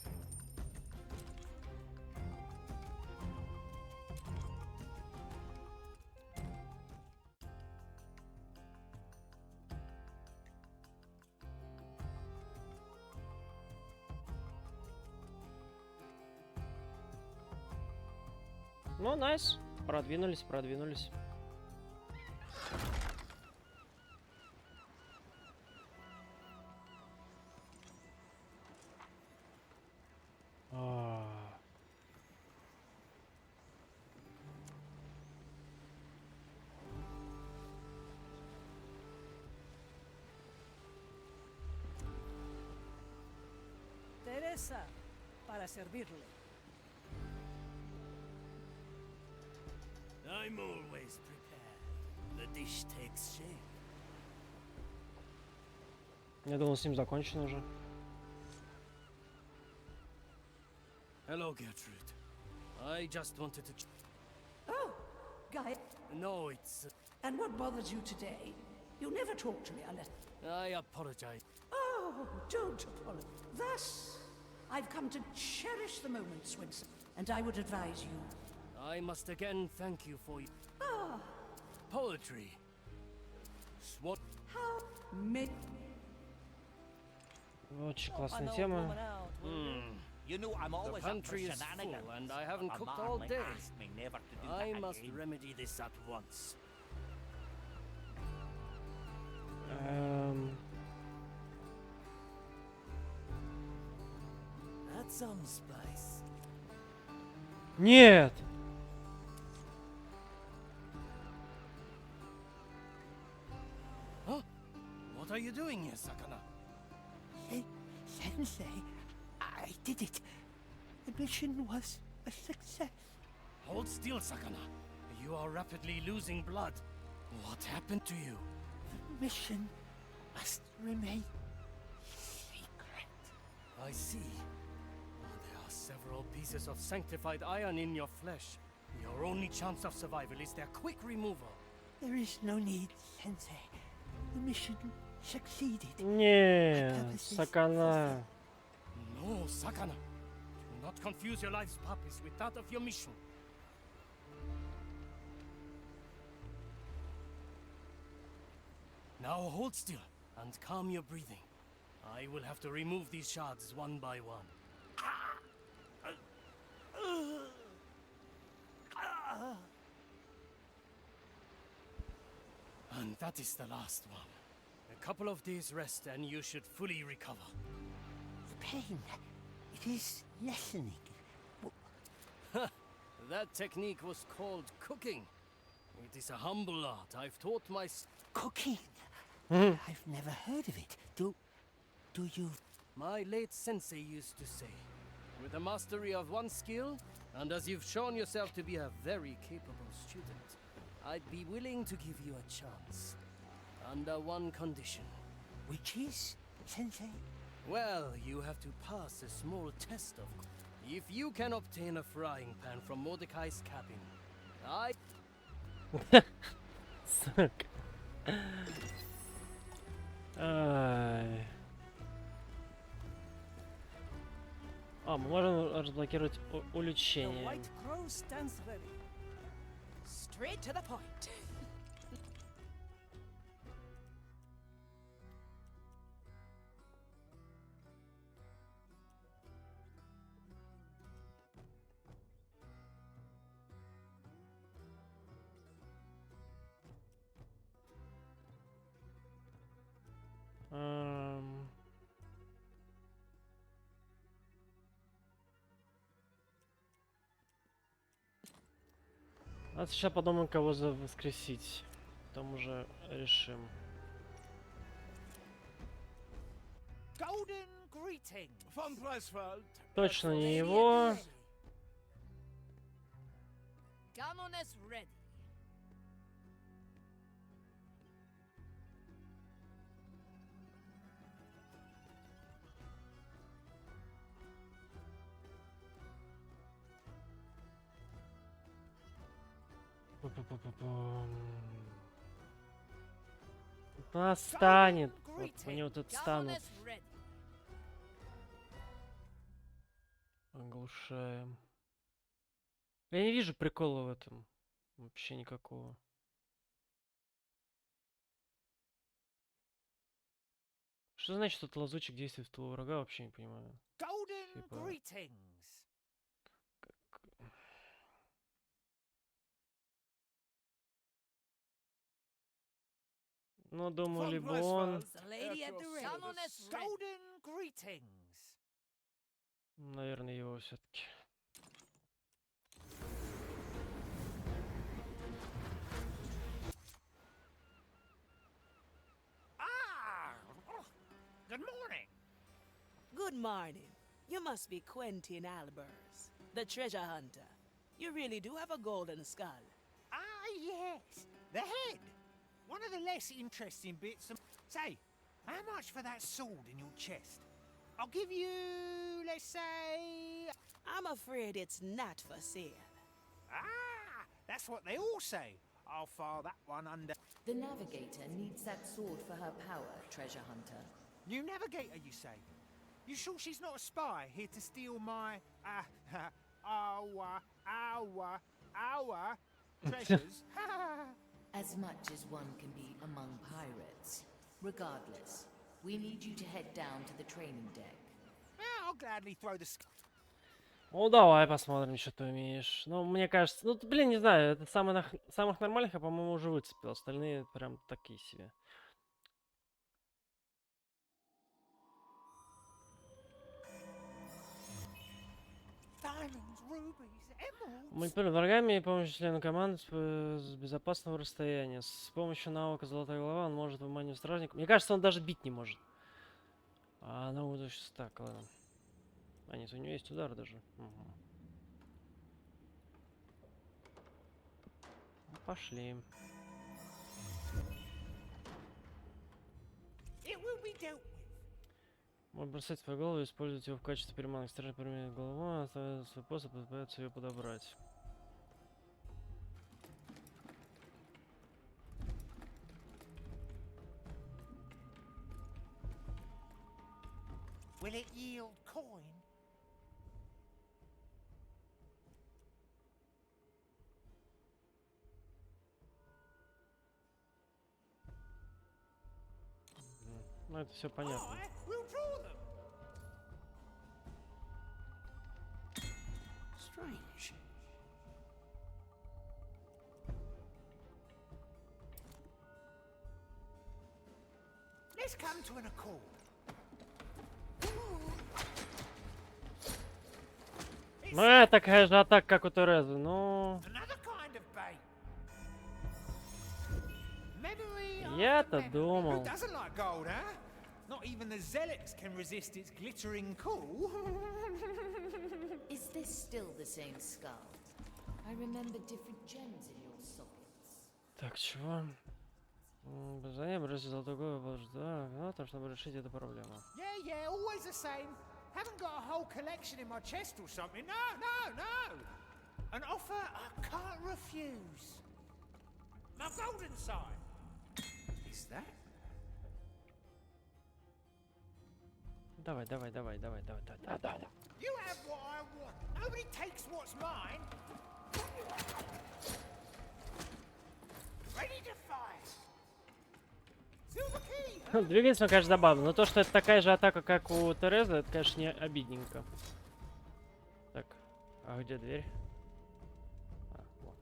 [SPEAKER 2] Ну, найс. Продвинулись, продвинулись.
[SPEAKER 6] Teresa, para servirle.
[SPEAKER 11] I'm always prepared. The dish takes shape.
[SPEAKER 2] Я думал, с ним закончено уже.
[SPEAKER 11] Hello, Gertrude. I just wanted to...
[SPEAKER 17] Oh, Guy.
[SPEAKER 11] No, it's...
[SPEAKER 17] And what bothers you today? You never talk to me unless...
[SPEAKER 11] I apologize.
[SPEAKER 17] Oh, don't apologize. Thus, I've come to cherish the moments when... And I would advise you...
[SPEAKER 11] I must again thank you for your...
[SPEAKER 17] Ah,
[SPEAKER 11] poetry. Swat...
[SPEAKER 17] how many...
[SPEAKER 2] Очень классная тема.
[SPEAKER 5] You know I'm
[SPEAKER 11] The
[SPEAKER 5] always up for
[SPEAKER 11] pantry is
[SPEAKER 5] shenanigans.
[SPEAKER 11] full, and I haven't
[SPEAKER 5] A
[SPEAKER 11] cooked
[SPEAKER 5] man
[SPEAKER 11] all
[SPEAKER 5] like
[SPEAKER 11] day.
[SPEAKER 5] asked me never to do
[SPEAKER 11] I
[SPEAKER 5] that
[SPEAKER 11] must
[SPEAKER 5] again.
[SPEAKER 11] remedy this at once. Add some spice.
[SPEAKER 2] Нет!
[SPEAKER 11] Huh? What are you doing here, Sakana?
[SPEAKER 5] Sensei, I did it. The mission was a success.
[SPEAKER 11] Hold still, Sakana. You are rapidly losing blood. What happened to you? mission must remain secret.
[SPEAKER 18] I see. There are several pieces of sanctified iron in your flesh. Your only chance of survival is their quick removal.
[SPEAKER 11] There is no need, Sensei. The mission succeeded.
[SPEAKER 2] Не, Sakana.
[SPEAKER 18] No, Sakana. Do not confuse your life's purpose with that of your mission. Now hold still and calm your breathing. I will have to remove these shards one by one. And that is the last one. A couple of days rest and you should fully recover.
[SPEAKER 11] The pain, it is lessening.
[SPEAKER 18] That technique was called cooking. It is a humble art. I've taught my...
[SPEAKER 11] Cooking? I've never heard of it. Do you...
[SPEAKER 18] My late sensei used to say, with a mastery of one skill, and as you've shown yourself to be a very capable student, I'd be willing to give you a chance. Under one condition.
[SPEAKER 11] Which is, Sensei?
[SPEAKER 18] Well, you have to pass a small test, of course. If you can obtain a frying pan from Mordecai's cabin, I...
[SPEAKER 2] Сука. Ай. А, мы можем разблокировать улучшение.
[SPEAKER 6] The white crow stands ready. Straight to the point.
[SPEAKER 2] А сейчас подумаем, кого воскресить. Потом уже решим. Точно не его. Станет. Вот они вот тут станут. Оглушаем. Я не вижу прикола в этом. Вообще никакого. Что значит этот лазучик действует в тылу врага? Вообще не понимаю. Типа... Ну, думаю, либо он... Наверное, его все-таки.
[SPEAKER 1] Good morning. Good morning. You must be Quentin Albers, the treasure hunter. You really do have a golden skull.
[SPEAKER 14] Ah, yes. The head. One of the less interesting bits of... Say, how much for that sword in your chest? I'll give you, let's say...
[SPEAKER 1] I'm afraid it's not for sale.
[SPEAKER 14] Ah, that's what they all say. I'll file that one under...
[SPEAKER 3] The navigator needs that sword for her power, treasure hunter.
[SPEAKER 14] New navigator, you say? You sure she's not a spy here to steal my... our treasures?
[SPEAKER 3] As much as one can be among pirates. Regardless, we need you to head down to the training deck.
[SPEAKER 14] Yeah, I'll gladly throw the...
[SPEAKER 2] Ну, давай посмотрим, что ты умеешь. Ну, мне кажется... Ну, блин, не знаю, это самых нормальных, я, по-моему, уже выцепил. Остальные прям такие себе. Манипулировать врагами и помощью члена команды с безопасного расстояния. С помощью навыка «Золотая голова» он может выманивать стражников. Мне кажется, он даже бить не может. А, ну, вот сейчас так, ладно. А, нет, у него есть удар даже. Угу. Пошли.
[SPEAKER 14] It will be dealt with.
[SPEAKER 2] Можно бросать свою голову и использовать его в качестве приманки. Стражник применяет голову, оставляет свой способ, пытается ее подобрать.
[SPEAKER 14] Will it yield coin?
[SPEAKER 2] Ну, это все понятно.
[SPEAKER 14] We'll draw them.
[SPEAKER 11] Strange.
[SPEAKER 14] Let's come to an accord.
[SPEAKER 2] Ну, такая же атака, как у Терезы, ну...
[SPEAKER 14] Another kind of bait. Memory
[SPEAKER 2] Я-то
[SPEAKER 14] after memory.
[SPEAKER 2] думал.
[SPEAKER 14] Who doesn't like gold, huh? Not even the zealots can resist its glittering cool.
[SPEAKER 3] Is this still the same skull? I remember different gems in your sockets.
[SPEAKER 2] Так, чего? Позвони, бросить золотой голову, да, то, чтобы решить эту проблему.
[SPEAKER 14] Yeah, always the same. Haven't got a whole collection in my chest or something. No. An offer I can't refuse. My golden sign. Is that?
[SPEAKER 2] Давай.
[SPEAKER 14] You have what I want. Nobody takes what's mine. Ready to fight. Silver key.
[SPEAKER 2] Двигается, конечно, забавно, но то, что это такая же атака, как у Терезы, это, конечно, не обидненько. Так, а где дверь? А, вот.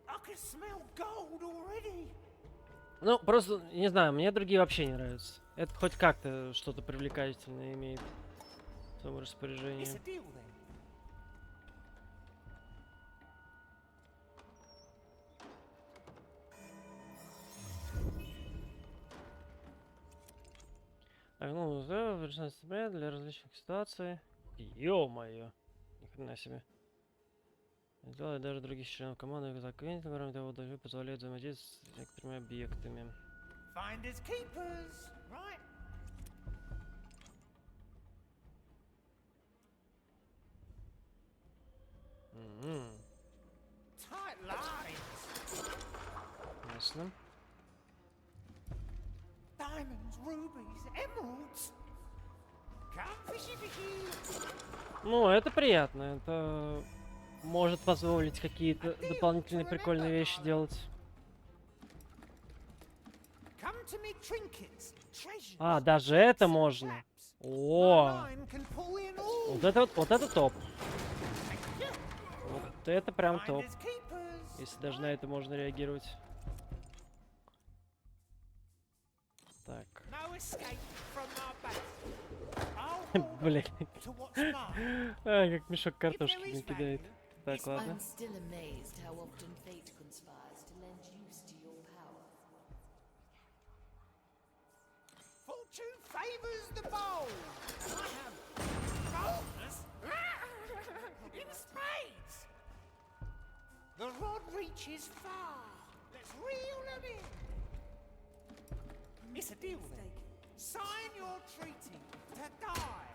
[SPEAKER 14] I can smell gold already.
[SPEAKER 2] Ну, просто, не знаю, мне другие вообще не нравятся. Это хоть как-то что-то привлекательное имеет в своем распоряжении.
[SPEAKER 14] It's a deal then.
[SPEAKER 2] Так, ну, да, для различных ситуаций. Ё-моё! Ни хрена себе. Делает даже других членов команды, как Квентин, кроме того, даже позволяет взаимодействовать с некоторыми объектами.
[SPEAKER 14] Finders keepers, right? Tight lines.
[SPEAKER 2] Ясно.
[SPEAKER 14] Diamonds, rubies, emeralds. Come fishy.
[SPEAKER 2] Ну, это приятно. Это может позволить какие-то дополнительные прикольные вещи делать. А, даже это можно. О, вот это топ. Вот это прям топ. Если даже на это можно реагировать. Так. Блин. Как мешок картошки не кидает. Так, ладно.
[SPEAKER 14] Fortune favors the bold. And I have boldness in spades. The rod reaches far. Let's reel them in. It's a deal then. Sign your treaty to die.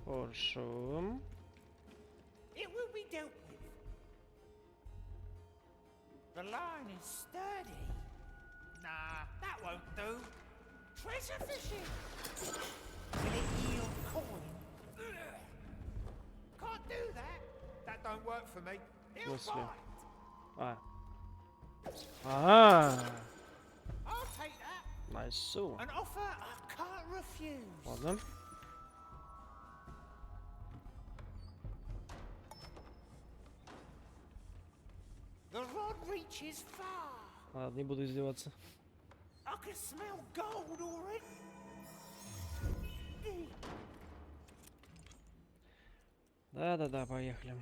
[SPEAKER 2] Хорошо.
[SPEAKER 14] It will be dealt with. The line is sturdy. Nah, that won't do. Treasure fishing. Will it yield coin? Can't do that. That don't work for me. He'll fight. I'll take that.
[SPEAKER 2] Nice.
[SPEAKER 14] An offer I can't refuse.
[SPEAKER 2] Ладно.
[SPEAKER 14] The rod reaches far.
[SPEAKER 2] Ладно, не буду издеваться.
[SPEAKER 14] I can smell gold already.
[SPEAKER 2] Да, поехали.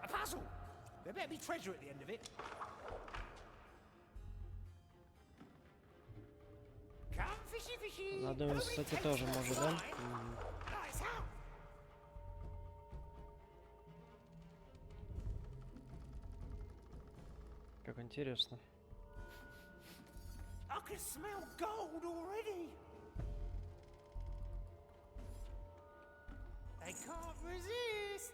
[SPEAKER 14] A puzzle. There better be treasure at the end of it. Come fishy.
[SPEAKER 2] На одной высоте тоже может, да?
[SPEAKER 14] Lights out.
[SPEAKER 2] Интересно.
[SPEAKER 14] I can smell gold already. They can't resist.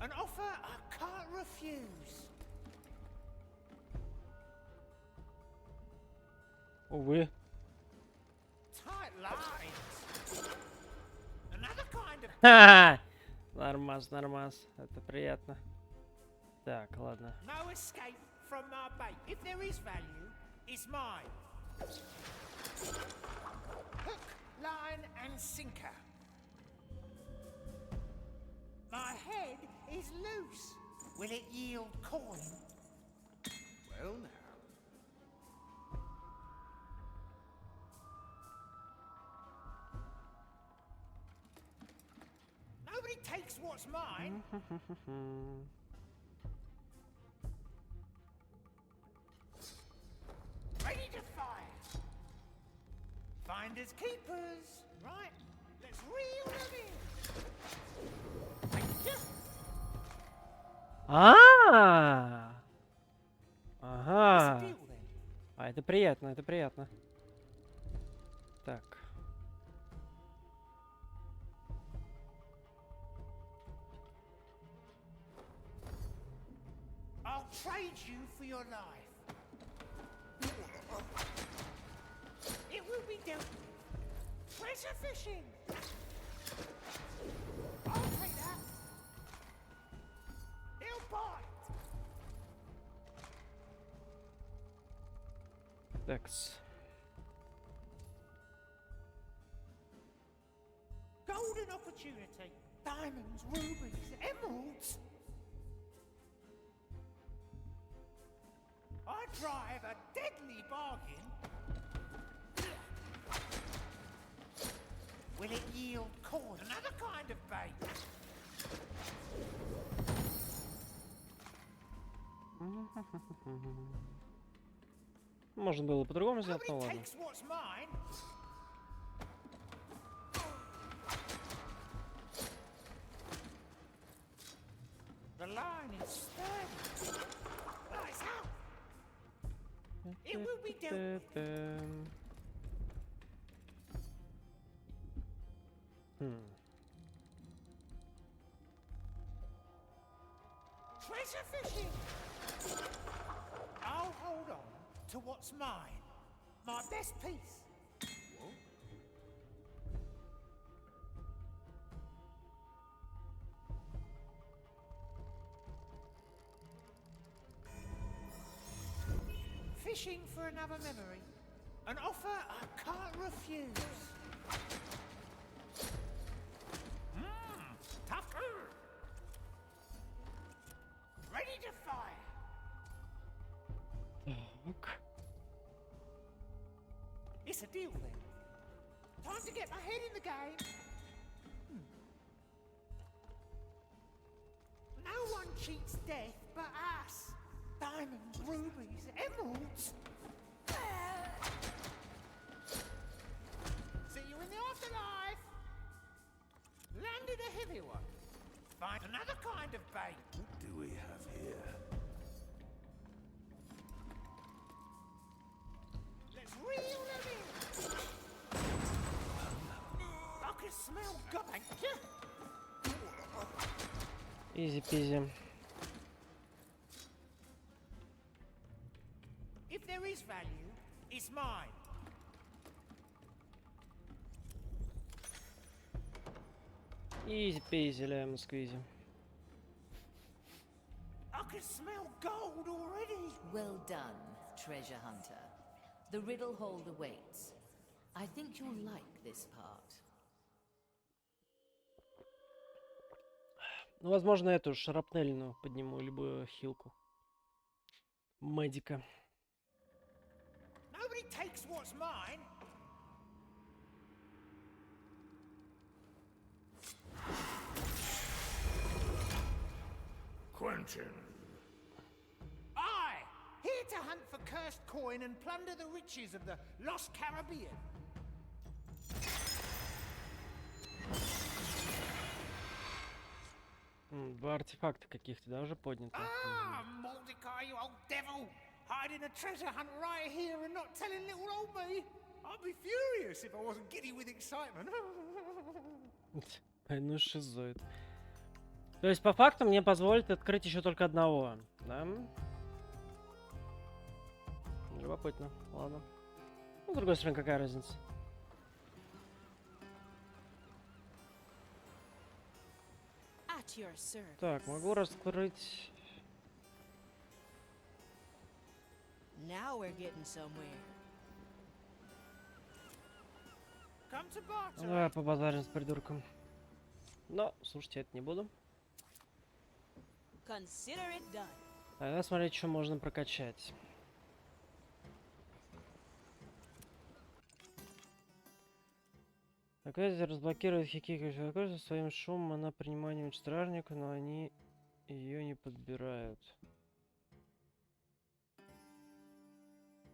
[SPEAKER 14] An offer I can't refuse.
[SPEAKER 2] Увы.
[SPEAKER 14] Tight lines. Another kind of.
[SPEAKER 2] Ха-ха! Нормас, нормас. Это приятно. Так, ладно.
[SPEAKER 14] No escape from my bait. If there is value, it's mine. Hook, line, and sinker. My head is loose. Will it yield coin?
[SPEAKER 16] Well now.
[SPEAKER 14] Nobody takes what's mine. Ready to fire. Finders keepers. Right. Let's reel them in.
[SPEAKER 2] Ага. А, это приятно, это приятно. Так.
[SPEAKER 14] I'll trade you for your life. It will be dealt with. Treasure fishing. I'll take that. They'll bite.
[SPEAKER 2] Такс.
[SPEAKER 14] Golden opportunity. Diamonds, rubies, emeralds. I drive a deadly bargain. Will it yield corn? Another kind of bait.
[SPEAKER 2] Можно было по-другому сделать, но ладно.
[SPEAKER 14] Takes what's mine. The line is sturdy. Lights out. It will be dealt with. Treasure fishing. I'll hold on to what's mine. My best piece. Fishing for another memory. An offer I can't refuse. Tougher. Ready to fire. It's a deal then. Time to get my head in the game. No one cheats death but us. Diamonds, rubies, emeralds. See you in the afterlife. Landed a heavy one. Find another kind of bait.
[SPEAKER 16] What do we have here?
[SPEAKER 14] Let's reel them in. I can smell God. Thank you.
[SPEAKER 2] Изи-пизи.
[SPEAKER 14] If there is value, it's mine.
[SPEAKER 2] Изи-пизи, лемон сквизи.
[SPEAKER 14] I can smell gold already.
[SPEAKER 3] Well done, treasure hunter. The riddle holder waits. I think you'll like this part.
[SPEAKER 2] Ну, возможно, эту шарапнельную подниму, либо хилку. Медика.
[SPEAKER 14] Nobody takes what's mine.
[SPEAKER 4] Quentin.
[SPEAKER 14] I, here to hunt for cursed coin and plunder the riches of the lost Caribbean.
[SPEAKER 2] Два артефакта каких-то, да, уже поднято.
[SPEAKER 14] Ah, Mordecai, you old devil! Hiding a treasure hunt right here and not telling little old me! I'd be furious if I wasn't giddy with excitement.
[SPEAKER 2] Ну, шизоид. То есть, по факту, мне позволит открыть еще только одного, да? Любопытно. Ладно. Ну, с другой стороны, какая разница?
[SPEAKER 1] At your service.
[SPEAKER 2] Так, могу раскрыть...
[SPEAKER 1] Now we're getting somewhere.
[SPEAKER 14] Come to barter.
[SPEAKER 2] Ну, давай побазарим с придурком. Но, слушайте, это не буду.
[SPEAKER 1] Consider it done.
[SPEAKER 2] Тогда смотреть, что можно прокачать. Такая разблокирует хикики со своим шумом, она принимает стражника, но они ее не подбирают.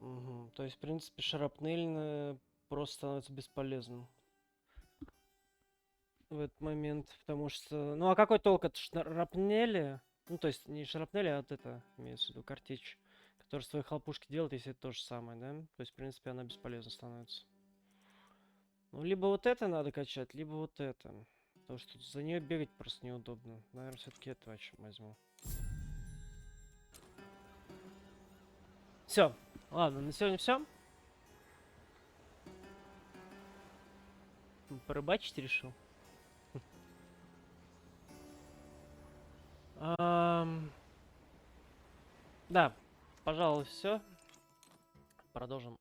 [SPEAKER 2] Угу. То есть, в принципе, шарапнель просто становится бесполезным в этот момент, потому что... Ну, а какой толк от шарапнели? Ну, то есть, не шарапнели, а вот это, имеется в виду, картечь, которая свои хлопушки делает, если это то же самое, да? То есть, в принципе, она бесполезна становится. Ну, либо вот это надо качать, либо вот это. Потому что за нее бегать просто неудобно. Наверное, все-таки это возьму. Все. Ладно, на сегодня все. Порыбачить решил. Да, пожалуй, все. Продолжим